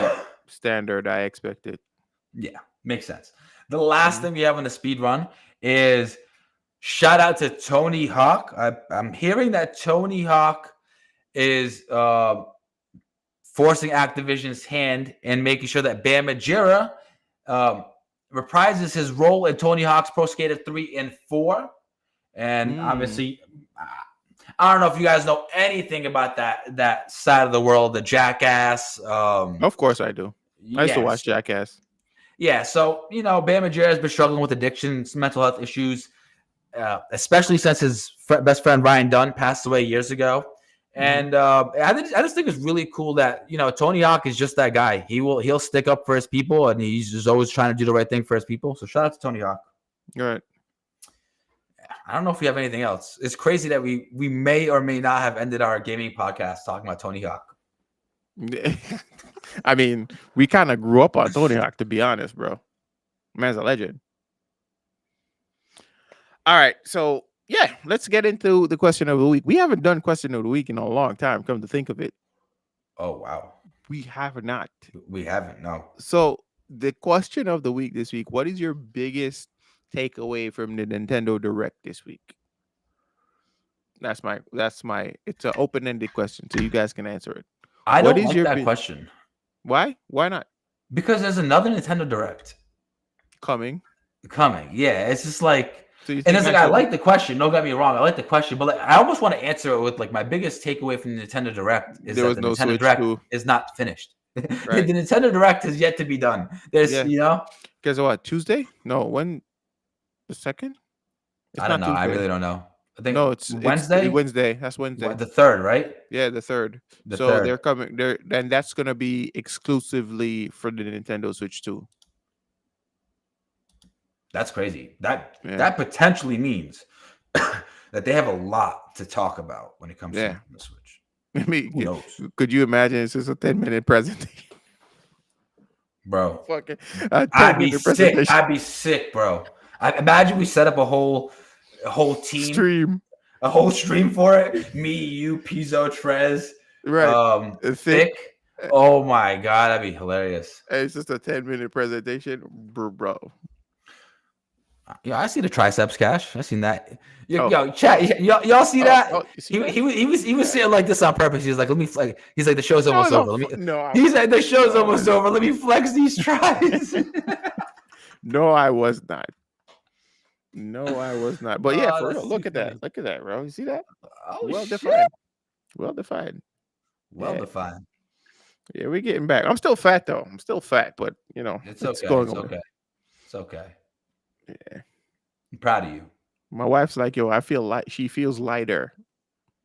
A: standard. I expected.
B: Yeah, makes sense. The last
A: Mhm.
B: thing we have on the speed run is shout out to Tony Hawk. I'm hearing that Tony Hawk is forcing Activision's hand and making sure that Bam Margera um, reprises his role in Tony Hawk's Pro Skater 3 and 4. And
A: Mm.
B: obviously, I don't know if you guys know anything about that side of the world, the Jackass.
A: Of course I do. I used to watch
B: Yes.
A: Jackass.
B: Yeah, so, Bam Margera has been struggling with addiction, mental health issues, especially since his best friend Ryan Dunn passed away years ago.
A: Mhm.
B: And I just think it's really cool that Tony Hawk is just that guy. He'll stick up for his people, and he's just always trying to do the right thing for his people. So shout out to Tony Hawk.
A: You're right.
B: I don't know if we have anything else. It's crazy that we may or may not have ended our gaming podcast talking about Tony Hawk.
A: I mean, we kind of grew up on Tony Hawk, to be honest, bro. Man's a legend. All right, so yeah, let's get into the question of the week. We haven't done question of the week in a long time. Come to think of it,
B: Oh wow,
A: we have not.
B: we haven't. No.
A: So the question of the week this week: what is your biggest takeaway from the Nintendo Direct this week? That's my. It's an open-ended question, so you guys can answer it.
B: I
A: What
B: don't
A: is
B: like
A: your
B: that question
A: Why? Why not
B: because there's another Nintendo Direct
A: coming?
B: coming. Yeah, it's just like,
A: So you
B: and
A: think
B: it's like I
A: Nintendo?
B: like the question. Don't get me wrong, I like the question, but like I almost want to answer it with like my biggest takeaway from the Nintendo Direct is
A: There
B: that
A: was
B: the
A: no
B: Nintendo
A: Switch
B: Direct
A: too,
B: is not finished. The
A: right?
B: Nintendo Direct has yet to be done. There's,
A: Yeah. Guess what? Tuesday? No, when the second? It's
B: I don't
A: not
B: know. I
A: Tuesday.
B: really don't know. I think
A: No, it's
B: Wednesday,
A: Wednesday. That's Wednesday.
B: the third, right?
A: Yeah, the third.
B: The
A: So
B: third.
A: they're coming there, and that's gonna be exclusively for the Nintendo Switch too.
B: That's crazy. That
A: Yeah,
B: that potentially means that they have a lot to talk about when it comes to
A: yeah.
B: the Switch.
A: I mean,
B: Who knows?
A: could you imagine it's just a 10-minute presentation?
B: bro.
A: Fucking
B: I'd be
A: 10-minute
B: sick.
A: presentation
B: I'd be sick, bro. I imagine we set up a whole team,
A: stream.
B: a whole stream for it. Me, you, Pizzo, Trez,
A: Right. Thick.
B: Thick. Oh my god, that'd be hilarious.
A: It's just a 10-minute presentation, bro.
B: Yeah, I see the triceps cash. I seen that.
A: Oh.
B: Yo, chat. Y'all see that?
A: You see that?
B: He was sitting like this on purpose. He was like, let me flex. He's like, the show's almost over. Let me.
A: No,
B: He said the show's almost over. Let me flex these tries.
A: no, I was not. No, I was not. But yeah, for
B: that's
A: real, look
B: too
A: at that.
B: funny.
A: Look at that, bro. You see that?
B: Oh,
A: Well
B: shit.
A: defined. Well defined.
B: Well
A: Yeah.
B: defined.
A: Yeah, we're getting back. I'm still fat though. I'm still fat, but you know,
B: It's okay.
A: going
B: It's
A: away.
B: okay. It's okay.
A: Yeah.
B: I'm proud of you.
A: My wife's like, yo, I feel like she feels lighter,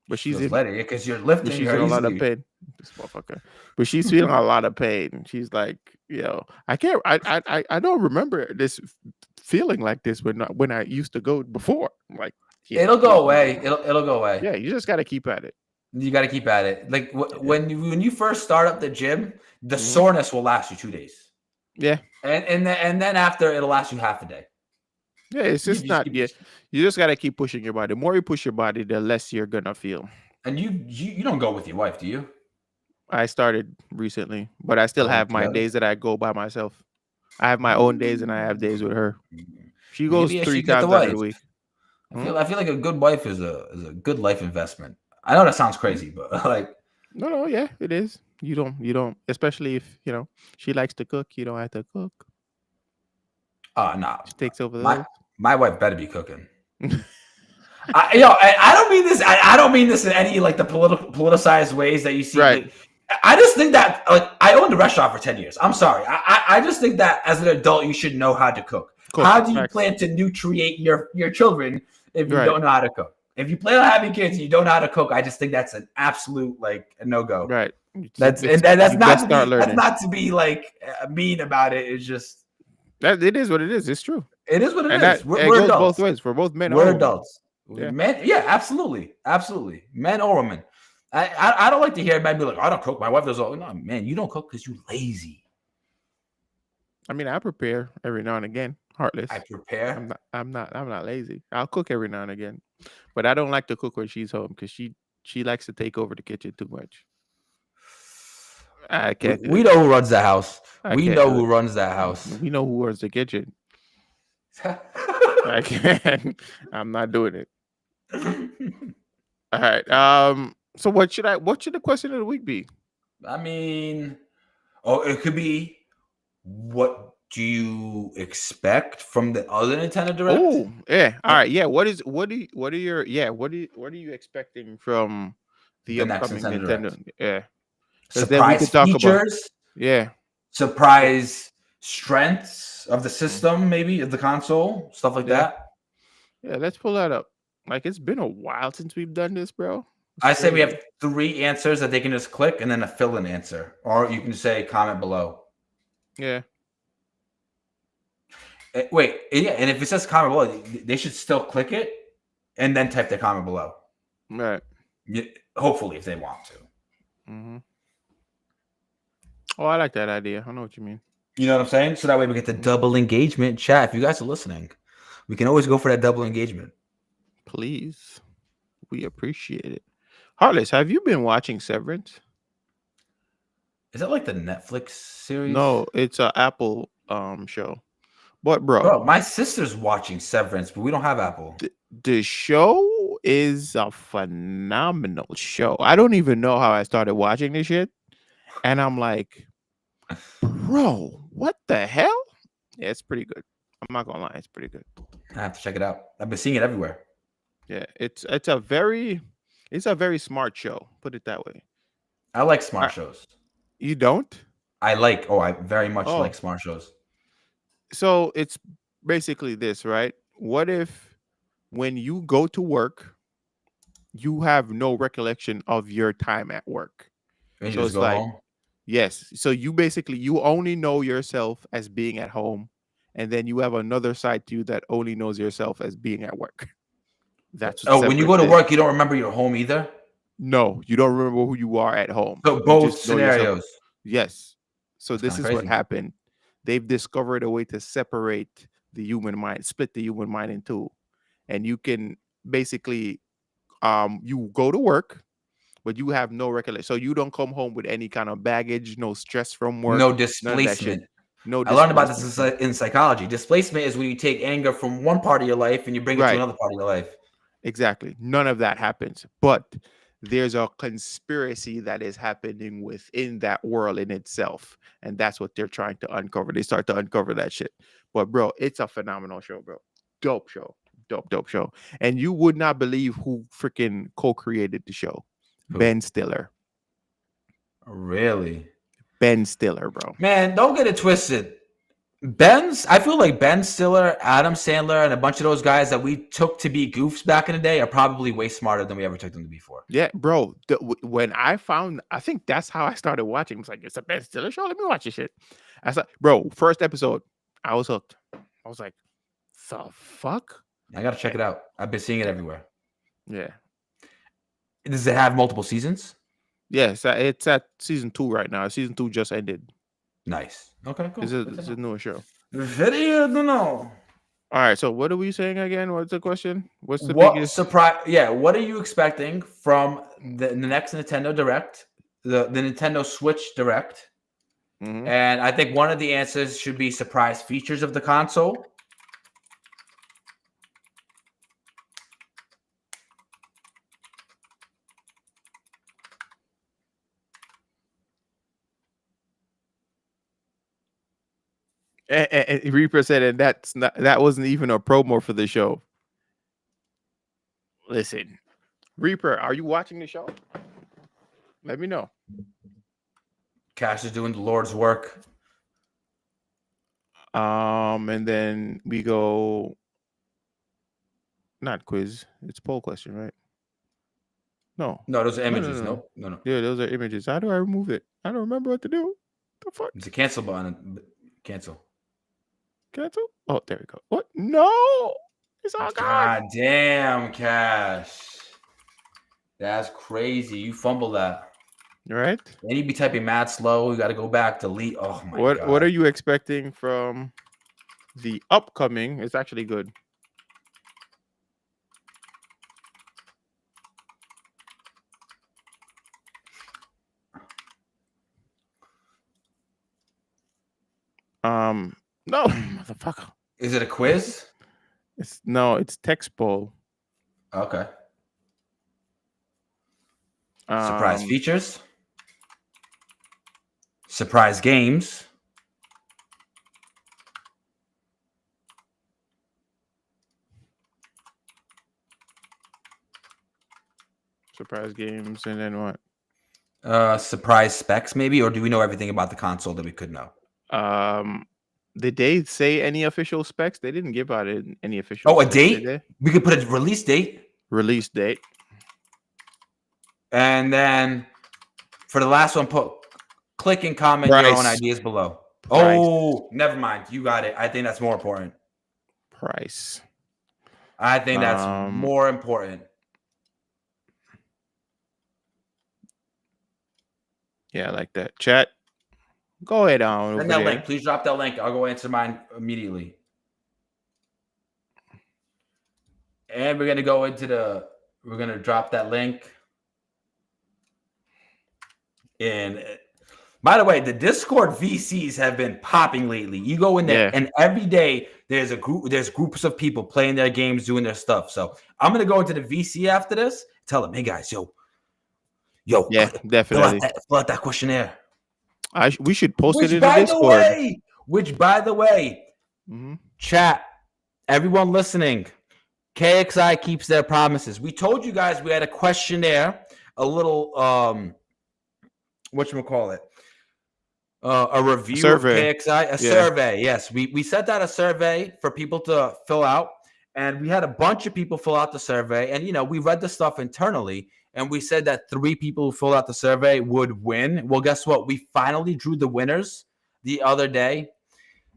A: but she's in,
B: later because you're
A: but
B: lifting
A: she's
B: her
A: in a lot of
B: easily.
A: pain. This motherfucker. But she's feeling a lot of pain. She's like, yo, I can't. I don't remember this feeling like this when I used to go before. Like, yeah,
B: It'll go away. It'll go away.
A: Yeah, you just got to keep at it.
B: You got to keep at it. Like when you first start up the gym, the
A: Mhm.
B: soreness will last you 2 days.
A: Yeah.
B: And then after it'll last you half a day.
A: Yeah, it's just not. Yeah, you just gotta keep pushing your body. The more you push your body, the less you're gonna feel.
B: And you don't go with your wife, do you?
A: I started recently, but I still have my
B: together?
A: days that I go by myself. I have my own days, and I have days with her. She goes
B: Maybe I
A: 3
B: should get the
A: times out of
B: wife.
A: the week.
B: I feel like a good wife is a good life investment. I know that sounds crazy, but like
A: No, yeah, it is. You don't, especially if you know she likes to cook. You don't have to cook.
B: nah.
A: She takes over the
B: My wife better be cooking. I don't mean this. I don't mean this in any like the politicized ways that you see.
A: Right.
B: Like, I just think that like I owned a restaurant for 10 years. I'm sorry. I just think that as an adult you should know how to cook. How do you plan to nutriate your children if you don't know how to cook? If you plan on having kids and you don't know how to cook, I just think that's an absolute like a no go.
A: Right.
B: That's not to be like mean about it. It's just
A: that it is what it is. It's true.
B: It is what it is.
A: That,
B: we're
A: it goes
B: adults.
A: both ways for both men.
B: We're adults.
A: Yeah.
B: Men, yeah, absolutely, men or women. I don't like to hear men be like, I don't cook. My wife does all. No, man, you don't cook because you're lazy.
A: I mean, I prepare every now and again. Heartless.
B: I prepare.
A: I'm not lazy. I'll cook every now and again, but I don't like to cook when she's home because she likes to take over the kitchen too much. I can't.
B: We know who runs the house. We know who runs that house.
A: We know who runs the kitchen. I can't. I'm not doing it. All right. So what should the question of the week be?
B: I mean, it could be, what do you expect from the other Nintendo Direct?
A: Oh, yeah. All right. Yeah. What are you expecting from the upcoming
B: next
A: Nintendo? Yeah.
B: Surprise features.
A: Yeah.
B: Surprise strengths of the system, maybe of the console, stuff like that.
A: Yeah, let's pull that up. Like, it's been a while since we've done this, bro.
B: I say we have 3 answers that they can just click and then a fill-in answer, or you can say comment below.
A: Yeah.
B: Wait, yeah, and if it says comment below, they should still click it and then type their comment below.
A: Right.
B: Hopefully, if they want to.
A: Mm-hmm. Oh, I like that idea. I know what you mean.
B: You know what I'm saying? So that way we get the double engagement. Chat, if you guys are listening, we can always go for that double engagement.
A: Please. We appreciate it. Heartless, have you been watching Severance?
B: Is that like the Netflix series?
A: No, it's an Apple show. But bro,
B: my sister's watching Severance, but we don't have Apple.
A: The show is a phenomenal show. I don't even know how I started watching this shit. And I'm like, bro, what the hell? Yeah, it's pretty good. I'm not gonna lie, it's pretty good.
B: I have to check it out. I've been seeing it everywhere.
A: Yeah, it's a very smart show. Put it that way.
B: I like smart shows.
A: You don't?
B: I very much like smart shows.
A: So it's basically this, right? What if when you go to work, you have no recollection of your time at work?
B: And so it's like home?
A: Yes. So you only know yourself as being at home, and then you have another side to you that only knows yourself as being at work. That's
B: when you go to work, you don't remember your home either?
A: No, you don't remember who you are at home.
B: So both scenarios.
A: Yes. So this is what happened they've discovered a way to separate the human mind, split the human mind in two, and you can basically you go to work, but you have no recollection. So you don't come home with any kind of baggage, no stress from work,
B: No
A: none of that shit.
B: displacement.
A: No
B: I learned about this
A: displacement.
B: in psychology. Displacement is when you take anger from one part of your life and you bring it to
A: Right.
B: another part of your life.
A: Exactly. None of that happens. But there's a conspiracy that is happening within that world in itself. And that's what they're trying to uncover. They start to uncover that shit. But bro, it's a phenomenal show, bro. Dope show. Dope show. And you would not believe who freaking co-created the show.
B: Who?
A: Ben Stiller.
B: Really?
A: Ben Stiller, bro.
B: Man, don't get it twisted. I feel like Ben Stiller, Adam Sandler, and a bunch of those guys that we took to be goofs back in the day are probably way smarter than we ever took them to be for.
A: Yeah, bro. When I think that's how I started watching. It's like, it's a Ben Stiller show. Let me watch this shit. I said, bro, first episode, I was hooked. I was like, the fuck?
B: I gotta check it out. I've been seeing it everywhere.
A: Yeah.
B: Does it have multiple seasons?
A: Yes, it's at season 2 right now. Season 2 just ended.
B: Nice. Okay, cool.
A: It's a newer show.
B: Video, no.
A: All right. So what are we saying again? What's the question? What's the
B: What
A: biggest
B: surprise? Yeah, what are you expecting from the next Nintendo Direct, the Nintendo Switch Direct?
A: Mhm.
B: And I think one of the answers should be surprise features of the console.
A: And Reaper said, and that wasn't even a promo for the show. Listen, Reaper, are you watching the show? Let me know.
B: Cash is doing the Lord's work.
A: And then we go. Not quiz. It's poll question, right? No.
B: No, those are images.
A: no.
B: No.
A: Yeah, those are images. How do I remove it? I don't remember what to do. The fuck?
B: It's a cancel button. Cancel.
A: Cancel? Oh, there we go. What? No, it's all gone.
B: God damn, Cash. That's crazy. You fumbled that.
A: Right?
B: And you be typing mad slow. You got to go back, delete. Oh my god.
A: What are you expecting from the upcoming? It's actually good. No, motherfucker.
B: Is it a quiz?
A: It's text poll.
B: Okay. Surprise features. Surprise games.
A: Surprise games, and then what?
B: Surprise specs, maybe, or do we know everything about the console that we could know?
A: Did they say any official specs? They didn't give out any official.
B: Oh, a
A: specs,
B: date? We could put a release date.
A: Release date.
B: And then for the last one, click and comment your own ideas below.
A: Price.
B: Oh, never mind. You got it. I think that's more important.
A: Price.
B: I think that's more important.
A: Yeah, I like that. Chat. Go ahead on.
B: Send that link. Please drop that link. I'll go answer mine immediately. And we're gonna go into we're gonna drop that link. And by the way, the Discord VCs have been popping lately. You go in there, and every day there's groups of people playing their games, doing their stuff. So I'm gonna go into the VC after this. Tell them, hey guys, yo,
A: yeah, definitely
B: fill out that questionnaire.
A: We should post it in the Discord.
B: Which, by the way, chat, everyone listening, KXI keeps their promises. We told you guys we had a questionnaire, a little whatchamacallit, a review survey. Of KXI, survey. Yes, we sent out a survey for people to fill out, and we had a bunch of people fill out the survey. And we read the stuff internally, and we said that 3 people who filled out the survey would win. Well, guess what? We finally drew the winners the other day.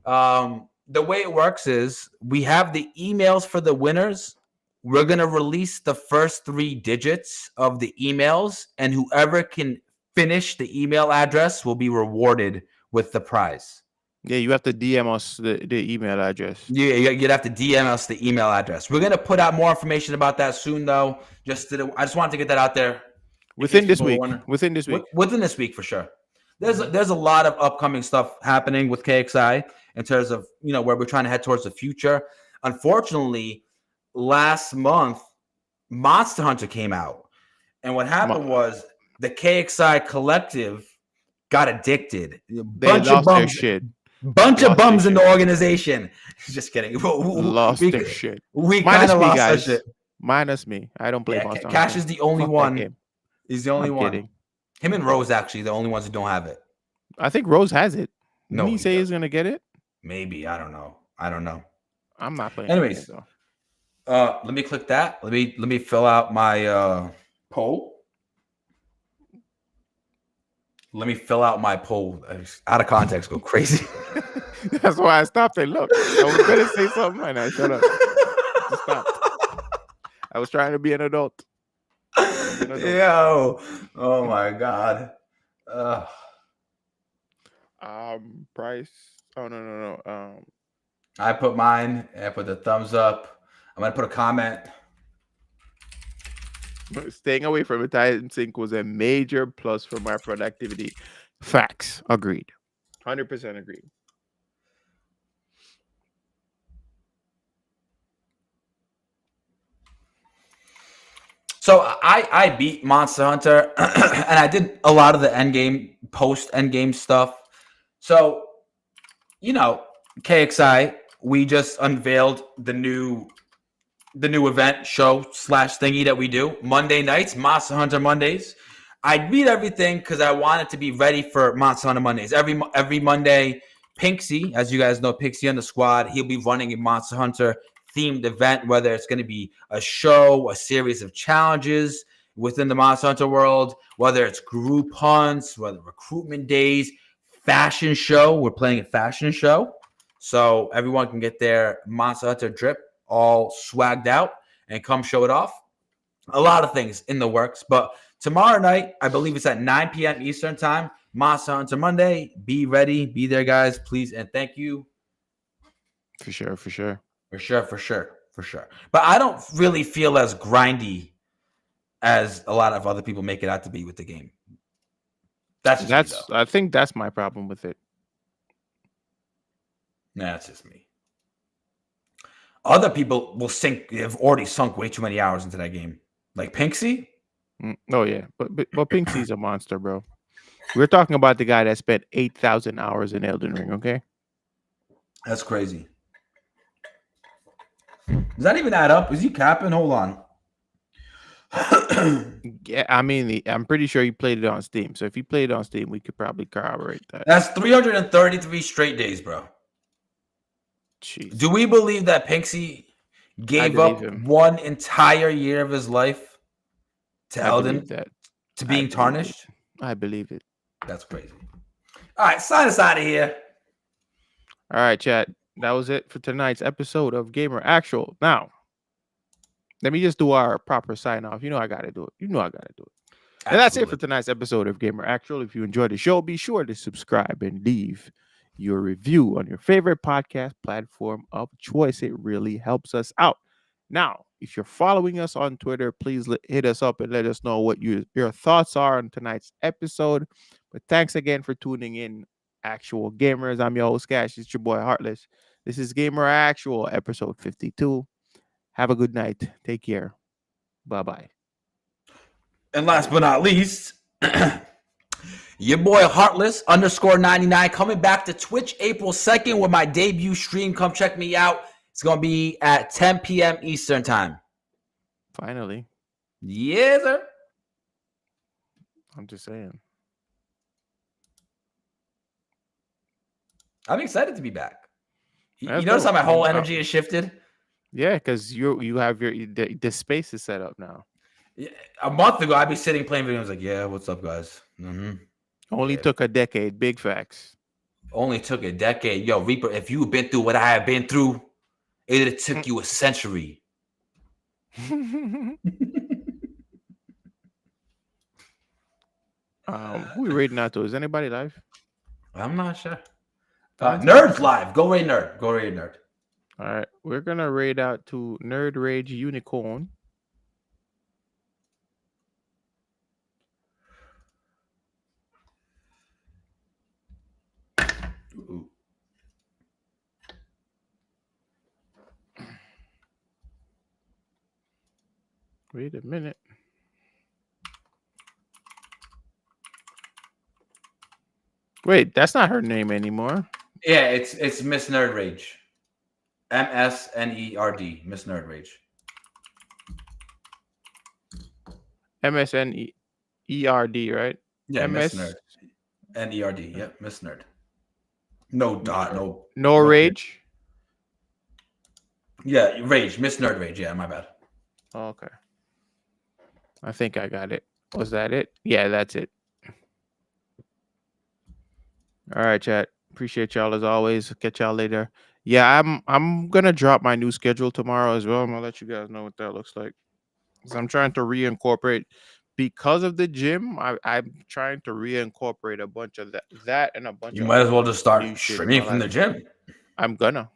B: The way it works is we have the emails for the winners. We're going to release the first 3 digits of the emails, and whoever can finish the email address will be rewarded with the prize.
A: Yeah, you have to DM us the email address
B: You'd have to DM us the email address. We're gonna put out more information about that soon, though. I just wanted to get that out there in case
A: within this
B: people were
A: week.
B: wondering.
A: Within this week.
B: Within this week for sure.
A: Mhm.
B: There's a lot of upcoming stuff happening with KXI in terms of where we're trying to head towards the future. Unfortunately, last month Monster Hunter came out, and what happened
A: Ma-
B: was the KXI collective got addicted.
A: They lost their shit.
B: Bunch of
A: Lost their
B: bums in
A: shit.
B: the organization. Just kidding.
A: Lost their shit.
B: We kind
A: Minus
B: of
A: me,
B: lost our
A: guys.
B: shit.
A: Minus me. I don't play
B: Yeah,
A: Monster
B: Cash
A: Hunter.
B: is the only
A: Fuck that
B: one.
A: game.
B: He's the only
A: I'm
B: one.
A: kidding.
B: Him and Rose actually the only ones who don't have it.
A: I think Rose has it. Didn't
B: No,
A: he
B: he
A: say he's
B: doesn't.
A: gonna get it?
B: Maybe I don't know.
A: I'm not playing.
B: Anyways,
A: That game, though.
B: let me click that. Let me fill out my poll. Let me fill out my poll. Out of context, go crazy.
A: That's why I stopped and looked. I was gonna say something and I shut up. Just stopped. I was trying to be an adult.
B: Yo, oh my god.
A: Price. Oh no.
B: I put mine. I put the thumbs up. I'm gonna put a comment.
A: Staying away from Titan Sync was a major plus for my productivity. Facts. Agreed. 100% agreed.
B: So I beat Monster Hunter, and I did a lot of the post end game stuff. So, KXI, we just unveiled the new event show / thingy that we do Monday nights, Monster Hunter Mondays. I beat everything because I wanted to be ready for Monster Hunter Mondays. Every Monday, Pinksy, as you guys know, Pinksy on the squad, he'll be running a Monster Hunter themed event, whether it's going to be a show, a series of challenges within the Monster Hunter world, whether it's group hunts, whether recruitment days, fashion show. We're playing a fashion show, so everyone can get their Monster Hunter drip all swagged out and come show it off. A lot of things in the works, but tomorrow night, I believe it's at 9 p.m. Eastern time, Monster Hunter Monday. Be ready, be there, guys, please, and thank you.
A: For sure.
B: But I don't really feel as grindy as a lot of other people make it out to be with the game.
A: I think that's my problem with it.
B: Nah, that's just me. Other people have already sunk way too many hours into that game. Like Pinksy?
A: Oh yeah, but Pinksy's a monster, bro. We're talking about the guy that spent 8,000 hours in Elden Ring, okay?
B: That's crazy. Does that even add up? Is he capping? Hold on.
A: Yeah, I mean, I'm pretty sure he played it on Steam. So if he played it on Steam, we could probably corroborate that.
B: That's 333 straight days, bro.
A: Jeez.
B: Do we believe that Pinksy gave up one entire year of his life to Elden, to being tarnished?
A: I believe it.
B: That's crazy. All right, sign us out of here.
A: All right, chat. That was it for tonight's episode of Gamer Actual. Now, let me just do our proper sign off. You know I got to do it. And that's it for tonight's episode of Gamer Actual. If you enjoyed the show, be sure to subscribe and leave your review on your favorite podcast platform of choice. It really helps us out. Now, if you're following us on Twitter, please hit us up and let us know what your thoughts are on tonight's episode. But thanks again for tuning in, Actual Gamers. I'm your host, Cash. It's your boy, Heartless. This is Gamer Actual, episode 52. Have a good night. Take care. Bye-bye.
B: And last but not least, your boy Heartless _99 coming back to Twitch April 2nd with my debut stream. Come check me out. It's going to be at 10 p.m. Eastern time.
A: Finally.
B: Yes, sir.
A: I'm just saying.
B: I'm excited to be back. You notice how my whole energy has shifted?
A: Yeah, because you have the space is set up now.
B: Yeah, a month ago, I'd be sitting playing videos like, yeah, what's up, guys? Mm-hmm.
A: Only took a decade. Big facts.
B: Only took a decade. Yo, Reaper, if you've been through what I have been through, it took you a century.
A: Who we reading out to? Is anybody live?
B: I'm not sure. Nerds live. Go rate nerd. Go rate nerd.
A: All right, we're gonna raid out to Nerd Rage Unicorn.
B: Ooh.
A: Wait a minute. Wait, that's not her name anymore.
B: Yeah, it's Miss Nerd Rage. MSNERD. Miss Nerd Rage.
A: MSNERD, right?
B: Yeah, Miss
A: MS
B: Nerd. NERD. Yep, Miss Nerd. No dot.
A: No Rage.
B: Yeah, Rage. Miss Nerd Rage. Yeah, my bad.
A: Oh, okay. I think I got it. Was that it? Yeah, that's it. All right, chat. Appreciate y'all as always. Catch y'all later. Yeah, I'm gonna drop my new schedule tomorrow as well. I'm gonna let you guys know what that looks like. So I'm trying to reincorporate because of the gym. I'm trying to reincorporate a bunch of that and a bunch.
B: You
A: of
B: might as well just start
A: new shit in
B: streaming
A: my
B: from the
A: life.
B: gym.
A: I'm gonna.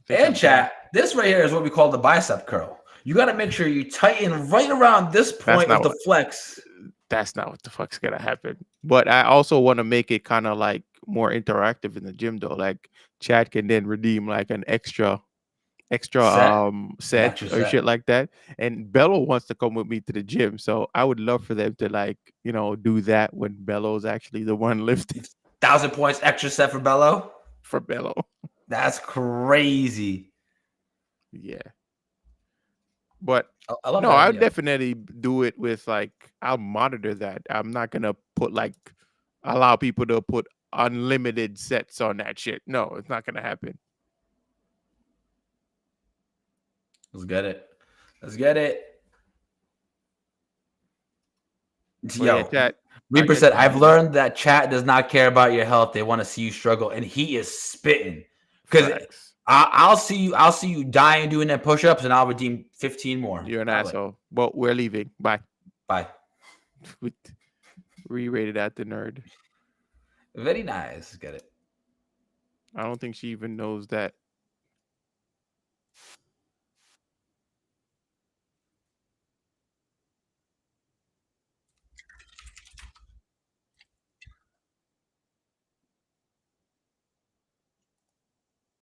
B: And chat, this right here is what we call the bicep curl. You got to make sure you tighten right around this point of the flex.
A: That's not what the fuck's gonna happen. But I also want to make it kind of like more interactive in the gym though. Like Chad can then redeem like an extra set or shit like that. And Bello wants to come with me to the gym, so I would love for them to like do that when Bello's actually the one lifting.
B: 1,000 points extra set for Bello.
A: For Bello,
B: that's crazy.
A: Yeah, but I would definitely do it with like I'll monitor that. I'm not gonna put like allow people to put unlimited sets on that shit. No, it's not gonna happen.
B: Let's get it. Let's get it. Yo, Reaper said, I've learned that chat does not care about your health. They want to see you struggle. And he is spitting. Because I'll see you dying doing that push-ups, and I'll redeem 15 more.
A: You're an asshole. Well, we're leaving. Bye.
B: Bye.
A: Re-rated at the nerd.
B: Very nice. Get it.
A: I don't think she even knows that